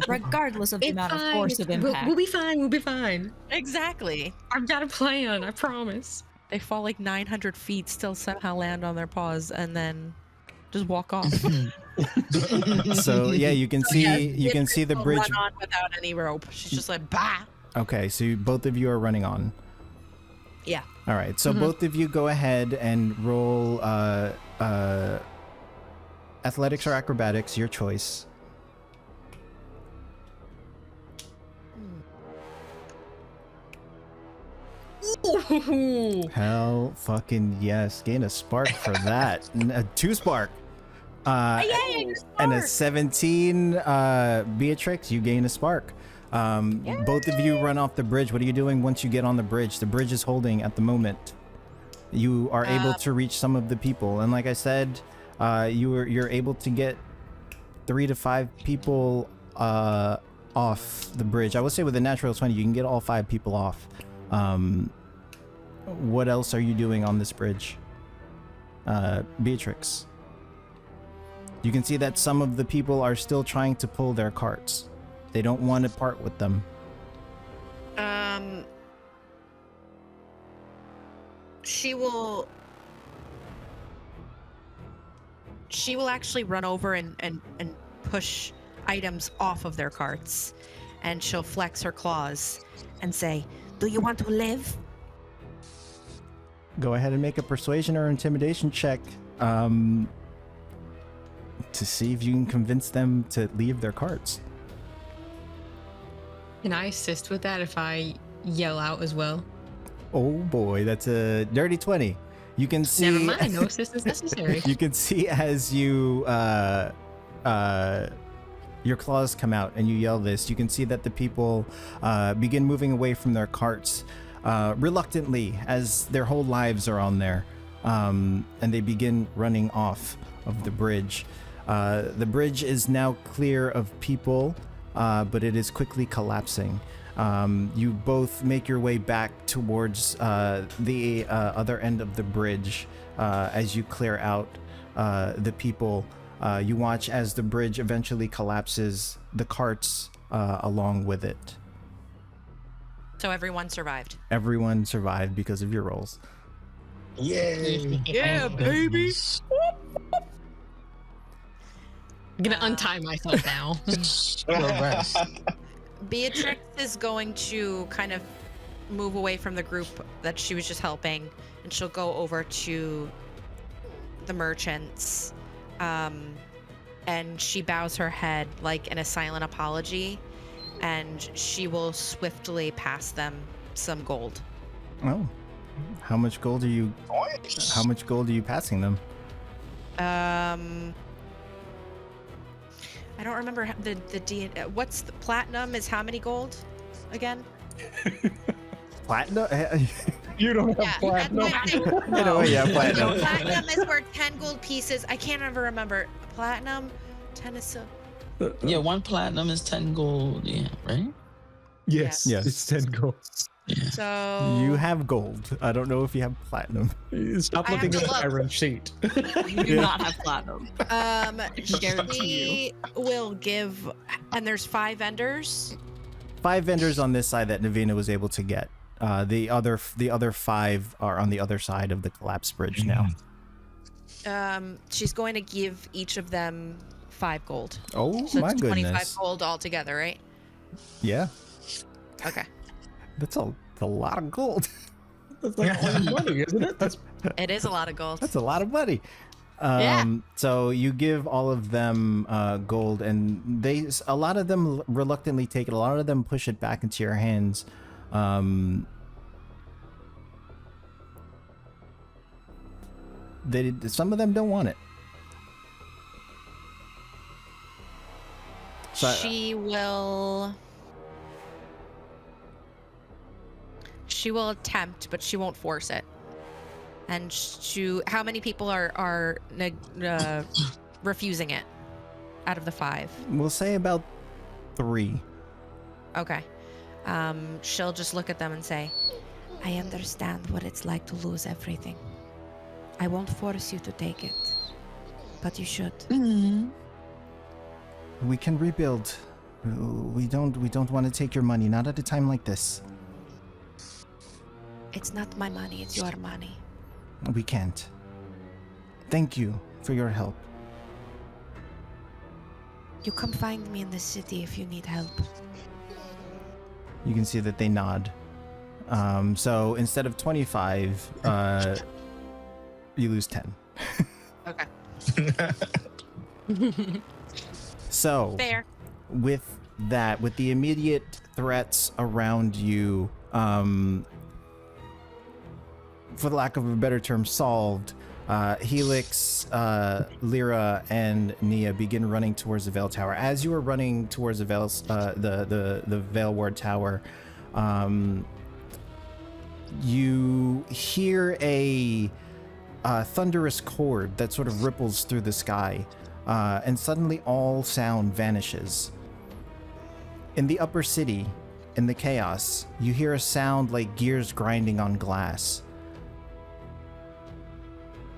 Regardless of the amount of force of impact. We'll be fine. We'll be fine. Exactly. I've got a plan. I promise. They fall like 900 feet, still somehow land on their paws, and then just walk off. So yeah, you can see the bridge. Run on without any rope. She's just like bah. Okay, so both of you are running on. Yeah. All right, so both of you go ahead and roll athletics or acrobatics, your choice. Ooh. Hell fucking yes. Gain a spark for that. 2 spark. And a 17, Beatrix, you gain a spark. Both of you run off the bridge. What are you doing once you get on the bridge? The bridge is holding at the moment. You are able to reach some of the people. And like I said, you're able to get 3 to 5 people off the bridge. I would say with a natural 20, you can get all 5 people off. What else are you doing on this bridge? Beatrix. You can see that some of the people are still trying to pull their carts. They don't want to part with them. She will actually run over and push items off of their carts, and she'll flex her claws and say, "Do you want to live?" Go ahead and make a persuasion or intimidation check. to see if you can convince them to leave their carts. Can I assist with that if I yell out as well? Oh boy, that's a dirty 20. You can see. Never mind, no assistance necessary. You can see as you your claws come out and you yell this. You can see that the people begin moving away from their carts reluctantly, as their whole lives are on there, and they begin running off of the bridge. The bridge is now clear of people, but it is quickly collapsing. You both make your way back towards the other end of the bridge as you clear out the people. You watch as the bridge eventually collapses, the carts along with it. So everyone survived. Everyone survived because of your rolls. Yay! Yeah, baby. I'm gonna untie myself now. Beatrix is going to kind of move away from the group that she was just helping, and she'll go over to the merchants, and she bows her head like in a silent apology, and she will swiftly pass them some gold. Oh, how much gold are you? How much gold are you passing them? I don't remember what's the platinum is how many gold again? Platinum? You don't have platinum. Platinum. Platinum is worth 10 gold pieces. I can't ever remember. Platinum, 10 is so. Yeah, 1 platinum is 10 gold. Yeah, right? Yes, Yes. it's 10 gold. Yeah. So You have gold. I don't know if you have platinum. Stop I looking have at to the look. iron sheet. You do not have platinum. she will give, and there's 5 vendors. 5 vendors on this side that Navina was able to get. The other 5 are on the other side of the collapsed bridge now. She's going to give each of them 5 gold. Oh So my it's 25 goodness! gold altogether, right? Yeah, Okay. that's a lot of gold. That's like all your money, isn't it? That's It is a lot of gold. That's a lot of money. So you give all of them gold, and a lot of them reluctantly take it. A lot of them push it back into your hands. Some of them don't want it. So, She will attempt, but she won't force it. And how many people are refusing it out of the 5? we'll say about 3. Okay. She'll just look at them and say, I understand what it's like to lose everything. I won't force you to take it, but you should. We can rebuild. We don't want to take your money, not at a time like this. It's not my money, it's your money. We can't. Thank you for your help. You come find me in the city if you need help. You can see that they nod. So instead of 25, you lose 10. Okay. So Fair. with that, with the immediate threats around you, for the lack of a better term, solved, Helix, Lyra, and Nia begin running towards the Veil Tower. As you are running towards the Veil Ward Tower, you hear a thunderous chord that sort of ripples through the sky, and suddenly all sound vanishes. In the upper city, in the chaos, you hear a sound like gears grinding on glass.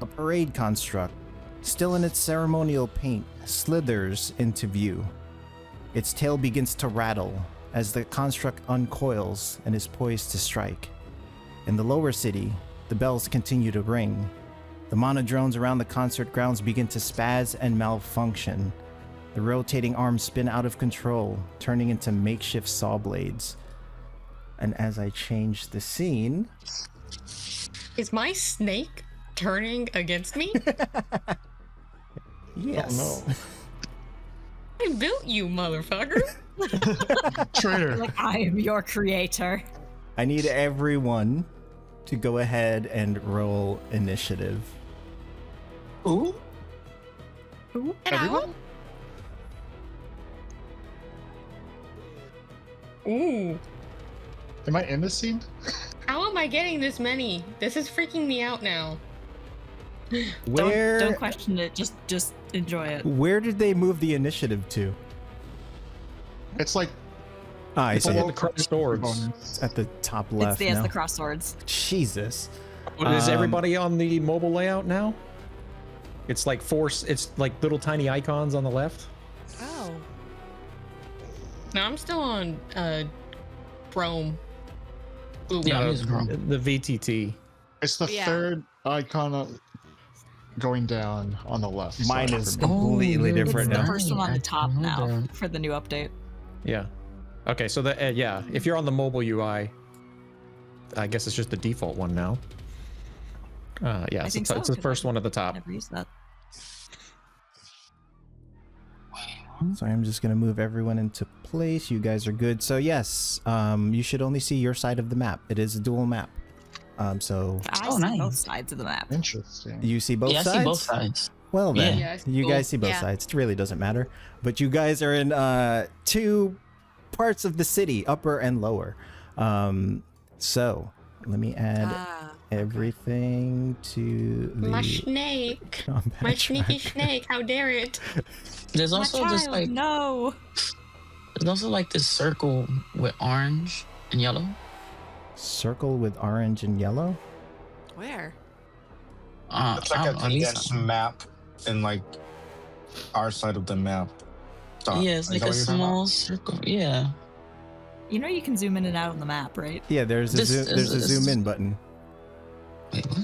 A parade construct, still in its ceremonial paint, slithers into view. Its tail begins to rattle as the construct uncoils and is poised to strike. In the lower city, the bells continue to ring. The monodrones around the concert grounds begin to spaz and malfunction. The rotating arms spin out of control, turning into makeshift saw blades. And as I change the scene... Is my snake turning against me? Yes. Oh no. I built you, motherfucker. Traitor. Like, I am your creator. I need everyone to go ahead and roll initiative. Ooh. Everyone? Ooh. Am I in this scene? How am I getting this many? This is freaking me out now. Where Don't question it. Just enjoy it. where did they move the initiative to? It's like I see Below it. the crossed swords. bonus. At the top It's left the now. the cross swords. Jesus. Is everybody on the mobile layout now? It's like it's like little tiny icons on the left. Oh. No, I'm still on Chrome. Ooh, Yeah, Uh, I'm using Chrome. the VTT. It's the Yeah. third icon going down on the left. Mine side is for me. completely you're different It's the now. first one on the I top know now that. for the new update. Yeah. Okay, so yeah, if you're on the mobile UI, I guess it's just the default one now. Yeah, I it's, think the, so, it's the 'cause first one at the top. Never used that. So I'm just gonna move everyone into place. You guys are good. So yes, you should only see your side of the map. It is a dual map. So I Oh, see nice. both sides of the map. Interesting. you see both Yeah, I sides. see both sides. Well then, Yeah, I see you both. guys see both Yeah. sides. It really doesn't matter. But you guys are in two parts of the city, upper and lower. So let me add Ah. everything to the my snake. combat My sneaky track. snake. How dare it? There's My also this child, like no. there's also like this circle with orange and yellow. Circle with orange and yellow. Where? It's like a at least- condensed map in like our side of the map. Stop. Yeah, it's Is like that a what you're talking small about? circle. Yeah. You know you can zoom in and out on the map, right? Yeah, there's a This zoom, is- there's a this zoom is- in button Wait, what?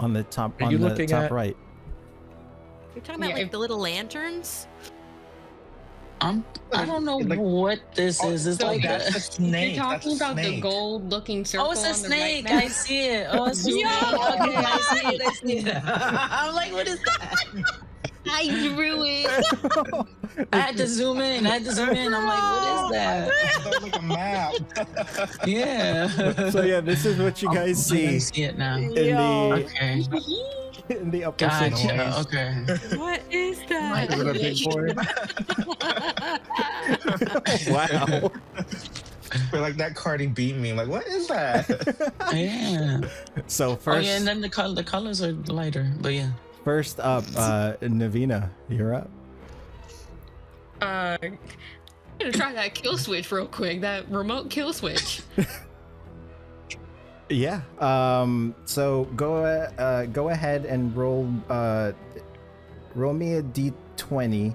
on the top Are on you the looking top at- right. You're talking about Yeah, like if- the little lanterns? I don't know Like- what this Oh, is. It's so like that's a, a snake. You're talking That's a about the snake. gold-looking circle oh, it's a on the right snake. map? I see it. Oh, it's a snake. Yeah. Okay, I see it. I see it. I'm like, what is that? I drew it. I had to zoom in. I'm like, what is that? It's not like a map. Yeah. So yeah, this is what you guys I see see it now. in the Okay. in the upper section. Gotcha. Okay. What is Is that? it a big boy? Wow. But like that Cardi beat me. Like, what is that? Yeah. So Oh first, yeah, and then the colors are lighter. But yeah. first up, Navina, you're up. I'm gonna try that kill switch real quick. That remote kill switch. Yeah. So go ahead and roll me a d20.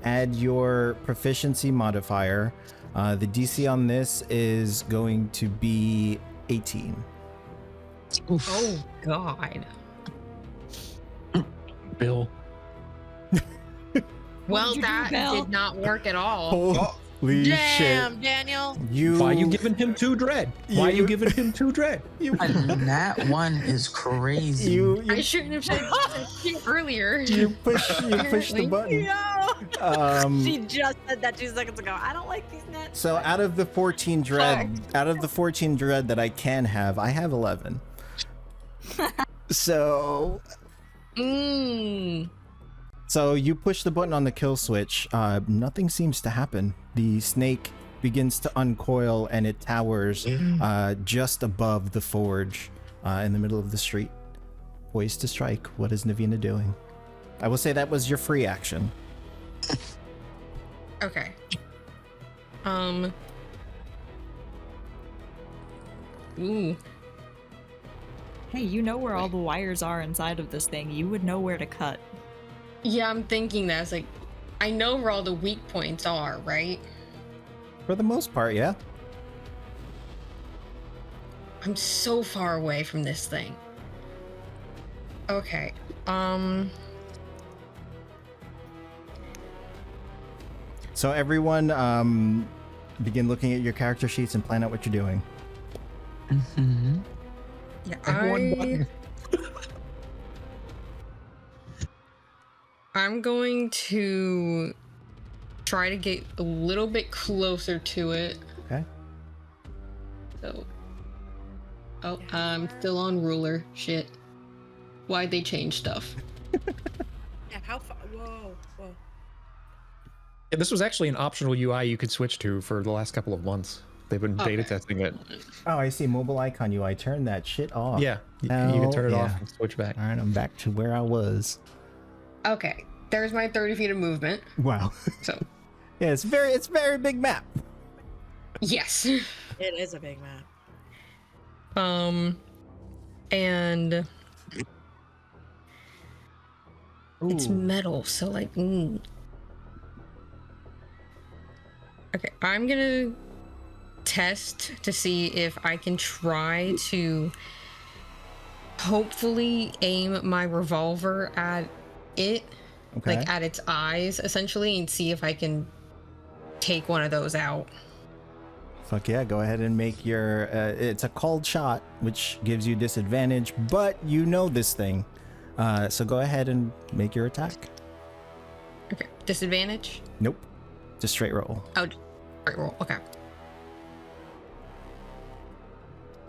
Add your proficiency modifier. The DC on this is going to be 18. Oof. Oh God. Bill. Well, did you do, that Belle? did not work at all. Holy Damn, shit! Daniel. Why you giving him 2 dread? Why you giving him 2 dread? That one is crazy. I shouldn't have said that shit earlier. you push the button. She just said that 2 seconds ago. I don't like these nets. So out of the 14 dread that I can have, I have 11. So So you push the button on the kill switch. Nothing seems to happen. The snake begins to uncoil and it towers just above the forge in the middle of the street. Poised to strike. What is Navina doing? I will say that was your free action. Okay. Ooh. Hey, you know where all the wires are inside of this thing. You would know where to cut. Yeah, I'm thinking that's like, I know where all the weak points are, right? For the most part, yeah. I'm so far away from this thing. Okay. So everyone, begin looking at your character sheets and plan out what you're doing. Mm-hmm. Yeah, One button. I'm going to try to get a little bit closer to it. Okay. So, I'm still on ruler. Shit. Why'd they change stuff? Yeah, how far? Whoa. Yeah, this was actually an optional UI you could switch to for the last couple of months. They've been beta testing it. Oh, I see. Mobile icon UI. Turn that shit off. Yeah, you can turn it off and switch back. All right, I'm back to where I was. Okay, there's my 30 feet of movement. Wow. So, Yeah, it's very big map. yes. It is a big map. And it's Ooh. metal, so like, Okay, I'm gonna test to see if I can try to hopefully aim my revolver at it, Okay. like at its eyes, essentially, and see if I can take one of those out. Fuck yeah, go ahead and make your it's a called shot, which gives you disadvantage, but you know this thing. So go ahead and make your attack. Okay, disadvantage? Nope. Just straight roll. Oh, right roll, okay.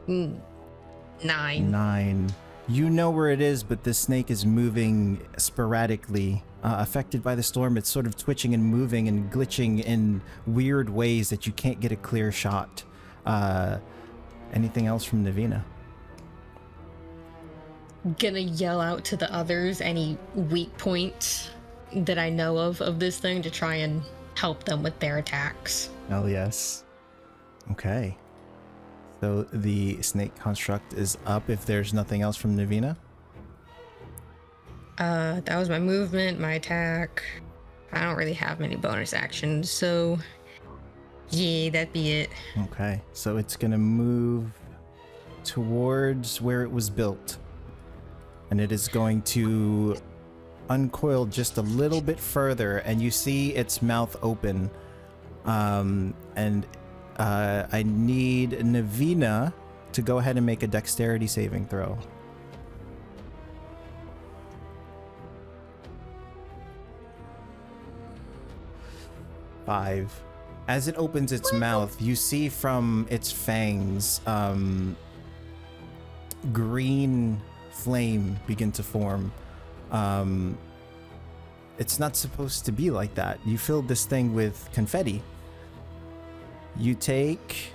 9. 9. You know where it is, but this snake is moving sporadically. Affected by the storm, it's sort of twitching and moving and glitching in weird ways that you can't get a clear shot. Anything else from Navina? Gonna yell out to the others any weak points that I know of this thing to try and help them with their attacks. Hell yes. Okay. So the snake construct is up if there's nothing else from Navina. That was my movement, my attack. I don't really have many bonus actions, so yeah, that'd be it. Okay, so it's gonna move towards where it was built. And it is going to uncoil just a little bit further, and you see its mouth open. I need Navina to go ahead and make a dexterity saving throw. Five. As it opens its mouth, you see from its fangs, green flame begin to form. It's not supposed to be like that. You filled this thing with confetti. You take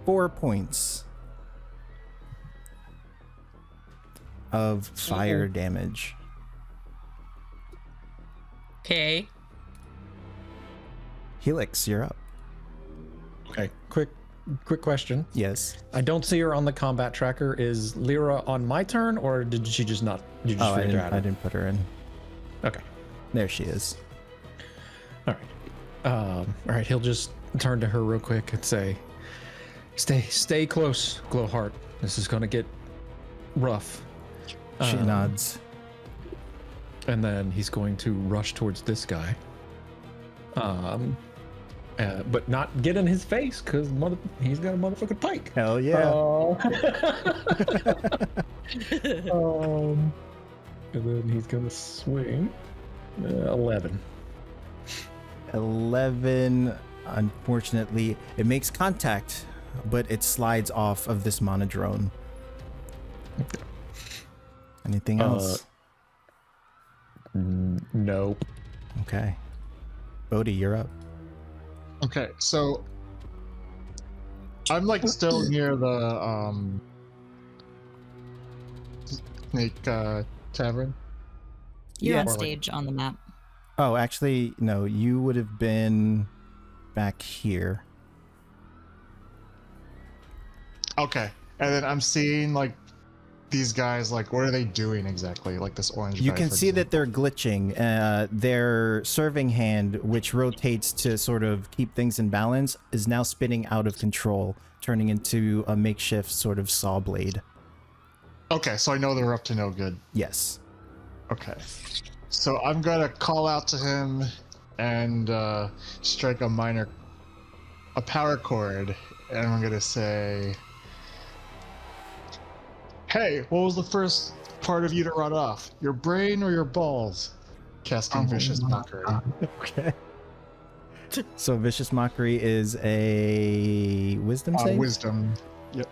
4 points of fire damage. Okay. Helix, you're up. Okay, quick question. Yes. I don't see her on the combat tracker. Is Lyra on my turn, or did she just not? Did you just I figure out? didn't put her in. Okay. There she is. All right. All right. He'll just turn to her real quick and say, "Stay close, Glowheart. This is gonna get rough." She nods. And then he's going to rush towards this guy. But not get in his face, because he's got a motherfucking pike. Hell yeah. And then he's gonna swing. 11. 11. Unfortunately, it makes contact, but it slides off of this monodrone. Anything else? No. Okay. Bodhi, you're up. Okay, so I'm like still near the snake tavern. You're Yeah. on stage on the map. Oh, actually, no. You would have been back here. Okay, and then I'm seeing like these guys. Like, what are they doing exactly? Like this orange. You guy, can for see that example. they're glitching. Their serving hand, which rotates to sort of keep things in balance, is now spinning out of control, turning into a makeshift sort of saw blade. Okay, so I know they're up to no good. Yes. Okay, so I'm gonna call out to him and strike a power chord, and I'm gonna say, Hey, what was the first part of you to rot off? Your brain or your balls? Casting Vicious Mockery. Okay. So Vicious Mockery is a wisdom save? Wisdom. Yep.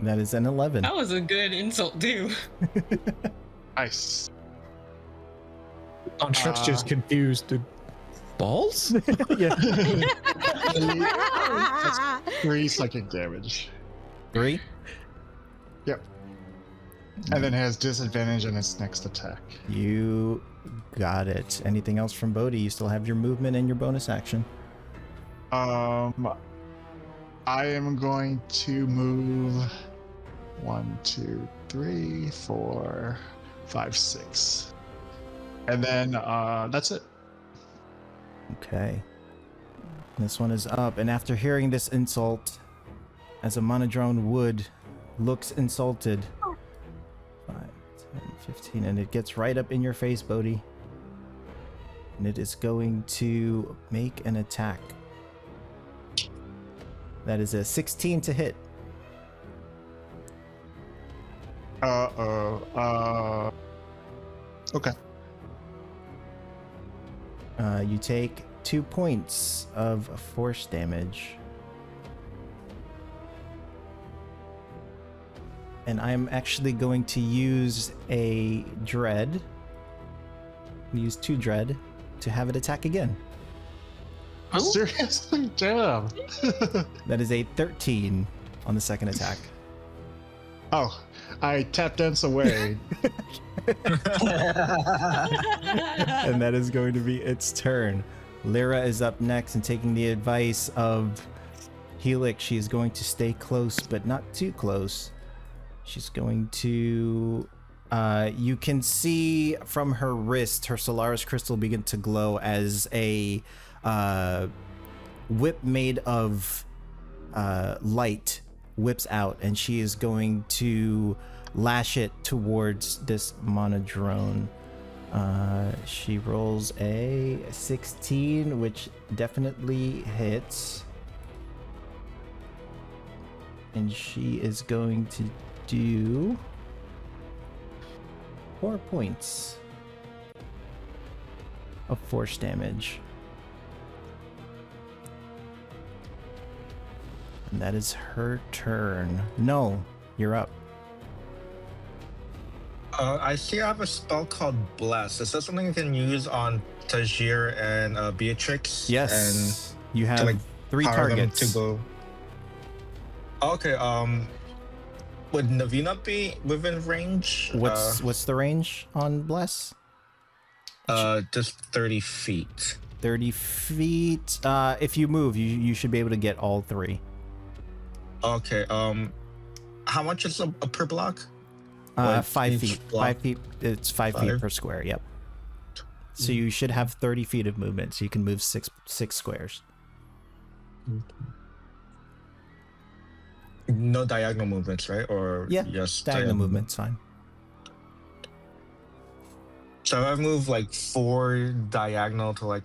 That is an 11. That was a good insult too. Nice. Construct's just confused. Balls? Yeah. That's 3 psychic damage. 3? Yep. And then has disadvantage on its next attack. You got it. Anything else from Bodhi? You still have your movement and your bonus action. I am going to move 1, 2, 3, 4, 5, 6. And then that's it. Okay. This one is up, and after hearing this insult, as a monodrone would, looks insulted. 5, 10, 15, and it gets right up in your face, Bodhi. And it is going to make an attack. That is a 16 to hit. Okay. You take 2 points of force damage. And I'm actually going to use a dread. Use 2 dread to have it attack again. Oh. Seriously? Damn. That is a 13 on the second attack. Oh, I tap dance away. And that is going to be its turn. Lyra is up next, and taking the advice of Helix, she is going to stay close, but not too close. She's going to... you can see from her wrist, her Solaris crystal begin to glow as a whip made of light whips out, and she is going to lash it towards this monodrone. She rolls a 16, which definitely hits. And she is going to do 4 points of force damage. And that is her turn. No, you're up. I see I have a spell called Bless. Is that something you can use on Tajir and Beatrix? Yes. You And have to, like, 3 power them targets. to go. Okay. Would Navina be within range? What's the range on Bless? Just 30 feet. 30 feet. If you move, you should be able to get all 3. Okay. How much is a per block? 5 each feet. block? 5 feet. It's 5 feet 5? per square. Yep. So you should have 30 feet of movement. So you can move six squares. No diagonal movements, right? Or Yeah. yes, Diagonal movement's fine. So if I move like 4 diagonal to like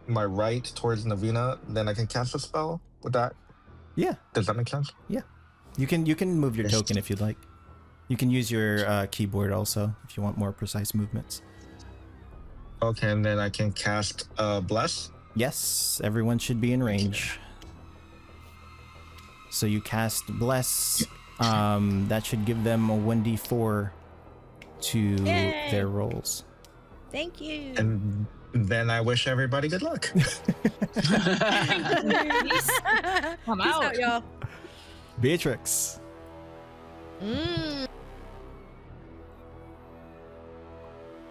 my right towards Navina, then I can cast a spell with that. Yeah. Does that make sense? You can move your Yes. token if you'd like. You can use your keyboard also if you want more precise movements. Okay, and then I can cast Bless. Yes, everyone should be in range. So you cast Bless. That should give them a 1d4 to Yay. their rolls. Thank you. And then I wish everybody good luck. I'm out, y'all. Beatrix.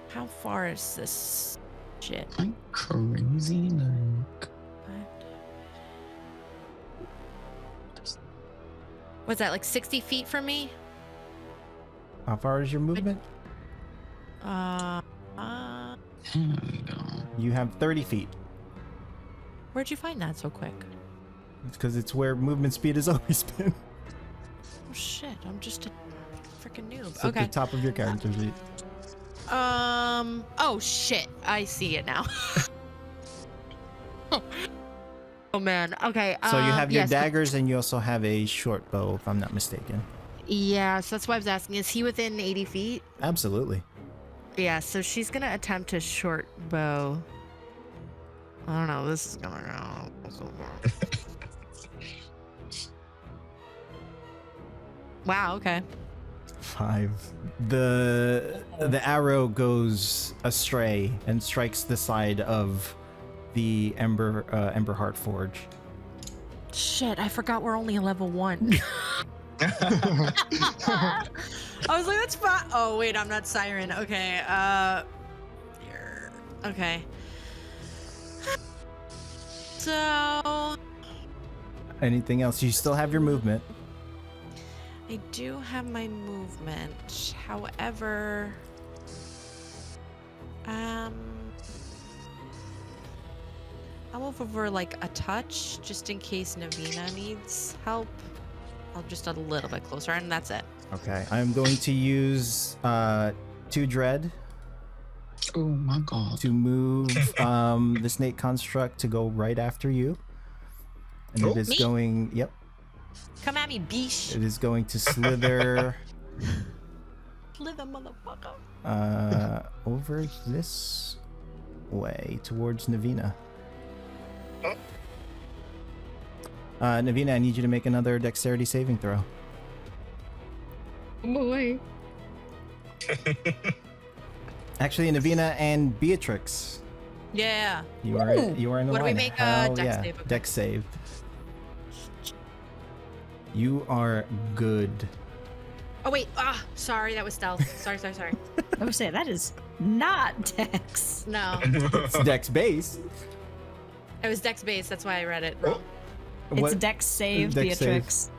How far is this shit? Like crazy, like. Was that like 60 feet from me? How far is your movement? Here we go. You have 30 feet. Where'd you find that so quick? It's because it's where movement speed has always been. Oh shit, I'm just a freaking noob. It's at Okay. the top of your character sheet. Oh shit, I see it now. Oh man. Okay. So you have your yes. daggers and you also have a short bow, if I'm not mistaken. Yeah, so that's why I was asking. Is he within 80 feet? Absolutely. Yeah, so she's gonna attempt a short bow. I don't know. This is gonna go. Wow. Okay. 5. The arrow goes astray and strikes the side of the Emberheart Forge. Shit! I forgot we're only level 1. I was like, that's fine. Oh wait, I'm not Siren. Okay. Here. Okay. So. Anything else? You still have your movement. I do have my movement. However, I'll move over like a touch just in case Navina needs help. I'll just a little bit closer, and that's it. Okay. I'm going to use 2 Dread. Oh my god. To move the snake construct to go right after you. And it is going. Yep. Come at me, beesh. It is going to slither. Slither, motherfucker. Over this way towards Navina. Navina, I need you to make another dexterity saving throw. Oh boy. Actually, Navina and Beatrix. Yeah. You are in the What do we line. make? Hell Dex yeah. save. Okay. Dex save. You are good. Oh wait. Sorry, that was stealth. Sorry. I would say that is not Dex. No, It's Dex base. it was Dex base. That's why I read it wrong. It's Dex save, Dex save. Beatrix.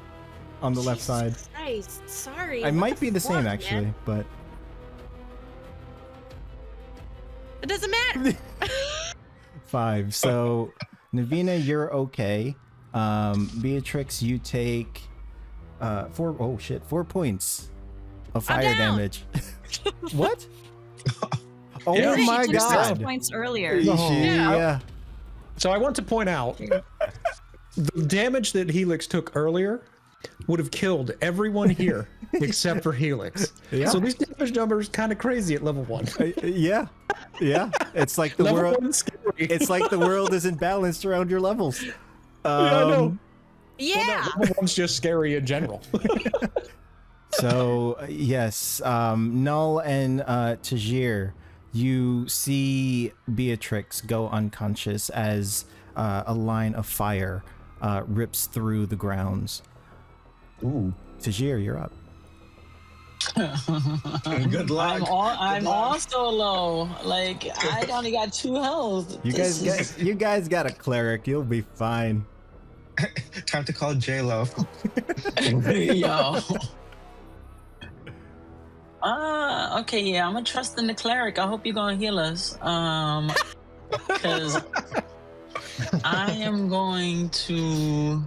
On the left side. Christ, sorry. It might be the same fuck, actually, man? but It doesn't matter. 5. So Navina, you're okay. Beatrix, you take 4 points of fire damage. What? Oh Yeah, my She took 6 god. points earlier. Yeah. So I want to point out the damage that Helix took earlier would have killed everyone here except for Helix. Yeah. So these damage numbers kind of crazy at level 1. Yeah. It's like the Level world. 1's scary. It's like the world isn't balanced around your levels. Yeah, I know. Yeah. Well, no, level 1's just scary in general. So yes, Null and Tajir, you see Beatrix go unconscious as a line of fire rips through the grounds. Ooh. Tajir, you're up. Good luck. I'm also low. Like I only got 2 health. You guys got a cleric. You'll be fine. Time to call J-Lo. Yo. Okay, yeah, I'm gonna trust in the cleric. I hope you're gonna heal us. Because I am going to.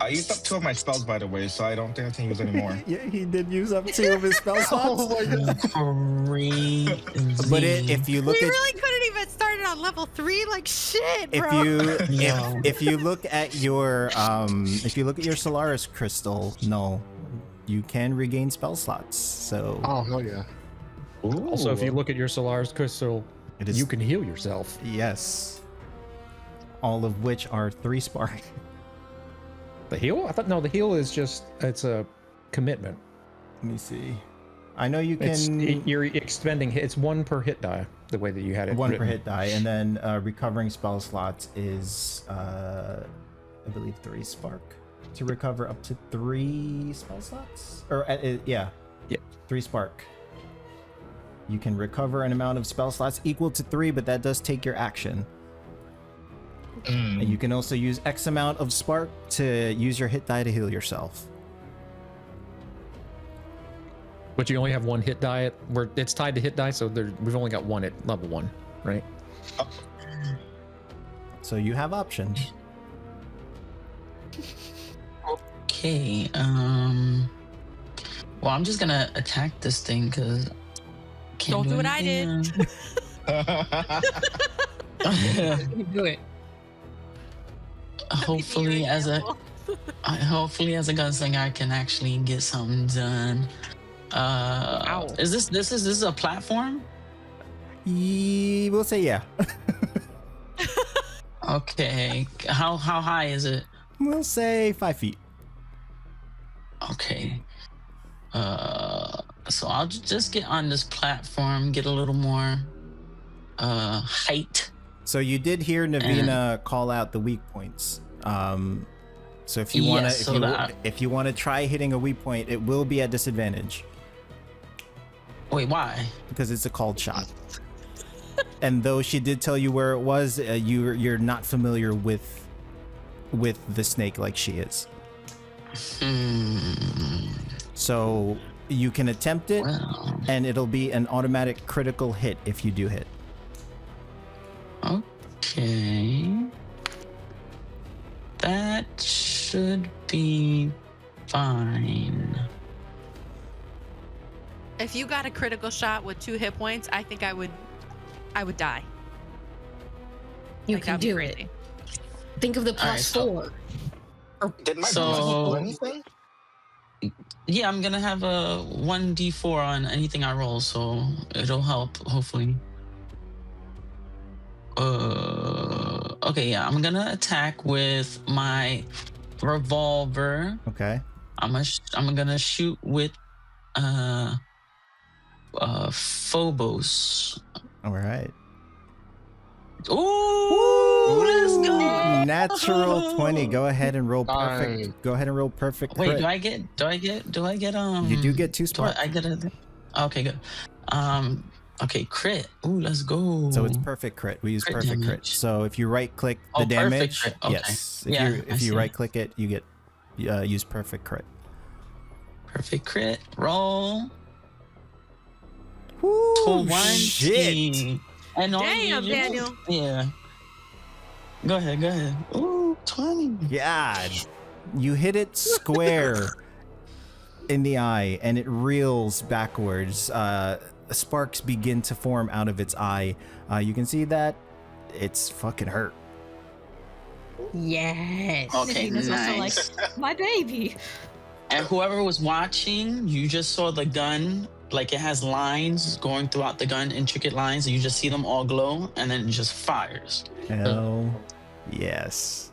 I used up 2 of my spells, by the way, so I don't think I can use any more. Yeah, he did use up 2 of his spell slots. Crazy. But if you look We at really couldn't even start it on level 3. Like shit, if bro. if you look at your Solaris crystal, no, you can regain spell slots. So Oh hell yeah. Also, if you look at your Solaris crystal, it is, you can heal yourself. Yes. All of which are 3 spark. The heal? I thought no. The heal is just it's a commitment. Let me see. I know you It's can. you're expending. It's 1 per hit die. The way that you had it. 1 per written. hit die, and then recovering spell slots is I believe 3 spark to recover up to 3 spell slots. Or yeah, 3 spark. You can recover an amount of spell slots equal to 3, but that does take your action. And you can also use X amount of spark to use your hit die to heal yourself. But you only have 1 hit die. Where it's tied to hit die, so we've only got 1 at level 1, right? So you have options. Okay. Well, I'm just gonna attack this thing because. Don't do what I did. Do it. hopefully as a gunslinger I can actually get something done. Is this a platform? We'll say yeah. Okay. How high is it? We'll say 5 feet. Okay. So I'll just get on this platform, get a little more height. So you did hear Navina call out the weak points. So if you want to, if you want to try hitting a weak point, it will be at disadvantage. Wait, why? Because it's a called shot. And though she did tell you where it was, you're not familiar with the snake like she is. So you can attempt it, and it'll be an automatic critical hit if you do hit. Okay. That should be fine. If you got a critical shot with 2 hit points, I think I would die. You Like, can that'd be do crazy. it. Think of the +4. Did my So- do anything? Yeah, I'm gonna have a 1d4 on anything I roll, so it'll help, hopefully. Okay, yeah, I'm gonna attack with my revolver. Okay. I'm gonna shoot with Phobos. All right. Ooh, let's go. Natural 20. Go ahead and roll perfect. Nice. Go ahead and roll perfect. Wait, crit. do I get You do get 2 do sparks. I get a okay, good. Okay, crit. Ooh, let's go. So it's perfect crit. We use Crit perfect crit. damage. So if you right click the Oh, perfect damage, crit. Okay. yes. Yeah, If I you see. right click it, you get use perfect crit. Perfect crit. Roll. Woo, 20. shit. And all Damn, you- Daniel. Yeah. Go ahead. Ooh, 20. God. You hit it square in the eye and it reels backwards. Sparks begin to form out of its eye. You can see that it's fucking hurt. Yes. Okay, Navina's also nice. like, my baby. And whoever was watching, you just saw the gun, like it has lines going throughout the gun, intricate lines, and you just see them all glow, and then it just fires. Hell yes.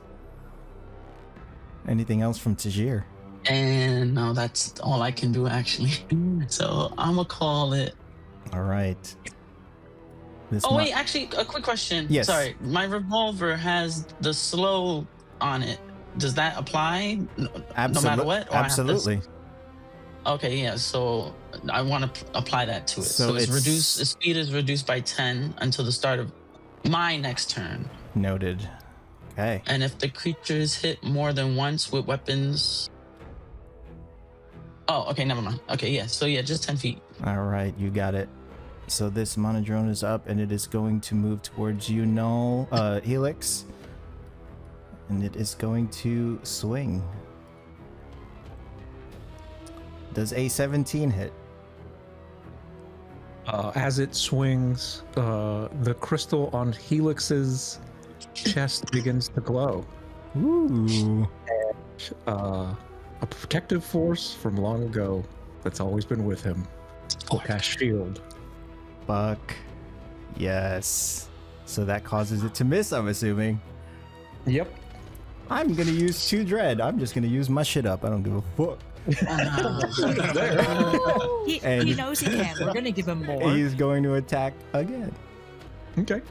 Anything else from Tajir? And no, that's all I can do actually. So I'm gonna call it. All right. This Oh wait, actually, a quick question. Yes. Sorry, my revolver has the slow on it. Does that apply no matter what? Or I have to- Absolutely. Okay, yeah. So I want to apply that to it. So So, it's it's- reduced. The speed is reduced by 10 until the start of my next turn. Noted. Okay. And if the creature is hit more than once with weapons. Oh, okay, never mind. Okay, yeah. So yeah, just 10 feet. All right, you got it. So this monodrone is up and it is going to move towards you, Null, Helix. And it is going to swing. Does a 17 hit? As it swings, the crystal on Helix's chest begins to glow. Ooh. A protective force from long ago that's always been with him. Will cast shield. Fuck. Yes. So that causes it to miss, I'm assuming. Yep. I'm gonna use 2 dread. I'm just gonna use my shit up. I don't give a fuck. He And- knows he can. We're gonna give him more. He's going to attack again. Okay.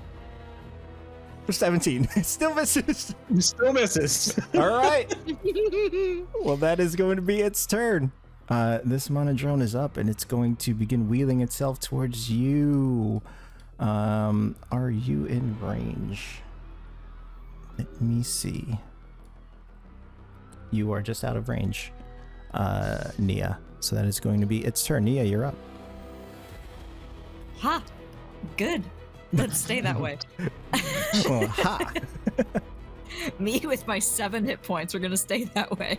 For 17. Still misses. Still misses. All right. Well, that is going to be its turn. This monodrone is up and it's going to begin wheeling itself towards you. Are you in range? Let me see. You are just out of range, Nia. So that is going to be its turn. Nia, you're up. Ha! Good. Let's stay that way. Well, ha! Me with my 7 hit points, we're gonna stay that way.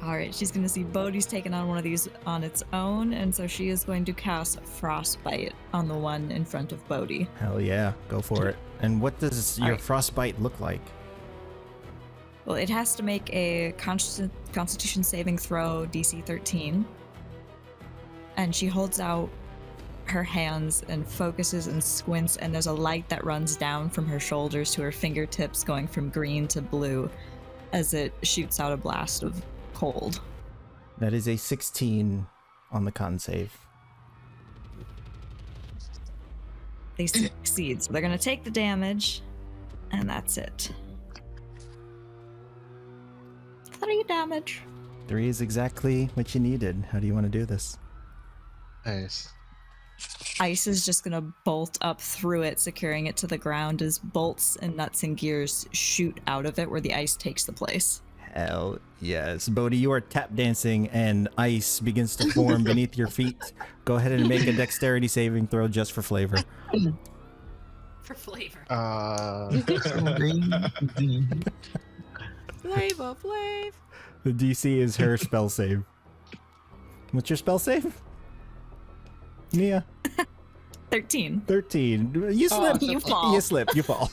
All right, she's going to see Bodhi's taken on one of these on its own, and so she is going to cast Frostbite on the one in front of Bodhi. Hell yeah, go for it. And what does your frostbite look like? Well, it has to make a Constitution saving throw, DC 13. And she holds out her hands and focuses and squints, and there's a light that runs down from her shoulders to her fingertips, going from green to blue as it shoots out a blast of cold. That is a 16 on the con save. They succeed, so they're going to take the damage, and that's it. 3 damage. 3 is exactly what you needed. How do you want to do this? Nice. Ice is just going to bolt up through it, securing it to the ground as bolts and nuts and gears shoot out of it where the ice takes the place. Hell yes. Bodhi, you are tap dancing and ice begins to form beneath your feet. Go ahead and make a dexterity saving throw just for flavor. For flavor. Flavor, flav. The DC is her spell save. What's your spell save? Mia? 13. 13. You slip. You fall. You slip. You fall.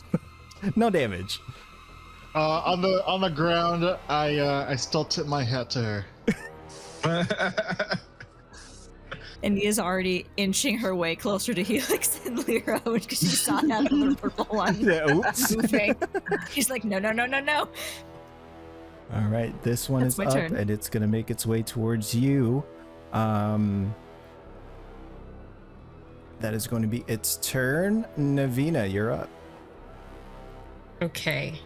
No damage. On the ground, I still tip my hat to her. And he is already inching her way closer to Helix and Lyra because she saw that other purple one. Yeah, oops. Moving. She's like, no. All right, this one That's is my up, turn. and it's gonna make its way towards you. That is going to be its turn. Navina, you're up. Okay.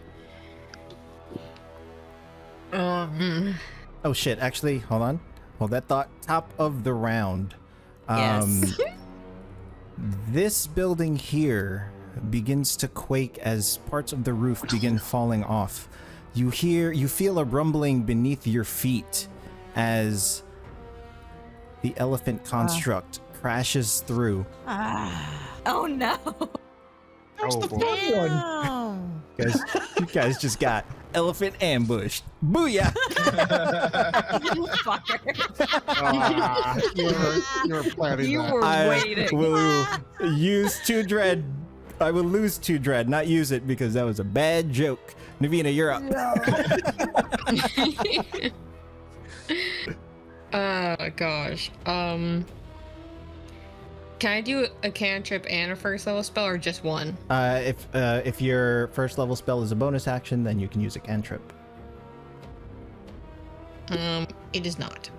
Oh shit! Actually, hold on. Hold that thought. Top of the round. Yes. This building here begins to quake as parts of the roof begin falling off. You feel a rumbling beneath your feet as the elephant construct crashes through. Oh no. Oh boy. Damn. You guys just got elephant ambushed. Booyah! You fucker. You were planning You that. were I waiting. will use 2 dread. I will lose 2 dread, not use it because that was a bad joke. Navina, you're up. Gosh. Can I do a cantrip and a first level spell, or just one? If your first level spell is a bonus action, then you can use a cantrip. It is not.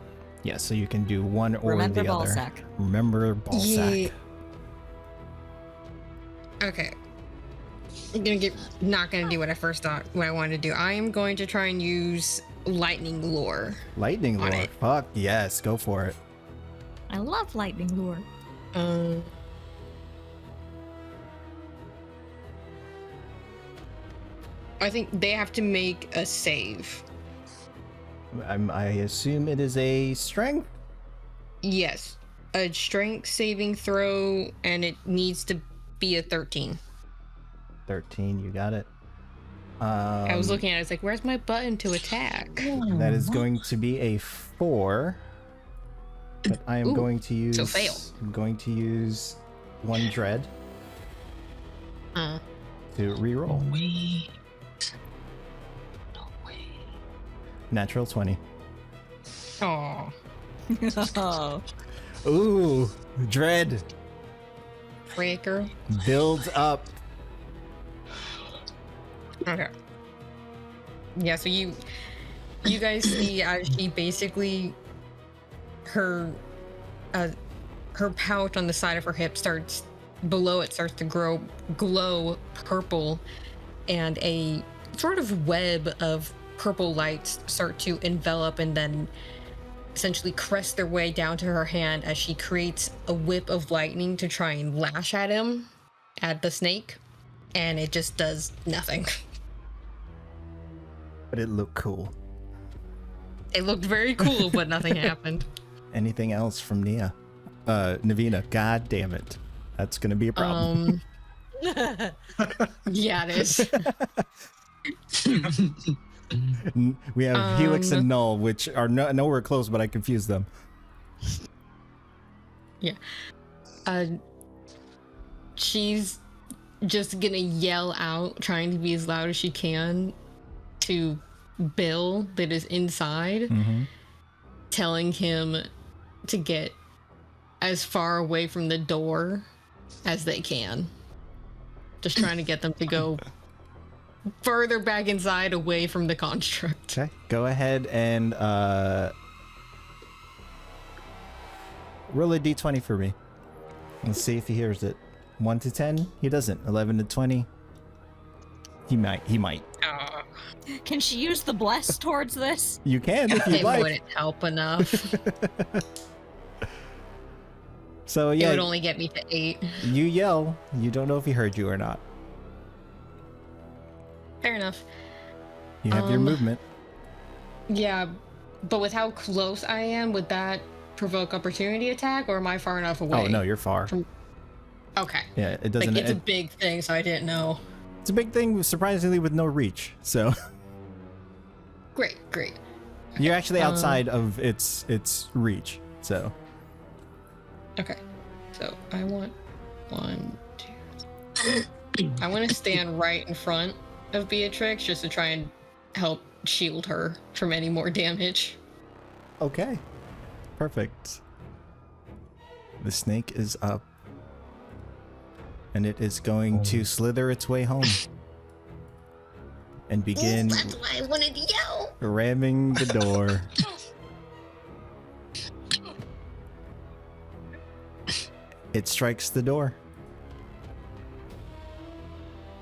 Yeah, so you can do one or Remember the other. Ballsack. Remember Ballsack. Okay. I'm not gonna do what I first thought what I wanted to do. I am going to try and use lightning lure. Lightning On lure. it. Fuck yes, go for it. I love lightning lure. I think they have to make a save. I assume it is a strength. Yes, a strength saving throw, and it needs to be a 13. 13, you got it. I was looking at it, I was like, where's my button to attack? That is going to be a 4. But I am going to use. so fail. I'm going to use 1 dread to reroll. Wait. Natural 20. Oh, Oh. Ooh, dread breaker. builds up. Okay. Yeah, so you guys see as she basically her pouch on the side of her hip starts to glow purple, and a sort of web of purple lights start to envelop and then essentially crest their way down to her hand as she creates a whip of lightning to try and lash at the snake, and it just does nothing. But it looked cool. It looked very cool, but nothing happened. Anything else from Nia? Navina, god damn it. That's gonna be a problem. Yeah, it is. We have Helix and Null, which are nowhere close, but I confused them. Yeah. She's just gonna yell out, trying to be as loud as she can, to Bill that is inside, telling him to get as far away from the door as they can. Just trying to get them to go further back inside, away from the construct. Okay, go ahead and roll a d20 for me. Let's see if he hears it. 1 to 10, he doesn't. 11 to 20, he might. Can she use the bless towards this? You can if you'd It like. wouldn't help enough. So It yeah, would only get me to 8. you yell. You don't know if he heard you or not. Fair enough. You have your movement. Yeah, but with how close I am, would that provoke opportunity attack, or am I far enough away? Oh no, you're far. Okay. Yeah, it doesn't. Like, it's a big thing, so I didn't know. It's a big thing, surprisingly, with no reach. So Great. you're actually outside of its reach. So Okay. So I want 1, 2, 3. I want to stand right in front of Beatrix just to try and help shield her from any more damage. okay, perfect. The snake is up, and it is going to slither its way home and begin That's why I wanted to yell. ramming the door. It strikes the door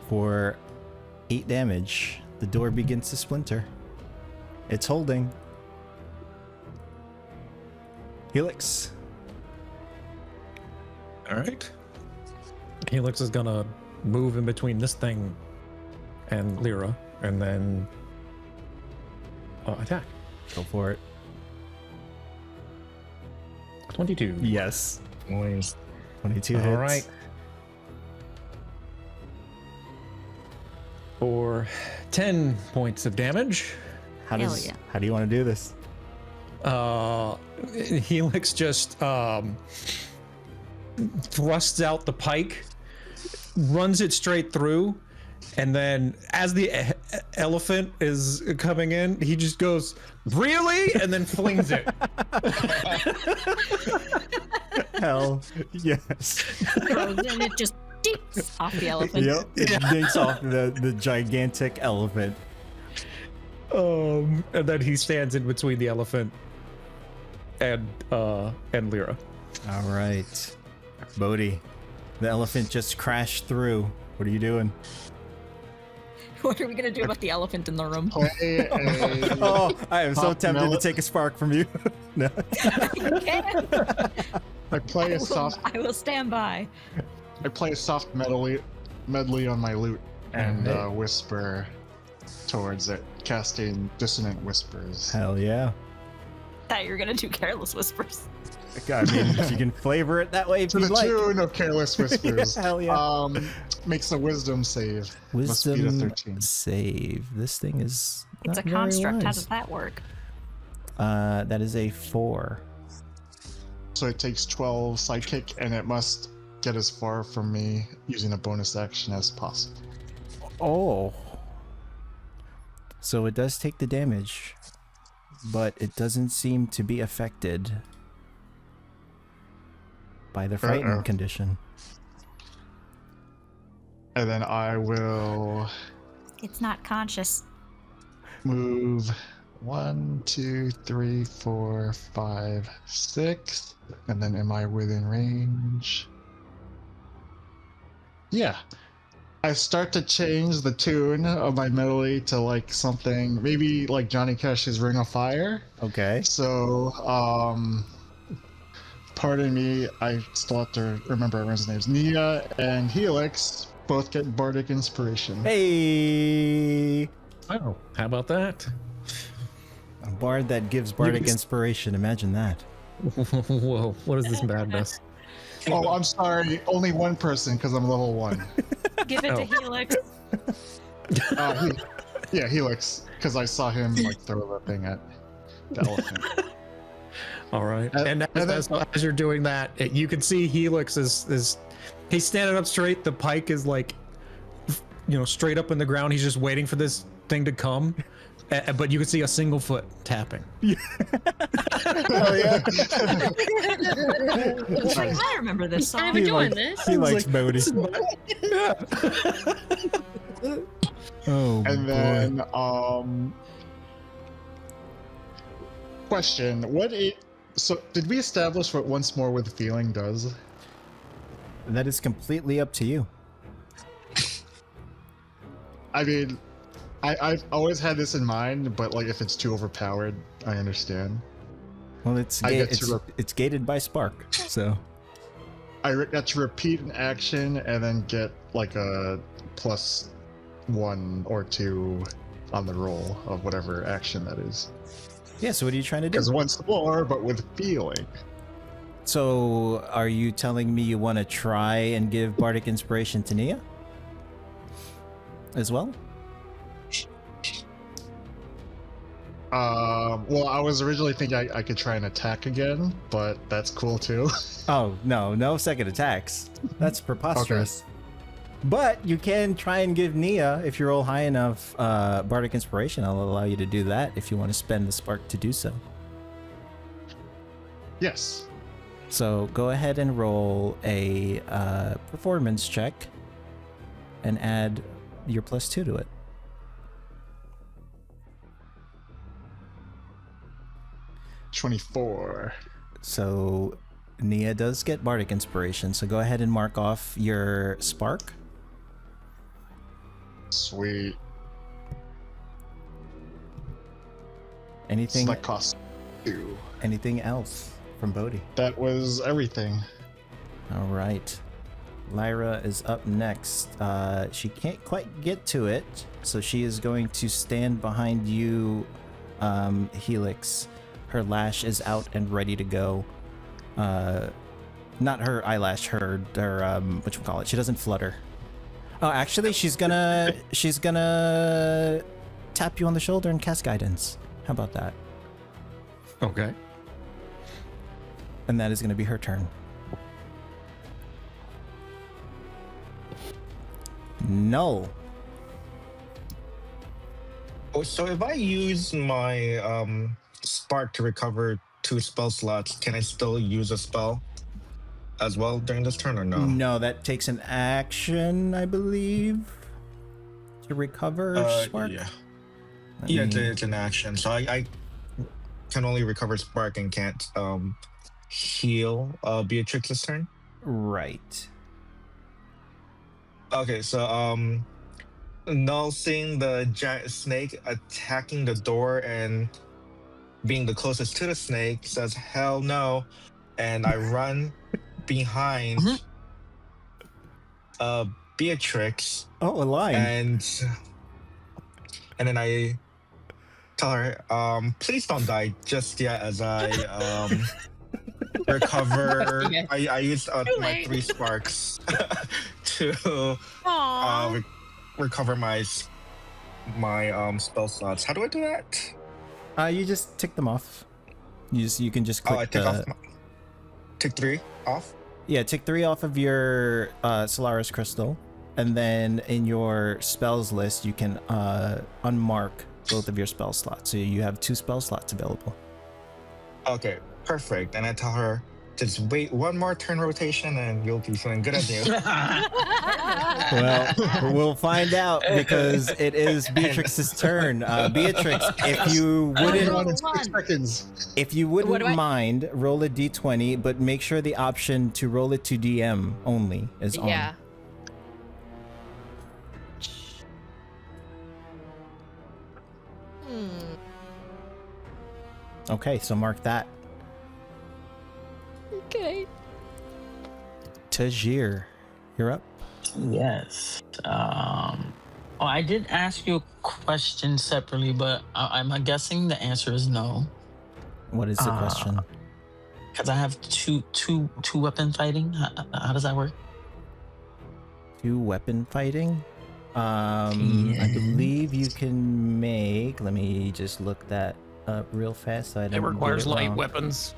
for 8 damage. The door begins to splinter. It's holding. Helix. All right. Helix is gonna move in between this thing and Lyra, and then attack. Go for it. 22. Yes. Noise. 22 hits. All right. For 10 points of damage. How Hell does yeah. how do you want to do this? Helix just thrusts out the pike, runs it straight through, and then as the elephant is coming in, he just goes, "Really?" and then flings it. Hell yes. And it just dinks off the elephant. Yep. It dinks off the gigantic elephant. And then he stands in between the elephant and Lyra. All right. Bodhi, the elephant just crashed through. What are you doing? What are we gonna do about the elephant in the room? Play a Oh, I am so Pop tempted to melon. take a spark from you. No. You can. I play a soft I will stand by. medley on my lute and Alright. whisper towards it, casting dissonant whispers. Hell yeah. Thought you were gonna do careless whispers. I mean, you can flavor it that way if To you the like. tune of careless whispers. Hell yeah. Makes a wisdom save. Must beat a Wisdom 13. save. This thing is It's a not very construct. How wise. does that work? That is a 4. So it takes 12 sidekick, and it must get as far from me using a bonus action as possible. Oh. So it does take the damage, but it doesn't seem to be affected by the frightened Uh-oh. condition. And then I will It's not conscious. move 1, 2, 3, 4, 5, 6. And then am I within range? Yeah. I start to change the tune of my melody to like something, maybe like Johnny Cash's Ring of Fire. Okay. So, pardon me, I still have to remember everyone's names. Nia and Helix both get Bardic Inspiration. Hey! Oh, how about that? A bard that gives bardic can- inspiration. Imagine that. Whoa, what is this madness? Oh, I'm sorry, only one person because I'm level 1. Give it to Oh. Helix. Yeah, Helix, because I saw him like throw the thing at the elephant. All right. And As you're doing that, you can see Helix is he's standing up straight. The pike is like, straight up in the ground. He's just waiting for this thing to come. But you can see a single foot tapping. Oh yeah. I remember this song. I've been doing this. He likes Bodhi. Oh, And boy. then, question: So, did we establish what once more with feeling does? That is completely up to you. I mean, I've always had this in mind, but like if it's too overpowered, I understand. Well, it's gated by Spark, so I got to repeat an action and then get like a +1 or 2 on the roll of whatever action that is. yeah. So what are you trying to do? Because once more, but with feeling. So are you telling me you want to try and give Bardic Inspiration to Nia as well? Well, I was originally thinking I could try and attack again, but that's cool too. Oh, no second attacks. That's preposterous. But you can try and give Nia, if you roll high enough Bardic Inspiration, I'll allow you to do that if you want to spend the spark to do so. Yes. So go ahead and roll a performance check and add your +2 to it. 24. So Nia does get Bardic Inspiration, so go ahead and mark off your spark. Sweet. Anything? So that costs 2. Anything else from Bodhi? That was everything. All right. Lyra is up next. She can't quite get to it, so she is going to stand behind you, Helix. Her lash is out and ready to go. Not her eyelash, her whatchamacallit. She doesn't flutter. Oh, actually, she's gonna tap you on the shoulder and cast guidance. How about that? Okay. And that is gonna be her turn. Null. Oh, so if I use my spark to recover 2 spell slots, can I still use a spell as well during this turn or no? No, that takes an action, I believe, to recover spark. Yeah, Let yeah, me- it's an action. So I can only recover spark and can't heal Beatrix this turn. Right. Okay, so Null seeing the giant snake attacking the door and being the closest to the snake says hell no, and I run behind Beatrix. Oh, a line. And then I tell her, please don't die just yet as I recover. I used my 3 sparks to recover my spell slots. How do I do that? You just tick them off. You can just click I tick 3 off? Yeah, tick 3 off of your Solaris crystal, and then in your spells list you can unmark both of your spell slots, so you have 2 spell slots available. Okay, perfect. And I tell her, just wait 1 more turn rotation and you'll be feeling good as new. Well, we'll find out because it is Beatrix's turn. Beatrix, if you wouldn't mind, roll a d20, but make sure the option to roll it to DM only is on. Yeah. Okay, so mark that. Okay. Tajir, you're up. Yes. Oh, I did ask you a question separately, but I'm guessing the answer is no. What is the question? Because I have two weapon fighting. How does that work? 2 weapon fighting? I believe you can make. Let me just look that up real fast. So I It don't requires get it light wrong. weapons.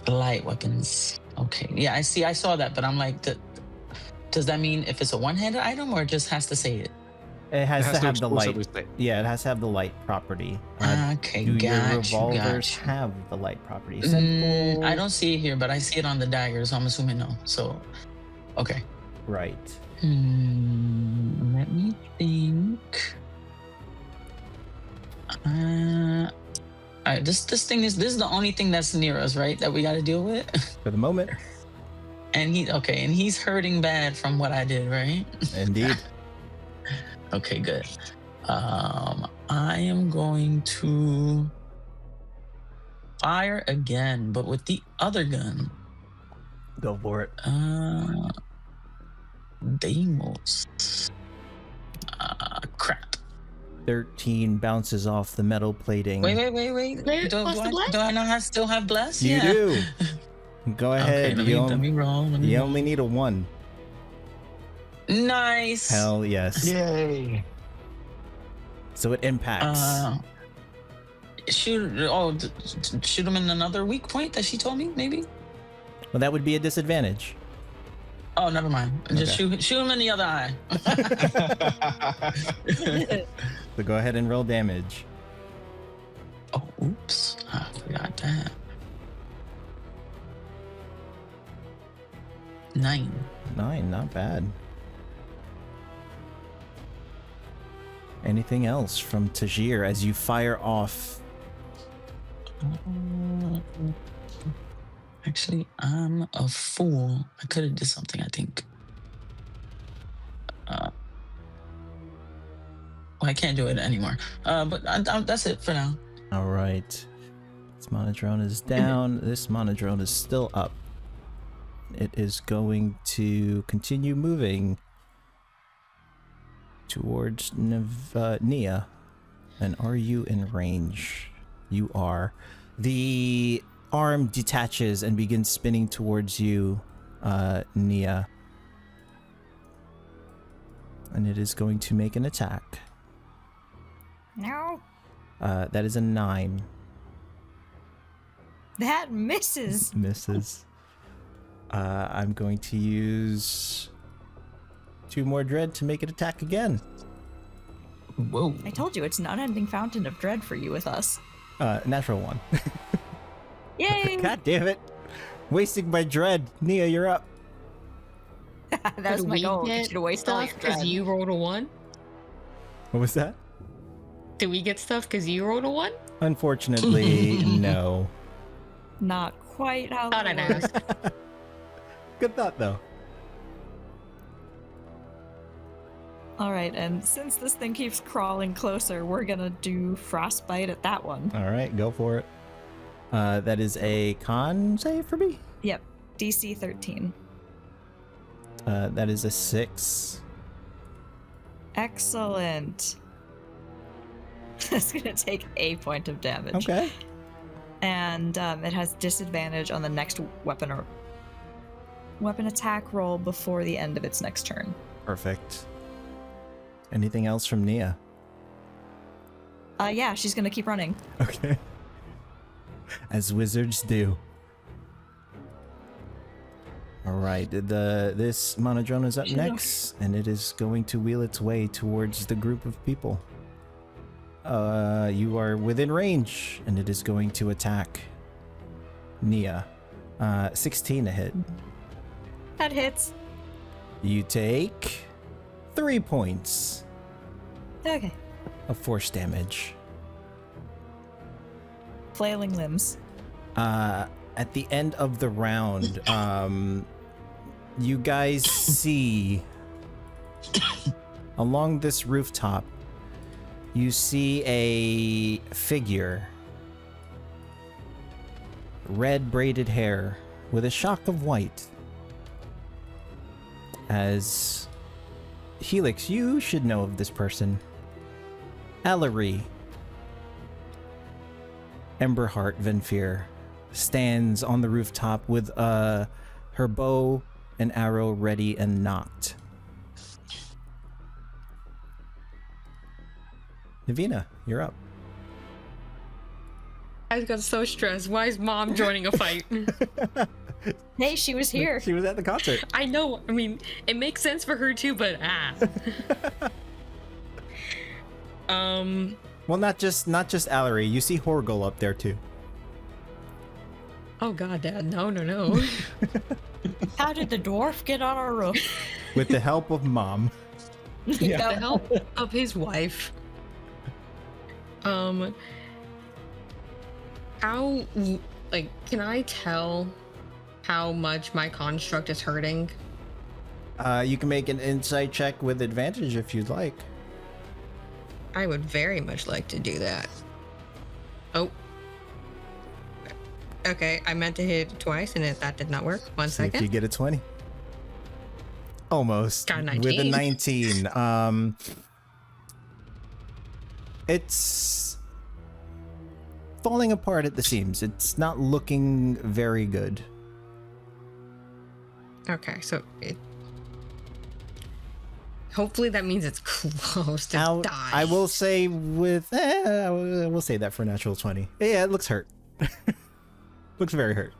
Light weapons. Okay. Yeah, I see. I saw that, but I'm like, does that mean if it's a one-handed item or it just has to say it? It has to have the light. explicitly say. Yeah, it has to have the light property. Okay, Do your got you, revolvers got you. have the light property? Simple. I don't see it here, but I see it on the dagger, so I'm assuming no. So, okay. Right. Let me think. This thing is the only thing that's near us, right? That we got to deal with. For the moment. And he's hurting bad from what I did, right? Indeed. Okay, good. I am going to fire again, but with the other gun. Go for it. Deimos. Crap. 13 bounces off the metal plating. Wait. Wait, Do what's the bless? I not still have bless? You Yeah. do. Go ahead. Okay, let me roll. You only need a 1. Nice. Hell yes. Yay! So it impacts. Shoot him in another weak point that she told me, maybe? Well, that would be a disadvantage. Oh, never mind. Just shoot him in the other eye. So go ahead and roll damage. Oh, oops. I forgot that. 9. 9, not bad. Anything else from Tajir as you fire off? Actually, I'm a fool. I could have did something, I think. Well, I can't do it anymore. But that's it for now. All right. This monodrone is down. This monodrone is still up. It is going to continue moving towards Nia. And are you in range? You are. The arm detaches and begins spinning towards you, Nia. And it is going to make an attack. No. That is a 9. That misses. Misses. I'm going to use 2 more dread to make it attack again. Whoa. I told you it's an unending fountain of dread for you with us. Natural 1. Yay! God damn it. Wasting my dread. Nia, you're up. That's Did my we goal. get Get you to waste all your stuff because dread. you rolled a 1? What was that? Did we get stuff because you rolled a 1? Unfortunately, no. Not quite how Thought that I'd works. ask. Good thought, though. All right, and since this thing keeps crawling closer, we're gonna do frostbite at that one. All right, go for it. That is a con save for me? Yep, DC 13. That is a 6. Excellent. It's gonna take a point of damage. Okay. And it has disadvantage on the next weapon attack roll before the end of its next turn. Perfect. Anything else from Nia? Yeah, she's gonna keep running. Okay. As wizards do. All right, this monodrone is up next, and it is going to wheel its way towards the group of people. You are within range, and it is going to attack Nia. 16 to hit. That hits. You take 3 points Okay. of force damage. Flailing limbs. At the end of the round, you guys see along this rooftop, you see a figure, red braided hair with a shock of white. As Helix, you should know of this person. Ellery Emberheart Venfear stands on the rooftop with her bow and arrow ready and nocked. Navina, you're up. I got so stressed. Why is mom joining a fight? Hey, she was here. She was at the concert. I know. I mean, it makes sense for her too, but Well, not just Allery. You see Horgul up there too. Oh God, Dad, no. How did the dwarf get on our roof? With the help of Mom. With the help of his wife. How, like, can I tell how much my construct is hurting? You can make an insight check with advantage if you'd like. I would very much like to do that. Oh. Okay, I meant to hit twice and that did not work. One See second. if you get a 20. Almost. Got a 19. With a 19. It's falling apart at the seams. It's not looking very good. Okay, so it. Hopefully that means it's close to die. I will say we'll say that for a natural 20. Yeah, it looks hurt. Looks very hurt.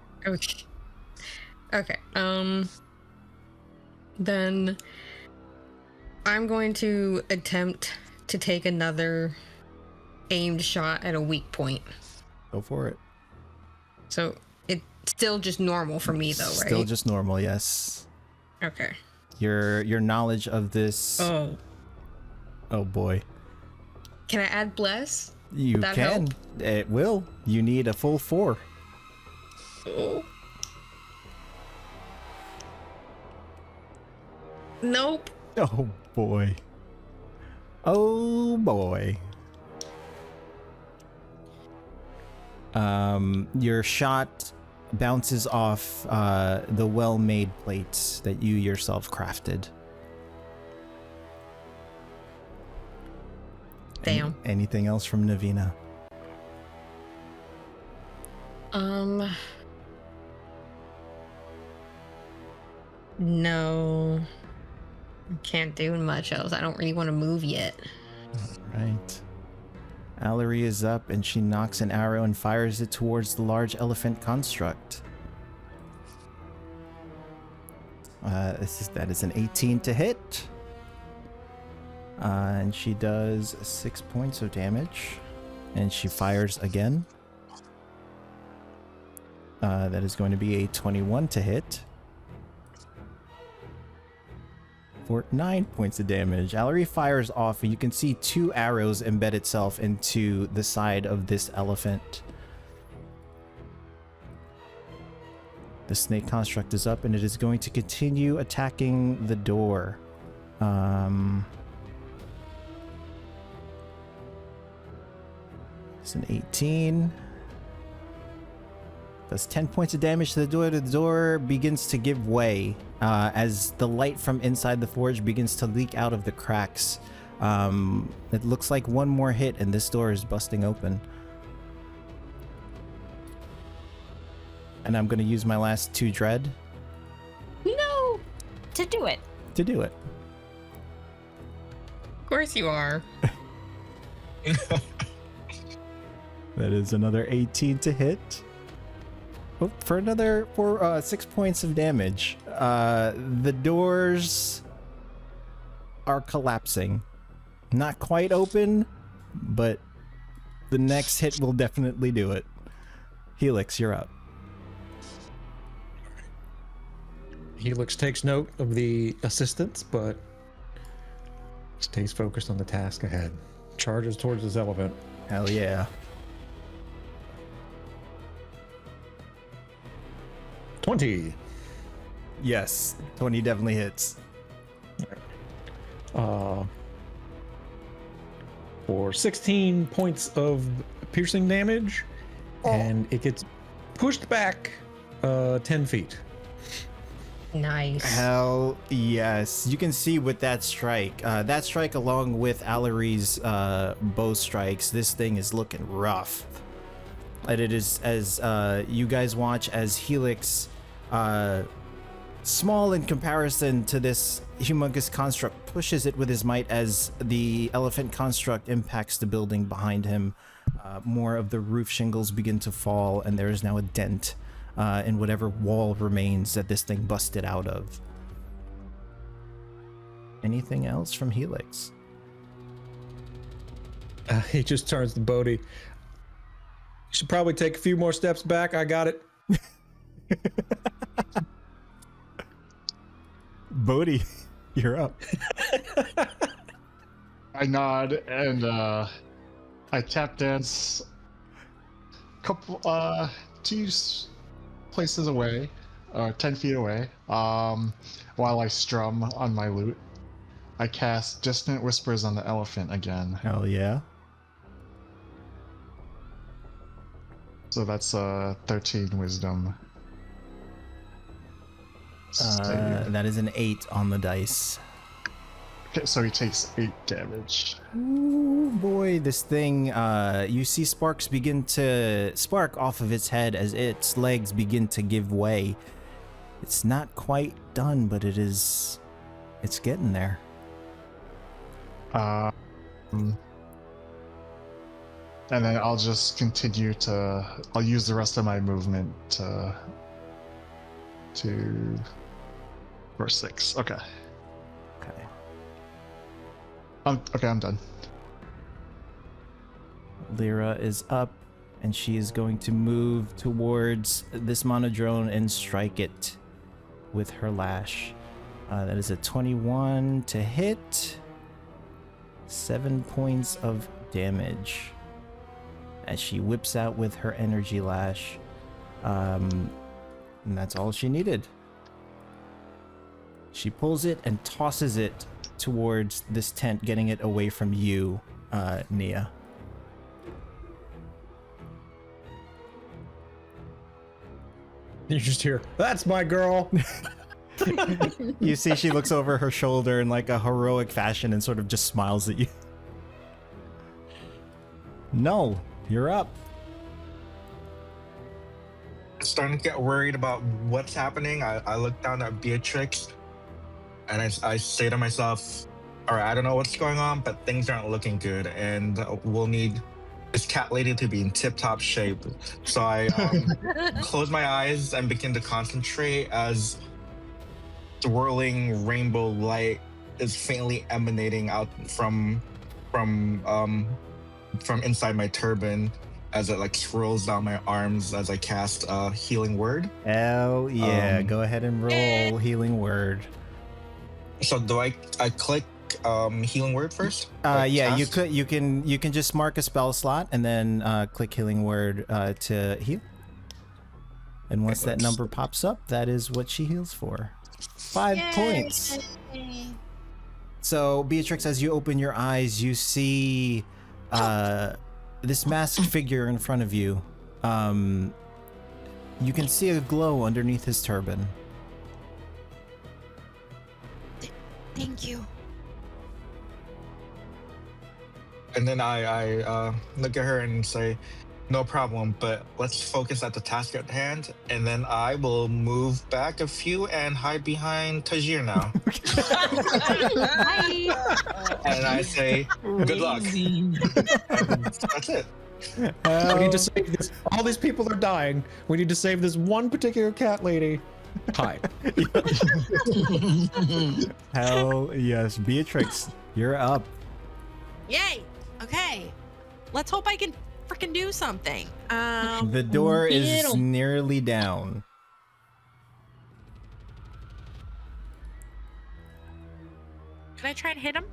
Okay. Then I'm going to attempt to take another aimed shot at a weak point. Go for it. So it's still just normal for me though, right? Still just normal, yes. Okay. Your knowledge of this. Oh boy. Can I add bless? You that can. help? It will. You need a full 4. Oh. Nope. Oh boy. Oh boy. Your shot bounces off the well-made plates that you yourself crafted. Damn. Anything else from Navina? No. Can't do much else. I don't really want to move yet. Right. Allery is up and she knocks an arrow and fires it towards the large elephant construct. That is an 18 to hit. And she does 6 points of damage. And she fires again. That is going to be a 21 to hit. For 9 points of damage. Allery fires off, and you can see 2 arrows embed itself into the side of this elephant. The snake construct is up, and it is going to continue attacking the door. It's an 18. Does 10 points of damage to the door. The door begins to give way as the light from inside the forge begins to leak out of the cracks. It looks like one more hit and this door is busting open. And I'm going to use my last 2 dread. No! To do it. To do it. Of course you are. That is another 18 to hit. Oh, for 6 points of damage. The doors are collapsing. Not quite open, but the next hit will definitely do it. Helix, you're up. Helix takes note of the assistance, but stays focused on the task ahead. Charges towards his elephant. Hell yeah. 20. Yes, 20 definitely hits. For 16 points of piercing damage, and it gets pushed back 10 feet. Nice. Hell yes. You can see with that strike along with Allery's bow strikes, this thing is looking rough. And it is, as you guys watch as Helix small in comparison to this humongous construct, pushes it with his might as the elephant construct impacts the building behind him. More of the roof shingles begin to fall, and there is now a dent in whatever wall remains that this thing busted out of. Anything else from Helix? He just turns to Bodhi. You should probably take a few more steps back. I got it. Bodhi, you're up. I nod and I tap dance couple places away, 10 feet away, while I strum on my lute. I cast Distant Whispers on the elephant again. Hell yeah. So that's 13 wisdom. That is an 8 on the dice. Okay, so he takes 8 damage. Ooh, boy, this thing, you see sparks begin to spark off of its head as its legs begin to give way. It's not quite done, but it's getting there. And then I'll just continue I'll use the rest of my movement for 6. Okay. Okay. Okay, I'm done. Lyra is up, and she is going to move towards this monodrone and strike it with her lash. That is a 21 to hit. 7 points of damage as she whips out with her energy lash. And that's all she needed. She pulls it and tosses it towards this tent, getting it away from you, Nia. You just hear, "That's my girl." You see she looks over her shoulder in like a heroic fashion and sort of just smiles at you. No, you're up. Starting to get worried about what's happening. I look down at Beatrix and I say to myself, all right, I don't know what's going on, but things aren't looking good, and we'll need this cat lady to be in tip-top shape. So I close my eyes and begin to concentrate as swirling rainbow light is faintly emanating out from inside my turban as it like swirls down my arms as I cast Healing Word. Hell yeah, go ahead and roll Healing Word. So do I click Healing Word first? Yeah, cast? you can just mark a spell slot and then click Healing Word to heal. And once that number pops up, that is what she heals for. 5 points. So Beatrix, as you open your eyes, you see this masked figure in front of you. You can see a glow underneath his turban. Thank you. And then I look at her and say, no problem, but let's focus at the task at hand. And then I will move back a few and hide behind Tajir now. Hi. And I say, good luck. And that's it. We need to save this. All these people are dying. We need to save this one particular cat lady. Hi. Hell yes. Beatrix, you're up. Yay! Okay. Let's hope I can freaking do something. The door is nearly down. Can I try and hit him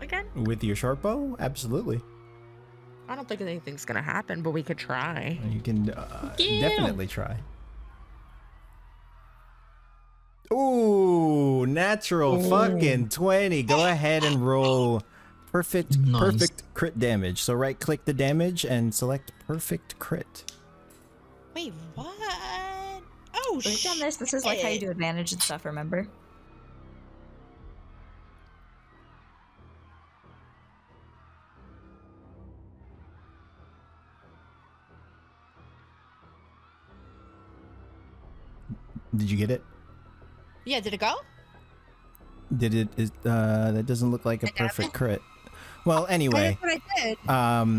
again? With your short bow? Absolutely. I don't think anything's gonna happen, but we could try. You can definitely try. Ooh, natural fucking 20. Go ahead and roll perfect crit damage. So right click the damage and select perfect crit. Wait, what? Oh, We've done this. This is like how you do advantage and stuff, remember? Did you get it? Yeah, did it go? Did it? That doesn't look like a perfect crit. Well, anyway, That's what I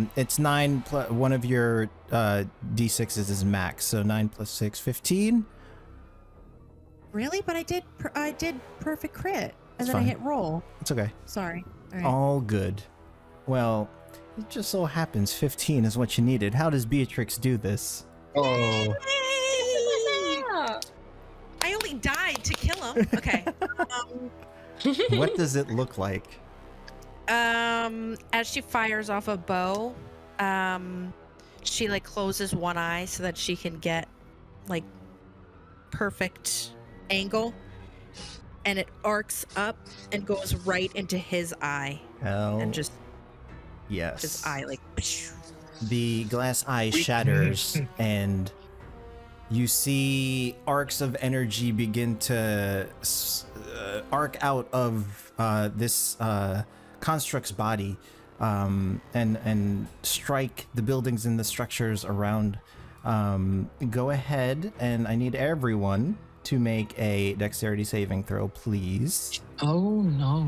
did. it's 9 plus one of your d6s is max, so 9 plus 6, 15. Really? But I did perfect crit, and It's then fine. I hit roll. It's okay. Sorry. All right. All good. Well, it just so happens 15 is what you needed. How does Beatrix do this? Oh, I only died to kill him. Okay. What does it look like? As she fires off a bow, she like closes one eye so that she can get like perfect angle, and it arcs up and goes right into his eye, Hell, and just yes. his eye like. The glass eye shatters, and you see arcs of energy begin to arc out of this construct's body, and strike the buildings and the structures around. Go ahead, and I need everyone to make a dexterity saving throw, please. Oh no.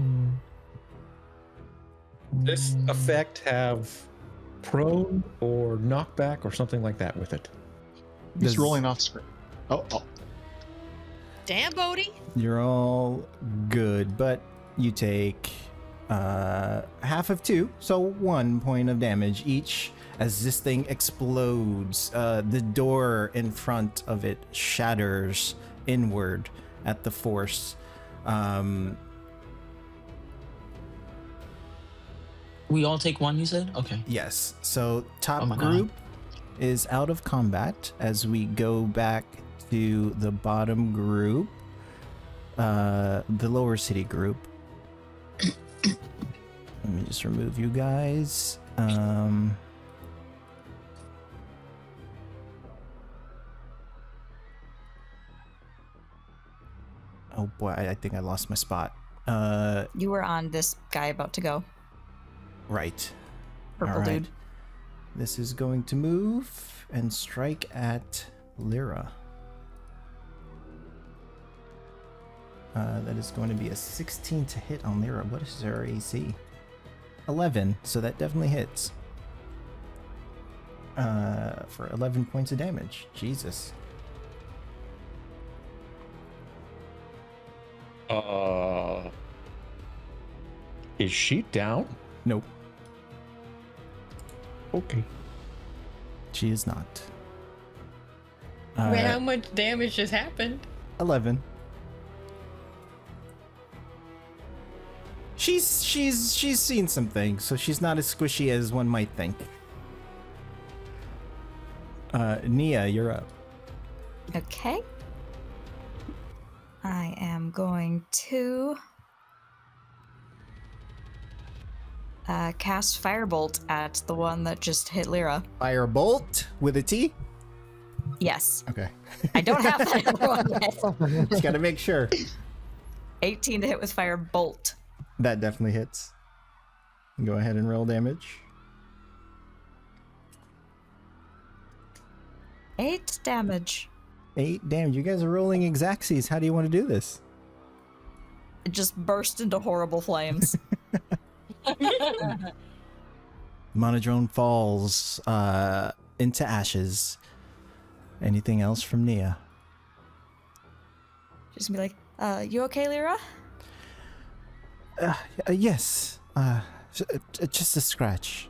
This effect have prone or knockback or something like that with it. he's Does- rolling off screen. Oh, Damn, Bodhi. You're all good, but you take half of 2, so 1 point of damage each as this thing explodes. The door in front of it shatters inward at the force. We all take one, you said? Okay. Yes, so top Oh my God. group is out of combat as we go back to the bottom group, the lower city group. Let me just remove you guys. Oh boy, I think I lost my spot. You were on this guy about to go. Right. Purple All right. dude. This is going to move and strike at Lyra. That is going to be a 16 to hit on Lyra. What is her AC? 11, so that definitely hits. For 11 points of damage. Jesus. Is she down? Nope, Okay. she is not. Wait, how much damage just happened? 11. She's seen some things, so she's not as squishy as one might think. Nia, you're up. Okay. I am going to cast Firebolt at the one that just hit Lyra. Firebolt with a T? Yes. Okay. I don't have that other one yet. Just gotta make sure. 18 to hit with Firebolt. That definitely hits. Go ahead and roll damage. 8 damage. 8 damage. You guys are rolling exactsies. How do you want to do this? It just burst into horrible flames. Monodrone falls into ashes. Anything else from Nia? Just be like, you okay, Lyra? Yes. Just a scratch.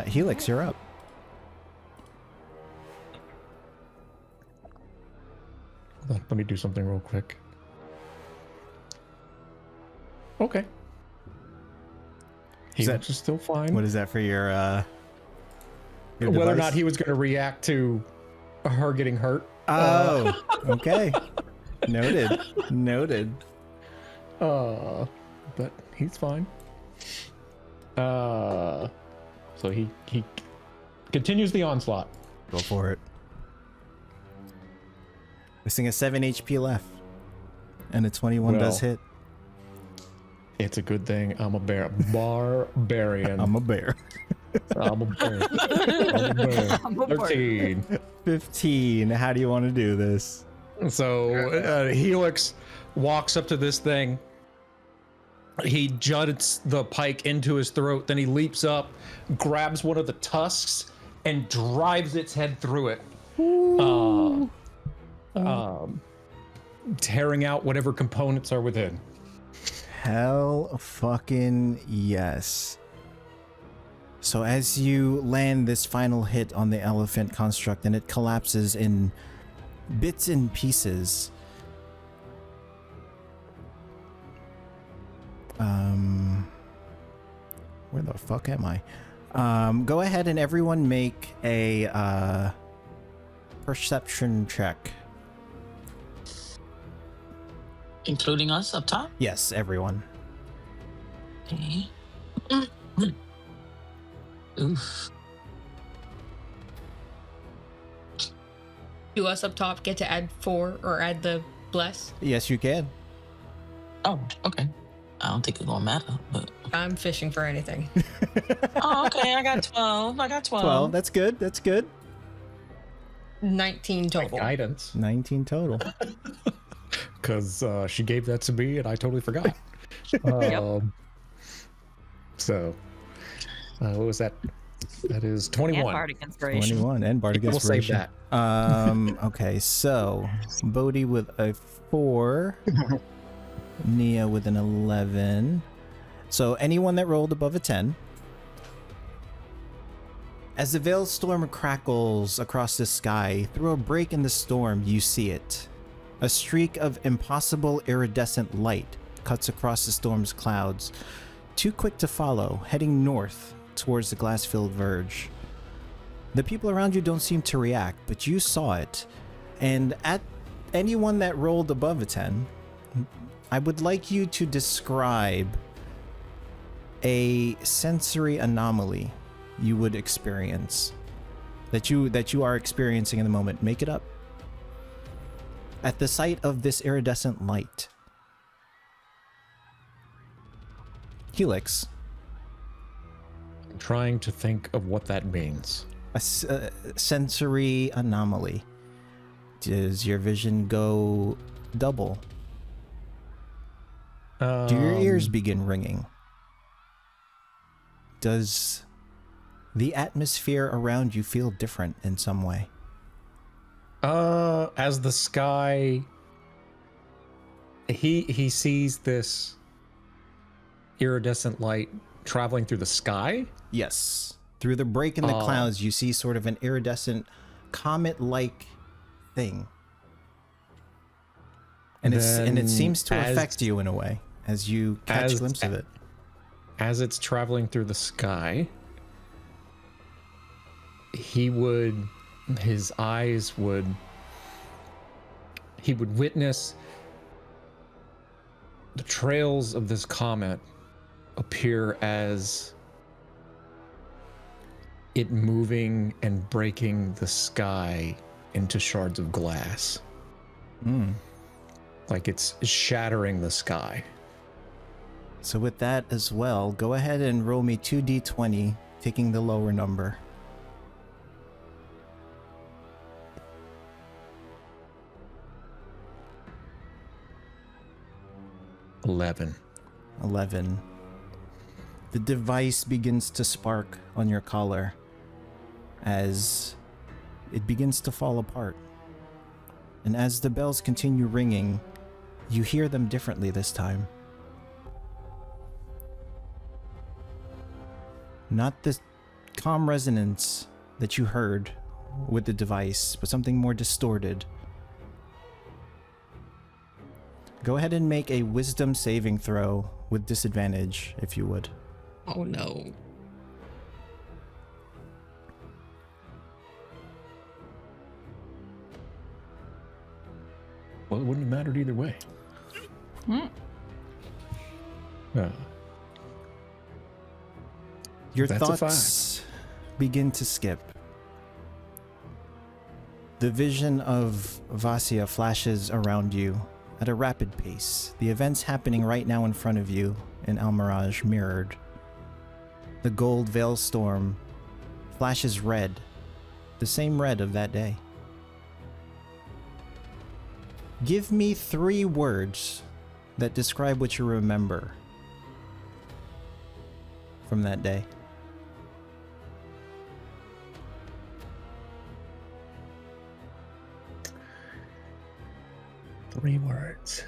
Helix, you're up. Hold on, let me do something real quick. Okay. Is that- Helix is still fine. What is that for your Whether or device? not he was going to react to her getting hurt. Oh, okay. Noted. Noted. But he's fine. So he continues the onslaught. Go for it. Missing a 7 HP left. And a 21 does Well. hit. It's a good thing I'm a barbarian. I'm a bear. I'm a bear. I'm a bear. I'm a bear. 13. 15. How do you want to do this? So Helix walks up to this thing. He juts the pike into his throat. Then he leaps up, grabs one of the tusks, and drives its head through it. Tearing out whatever components are within. Hell fucking yes. So as you land this final hit on the elephant construct and it collapses in bits and pieces, where the fuck am I? Go ahead and everyone make a perception check. Including us up top? Yes, everyone. Okay. Oof. Do us up top get to add 4 or add the bless? Yes, you can. Oh, okay. I don't think it's gonna matter, but I'm fishing for anything. oh, okay. I got 12. 12. That's good. That's good. 19 total. Guidance. 19 total. Because she gave that to me and I totally forgot. So, what was that? That is 21. And Bardic Inspiration. 21 and Bardic We'll save Inspiration. that. Okay, so Bodhi with a 4, Nia with an 11. So anyone that rolled above a 10. As the veiled storm crackles across the sky, through a break in the storm, you see it. A streak of impossible iridescent light cuts across the storm's clouds, too quick to follow, heading north towards the glass-filled verge. The people around you don't seem to react, but you saw it. And at anyone that rolled above a 10, I would like you to describe a sensory anomaly you would experience, that you are experiencing in the moment. Make it up. At the sight of this iridescent light. Helix. I'm trying to think of what that means. A sensory anomaly. Does your vision go double? Do your ears begin ringing? Does the atmosphere around you feel different in some way? As the sky, he sees this iridescent light traveling through the sky. Yes. Through the break in the clouds, you see sort of an iridescent comet-like thing. And it seems to affect you in a way as you catch a glimpse of it. As it's traveling through the sky, he would witness the trails of this comet appear as it moving and breaking the sky into shards of glass. Like it's shattering the sky. So with that as well, go ahead and roll me 2d20, taking the lower number. $11. 11. The device begins to spark on your collar as it begins to fall apart. And as the bells continue ringing, you hear them differently this time. Not the calm resonance that you heard with the device, but something more distorted. Go ahead and make a wisdom saving throw with disadvantage, if you would. Oh no. Well, it wouldn't have mattered either way. Your That's a thoughts begin to skip. The vision of Vasya flashes around you at a rapid pace. The events happening right now in front of you in Almirage mirrored. The gold veil storm flashes red, the same red of that day. Give me 3 words that describe what you remember from that day. Three words.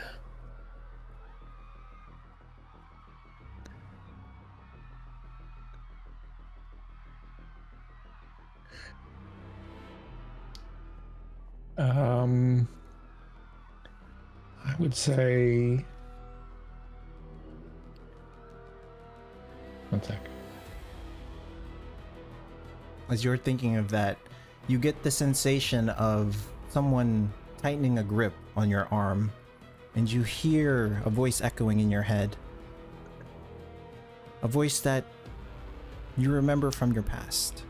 I would say. One sec. As you're thinking of that, you get the sensation of someone tightening a grip on your arm, and you hear a voice echoing in your head. A voice that you remember from your past.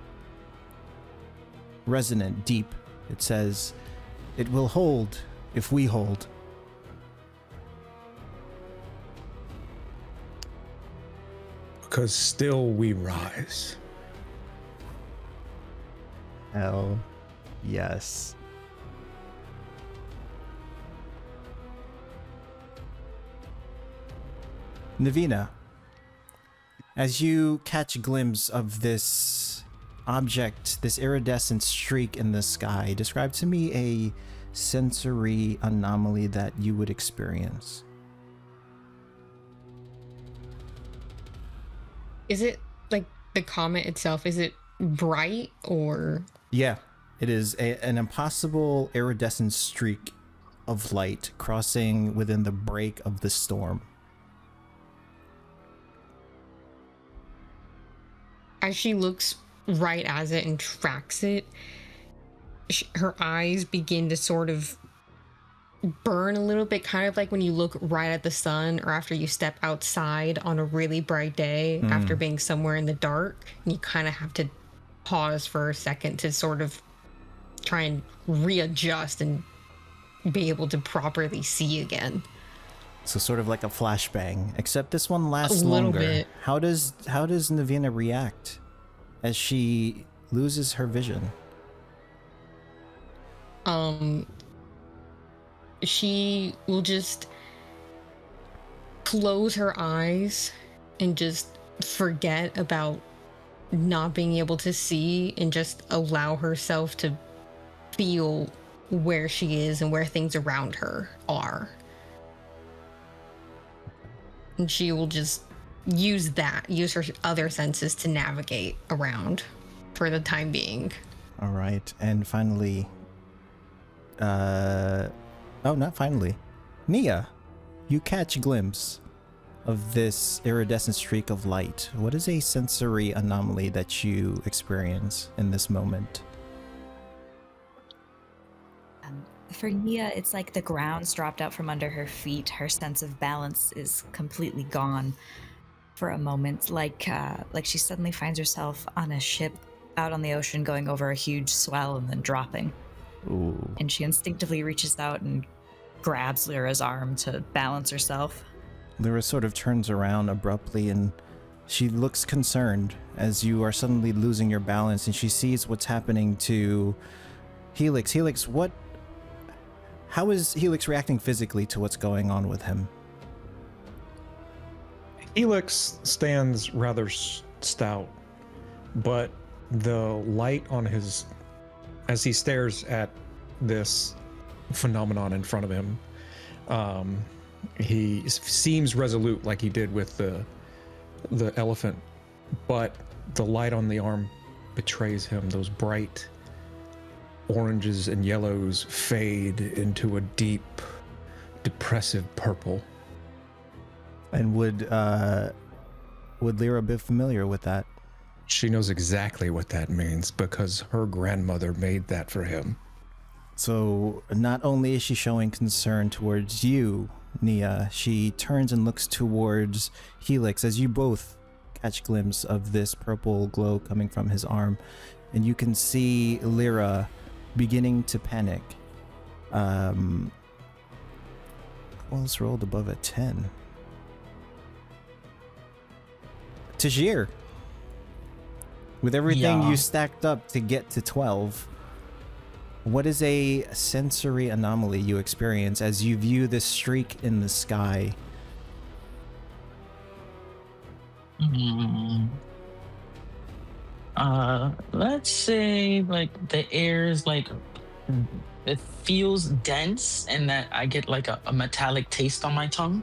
Resonant, deep. It says, "It will hold if we hold." Because still we rise. Hell yes. Navina, as you catch a glimpse of this object, this iridescent streak in the sky, describe to me a sensory anomaly that you would experience. Is it like the comet itself? Is it bright or? Yeah, it is an impossible iridescent streak of light crossing within the break of the storm. As she looks right at it and tracks it, her eyes begin to sort of burn a little bit, kind of like when you look right at the sun or after you step outside on a really bright day after being somewhere in the dark. You kind of have to pause for a second to sort of try and readjust and be able to properly see again. So sort of like a flashbang, except this one lasts A little longer. bit. How does Navina react as she loses her vision? She will just close her eyes and just forget about not being able to see and just allow herself to feel where she is and where things around her are. And she will just use her other senses to navigate around for the time being. All right, and finally, not finally, Nia, you catch a glimpse of this iridescent streak of light. What is a sensory anomaly that you experience in this moment? For Nia, it's like the ground's dropped out from under her feet. Her sense of balance is completely gone for a moment, like she suddenly finds herself on a ship out on the ocean going over a huge swell and then dropping. Ooh. And she instinctively reaches out and grabs Lyra's arm to balance herself. Lyra sort of turns around abruptly and she looks concerned as you are suddenly losing your balance, and she sees what's happening to Helix. Helix, how is Helix reacting physically to what's going on with him? Helix stands rather stout, but the light on his, as he stares at this phenomenon in front of him, he seems resolute like he did with the elephant, but the light on the arm betrays him. Those bright oranges and yellows fade into a deep, depressive purple. And would Lyra be familiar with that? She knows exactly what that means because her grandmother made that for him. So not only is she showing concern towards you, Nia, she turns and looks towards Helix as you both catch a glimpse of this purple glow coming from his arm, and you can see Lyra beginning to panic. Well, it's rolled above a 10. Tajir, With everything Yeah. you stacked up to get to 12, what is a sensory anomaly you experience as you view this streak in the sky? Hmm. Let's say like the air is like it feels dense, and that I get like a metallic taste on my tongue.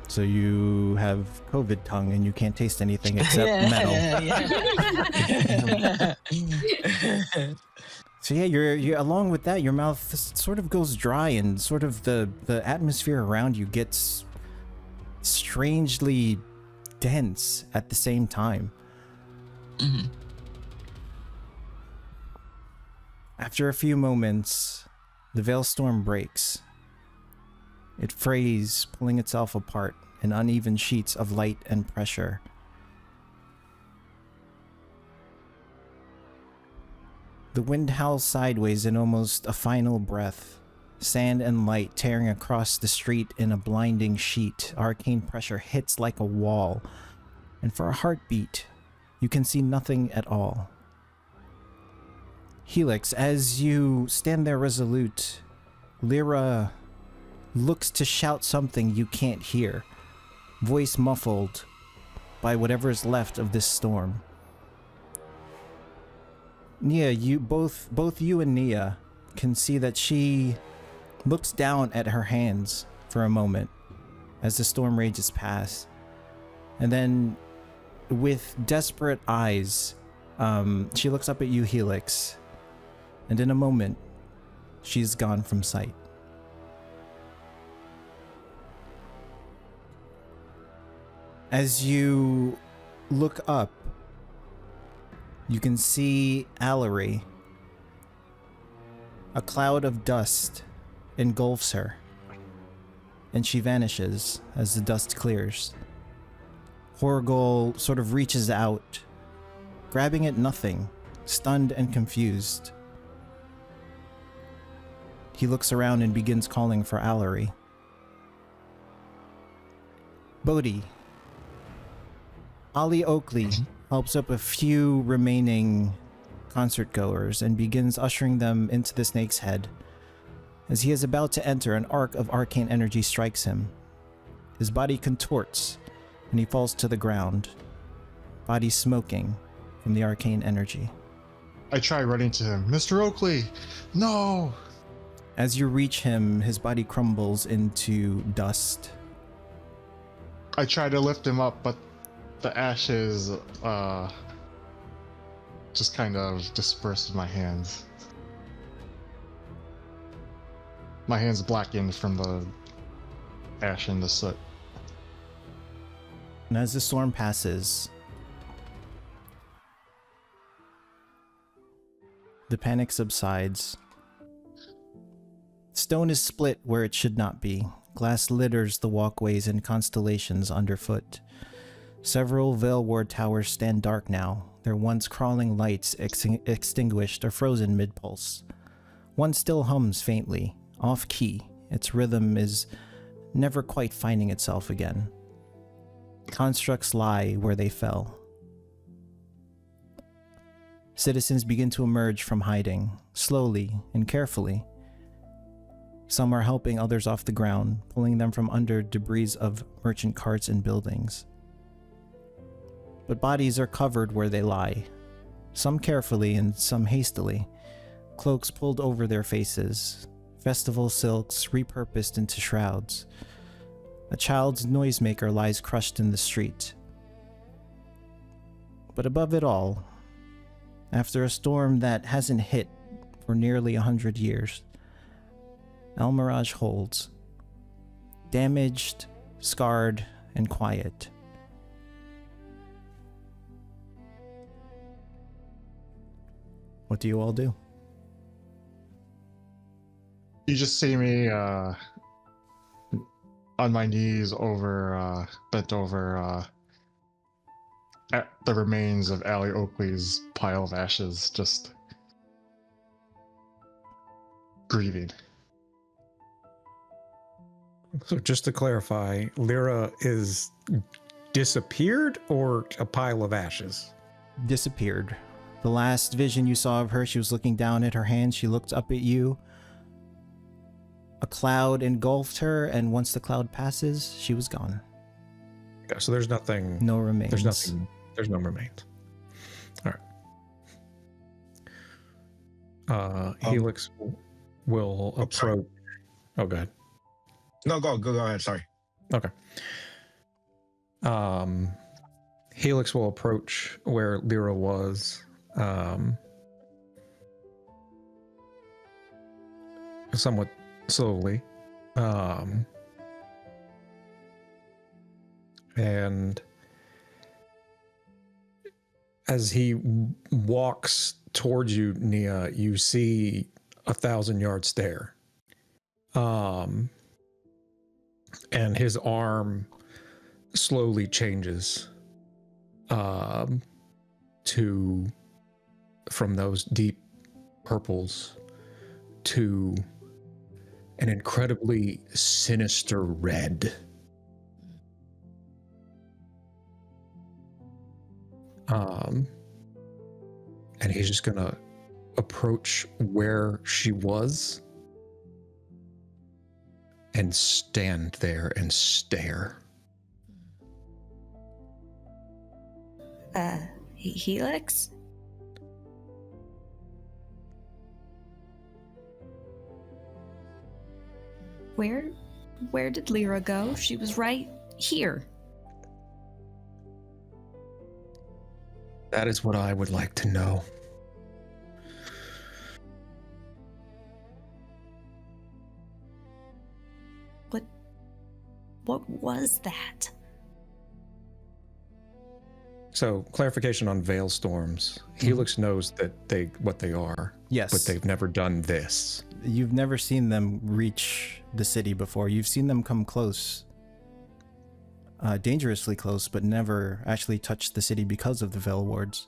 So you have COVID tongue and you can't taste anything except metal. Yeah. So yeah, you're along with that, your mouth sort of goes dry and sort of the atmosphere around you gets strangely dense at the same time. Mhm. After a few moments, the veil storm breaks. It frays, pulling itself apart in uneven sheets of light and pressure. The wind howls sideways in almost a final breath. Sand and light tearing across the street in a blinding sheet. Arcane pressure hits like a wall. And for a heartbeat, you can see nothing at all. Helix, as you stand there resolute, Lyra looks to shout something you can't hear, voice muffled by whatever is left of this storm. Nia, both you and Nia can see that she looks down at her hands for a moment as the storm rages past, and then with desperate eyes, she looks up at you, Helix, and in a moment, she's gone from sight. As you look up, you can see Allery. A cloud of dust engulfs her, and she vanishes as the dust clears. Horgol sort of reaches out, grabbing at nothing, stunned and confused. He looks around and begins calling for Allery. Bodhi. Ollie Oakley helps up a few remaining concert goers and begins ushering them into the snake's head. As he is about to enter, an arc of arcane energy strikes him. His body contorts, and he falls to the ground, body smoking from the arcane energy. I try running to him. Mr. Oakley, no! As you reach him, his body crumbles into dust. I try to lift him up, but the ashes just kind of dispersed in my hands. My hands blackened from the ash and the soot. And as the storm passes, the panic subsides. Stone is split where it should not be. Glass litters the walkways and constellations underfoot. Several Veil Ward towers stand dark now, their once crawling lights extinguished or frozen mid-pulse. One still hums faintly, off-key. Its rhythm is never quite finding itself again. Constructs lie where they fell. Citizens begin to emerge from hiding, slowly and carefully. Some are helping others off the ground, pulling them from under debris of merchant carts and buildings. But bodies are covered where they lie, some carefully and some hastily, cloaks pulled over their faces, festival silks repurposed into shrouds. A child's noisemaker lies crushed in the street. But above it all, after a storm that hasn't hit for nearly 100 years, Almirage holds, damaged, scarred, and quiet. What do you all do? You just see me on my knees over, bent over at the remains of Allie Oakley's pile of ashes, just grieving. So just to clarify, Lyra is disappeared or a pile of ashes? disappeared. The last vision you saw of her, she was looking down at her hand. She looked up at you. A cloud engulfed her, and once the cloud passes, she was gone. Okay, so there's nothing. No remains. There's nothing. There's no remains. All right. Helix will approach. Oh, go ahead. No, go ahead. Sorry. Okay. Helix will approach where Lyra was. Somewhat slowly. And as he walks towards you, Nia, you see 1,000-yard stare. And his arm slowly changes from those deep purples to an incredibly sinister red. And he's just gonna approach where she was and stand there and stare. Helix? Where did Lyra go? She was right here. That is what I would like to know. What was that? So, clarification on veil storms. Helix knows that what they are. Yes. But they've never done this. You've never seen them reach the city before. You've seen them come close. Dangerously close, but never actually touched the city because of the Veil Wards.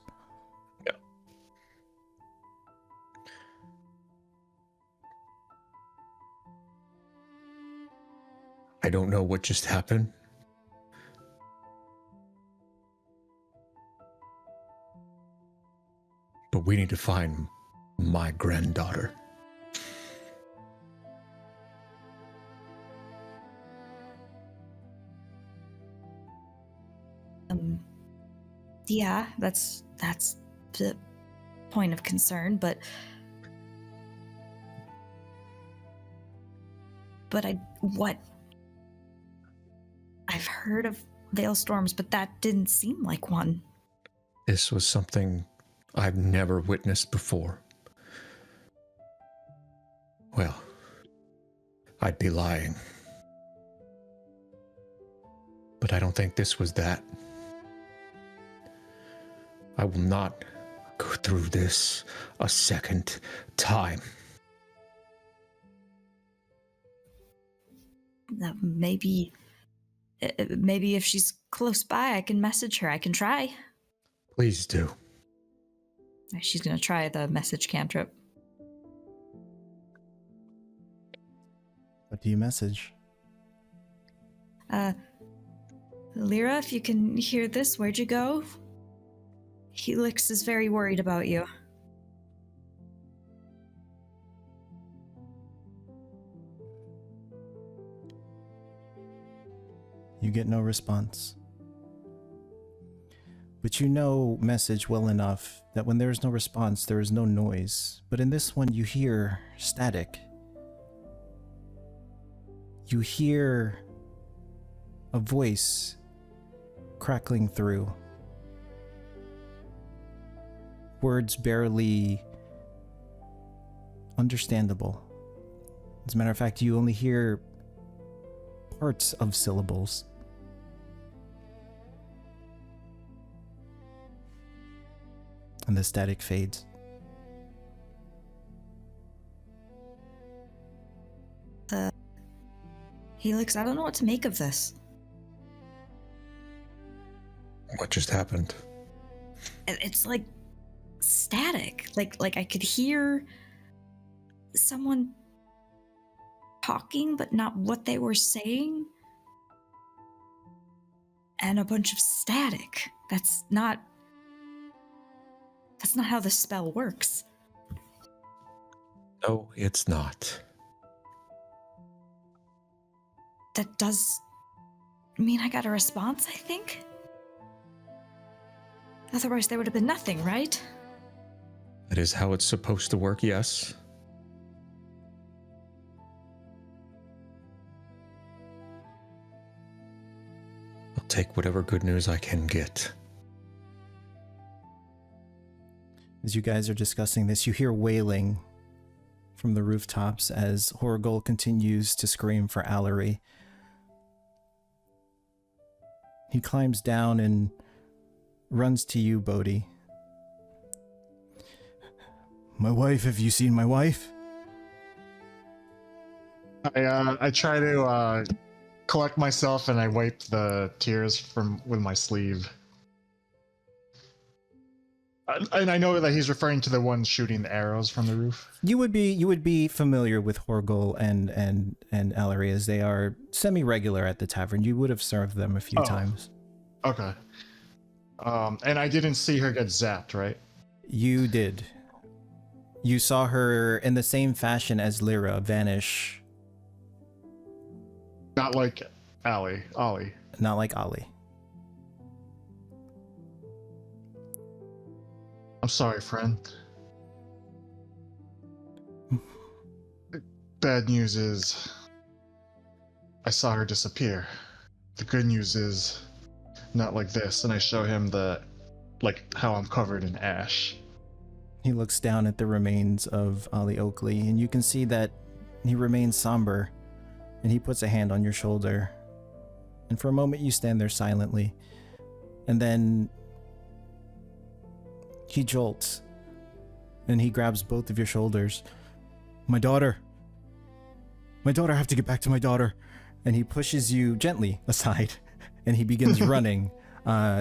Yeah. I don't know what just happened. But we need to find my granddaughter. Yeah, that's the point of concern, but I've heard of veil storms, but that didn't seem like one. This was something I've never witnessed before. Well, I'd be lying. But I don't think this was that. I will not go through this a second time. Maybe if she's close by, I can message her. I can try. Please do. She's gonna try the message cantrip. What do you message? Lyra, if you can hear this, where'd you go? Helix is very worried about you. You get no response. But you know message well enough that when there is no response, there is no noise. But in this one, you hear static. You hear a voice crackling through. Words barely understandable. As a matter of fact, you only hear parts of syllables. And the static fades. Helix, I don't know what to make of this. What just happened? It's like static. Like I could hear someone talking, but not what they were saying. And a bunch of static. That's not That's not how the spell works. No, it's not. That does mean I got a response, I think? Otherwise, there would have been nothing, right? That is how it's supposed to work, yes. I'll take whatever good news I can get. As you guys are discussing this, you hear wailing from the rooftops as Horgol continues to scream for Allery. He climbs down and runs to you, Bodhi. My wife, have you seen my wife? I try to collect myself and I wipe the tears with my sleeve. And I know that he's referring to the one shooting the arrows from the roof. You would be familiar with Horgol and Allery, as they are semi-regular at the tavern. You would have served them a few times. Okay. And I didn't see her get zapped, right? You did. You saw her in the same fashion as Lyra vanish. Not like Ollie. Not like Ollie. I'm sorry, friend. Bad news is I saw her disappear. The good news is not like this, and I show him how I'm covered in ash. He looks down at the remains of Ollie Oakley, and you can see that he remains somber, and he puts a hand on your shoulder. And for a moment you stand there silently, and then he jolts, and he grabs both of your shoulders. My daughter, I have to get back to my daughter. And he pushes you gently aside, and he begins running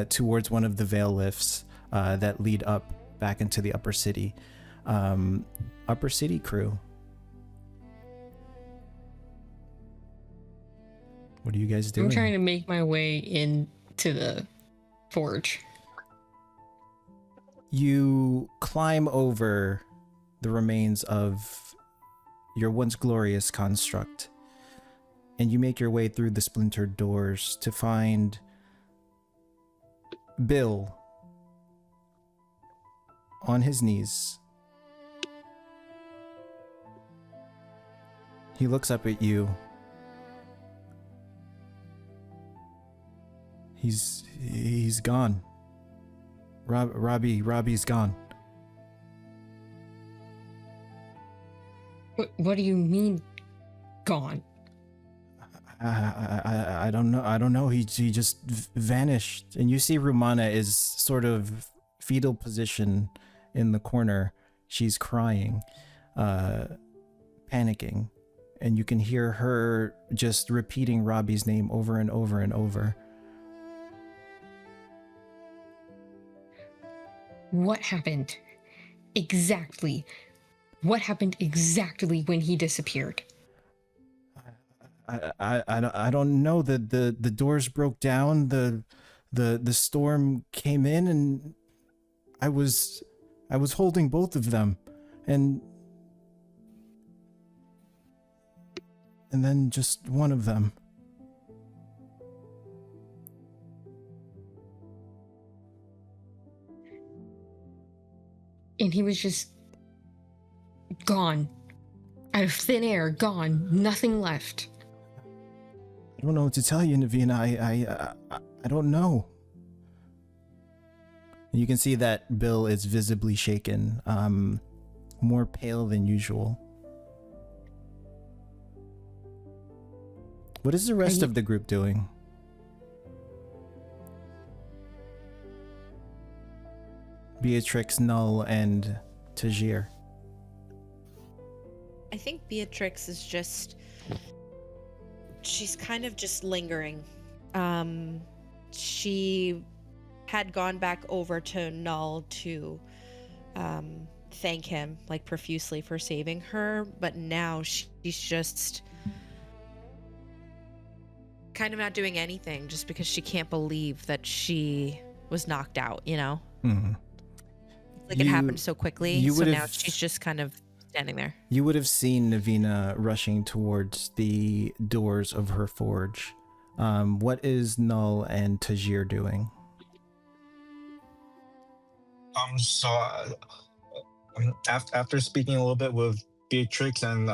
towards one of the veil lifts that lead up back into the upper city. Upper city crew. What are you guys doing? I'm trying to make my way into the forge. You climb over the remains of your once glorious construct, and you make your way through the splintered doors to find Bill on his knees. He looks up at you. He's gone. Robbie's gone. What do you mean, gone? I don't know. He just vanished. And you see Rumana is sort of fetal position in the corner. She's crying, panicking, and you can hear her just repeating Robbie's name over and over and over. What happened exactly? What happened exactly when he disappeared? I don't know. The doors broke down. The storm came in, and I was holding both of them, and then just one of them. And he was just gone. Out of thin air, gone. Nothing left. I don't know what to tell you, Navina. I don't know. You can see that Bill is visibly shaken, more pale than usual. What is the rest of the group doing? Beatrix, Null, and Tajir. I think Beatrix is she's kind of just lingering. She had gone back over to Null to thank him profusely for saving her, but now she's just kind of not doing anything just because she can't believe that she was knocked out, you know? Mm-hmm. Like it happened so quickly. you So now would've- she's just kind of standing there. You would have seen Navina rushing towards the doors of her forge. What is Null and Tajir doing? After speaking a little bit with Beatrix and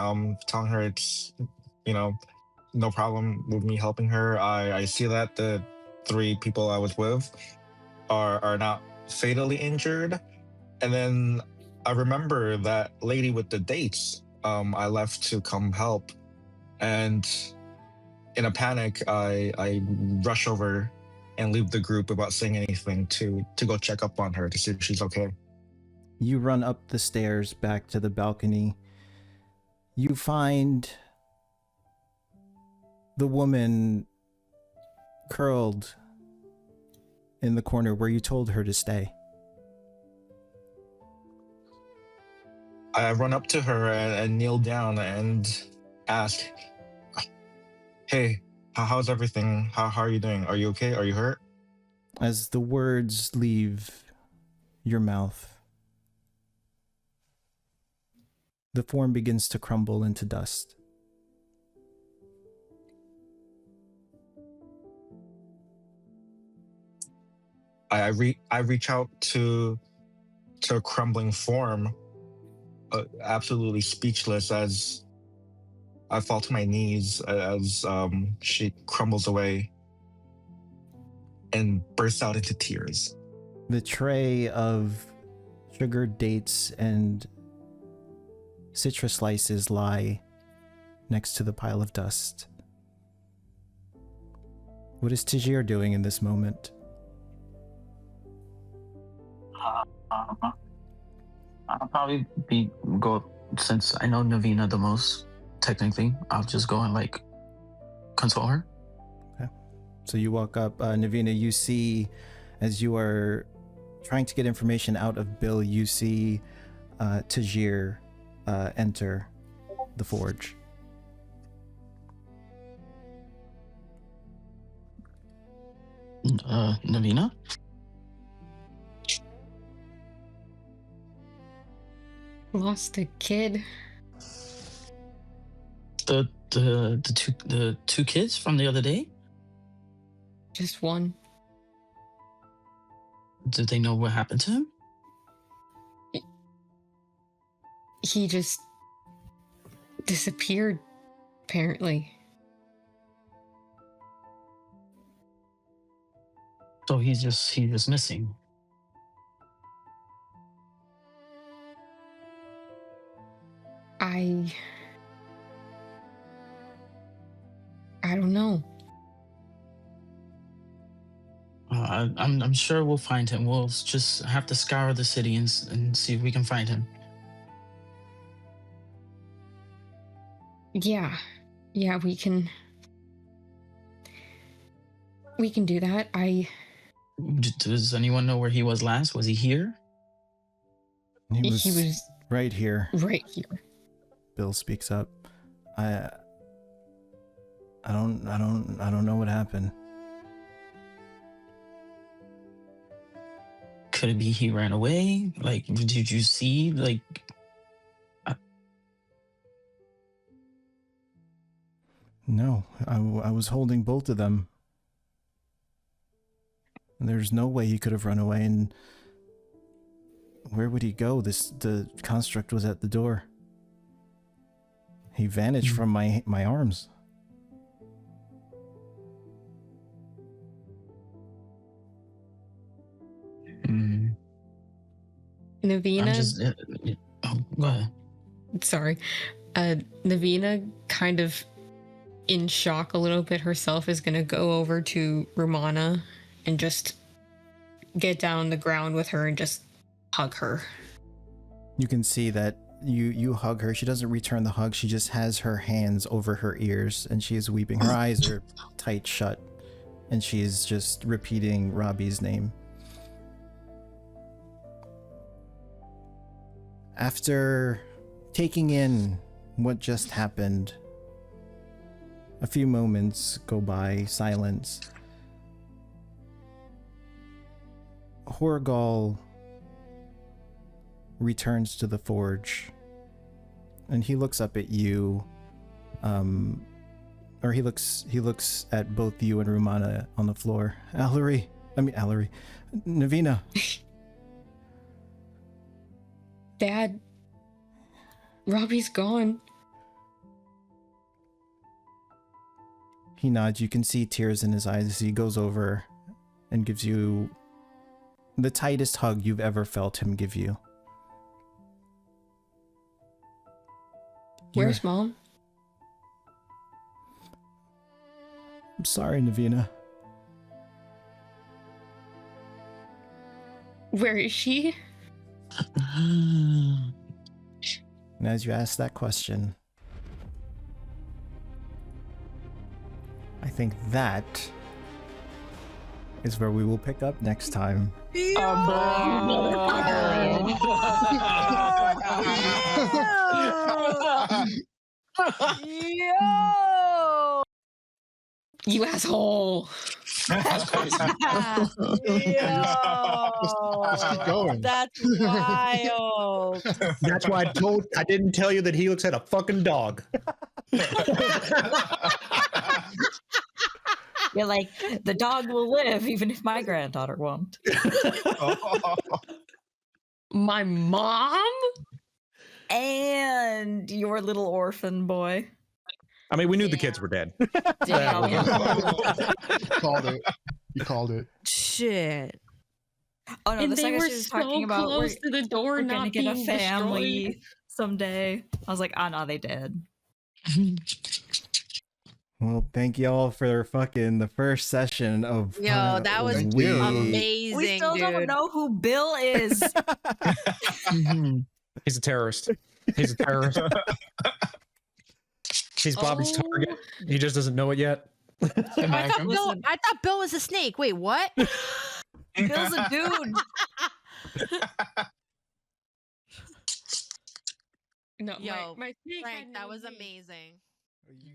telling her it's, no problem with me helping her, I see that the 3 people I was with are not fatally injured. And then I remember that lady with the dates. I left to come help, and in a panic, I rush over and leave the group without saying anything to go check up on her to see if she's okay. You run up the stairs back to the balcony. You find the woman curled in the corner where you told her to stay. I run up to her and kneel down and ask, "Hey, how's everything? How are you doing? Are you okay? Are you hurt?" As the words leave your mouth, the form begins to crumble into dust. I reach out to a crumbling form, absolutely speechless as I fall to my knees as she crumbles away and bursts out into tears. The tray of sugar, dates, and citrus slices lie next to the pile of dust. What is Tajir doing in this moment? I'll probably go, since I know Navina the most, technically, I'll just go and like console her. Okay. So you walk up, Navina, you see, as you are trying to get information out of Bill, you see Tajir enter the forge. Navina? Lost a kid. The two kids from the other day? Just one. Did they know what happened to him? He just disappeared, apparently. So he's just missing. I don't know. I'm sure we'll find him. We'll just have to scour the city and see if we can find him. Yeah, we can do that. Does anyone know where he was last? Was he here? He was right here. Right here. Bill speaks up. I don't know what happened. Could it be he ran away? Like, did you see, like... No, I was holding both of them. There's no way he could have run away, and where would he go? The construct was at the door. He vanished from my arms. Navina. Go ahead. Sorry. Navina, kind of in shock a little bit herself, is going to go over to Romana and just get down on the ground with her and just hug her. You can see that you hug her. She doesn't return the hug. She just has her hands over her ears and she is weeping. Her eyes are tight shut and she is just repeating Robbie's name. After taking in what just happened, a few moments go by, silence. Horgal returns to the forge, and he looks up at you, or he looks at both you and Rumana on the floor. Allery, Navina. Dad, Robbie's gone. He nods. You can see tears in his eyes as he goes over and gives you the tightest hug you've ever felt him give you. Where's Mom? I'm sorry, Navina. Where is she? And as you ask that question, I think that is where we will pick up next time. Yo! You asshole! Just keep going. That's wild. That's why I didn't tell you that Helix had a fucking dog. You're like, the dog will live even if my granddaughter won't. My mom? And your little orphan boy. I mean, we knew the kids were dead. Damn. You called it. You called it. Shit. Oh no, And the they second were she was so talking about close to the door we're gonna not get a being family destroyed. someday. I was like, oh no, they did. Well, thank y'all for fucking the first session of Yo, that was Thank you. amazing. We still don't dude. know who Bill is. He's a terrorist. He's a terrorist. He's Bobby's Oh. target. He just doesn't know it yet. I Listen. thought Bill was a snake. Wait, what? Bill's a dude. No, Yo, my snake Frank, had that no was name. amazing. You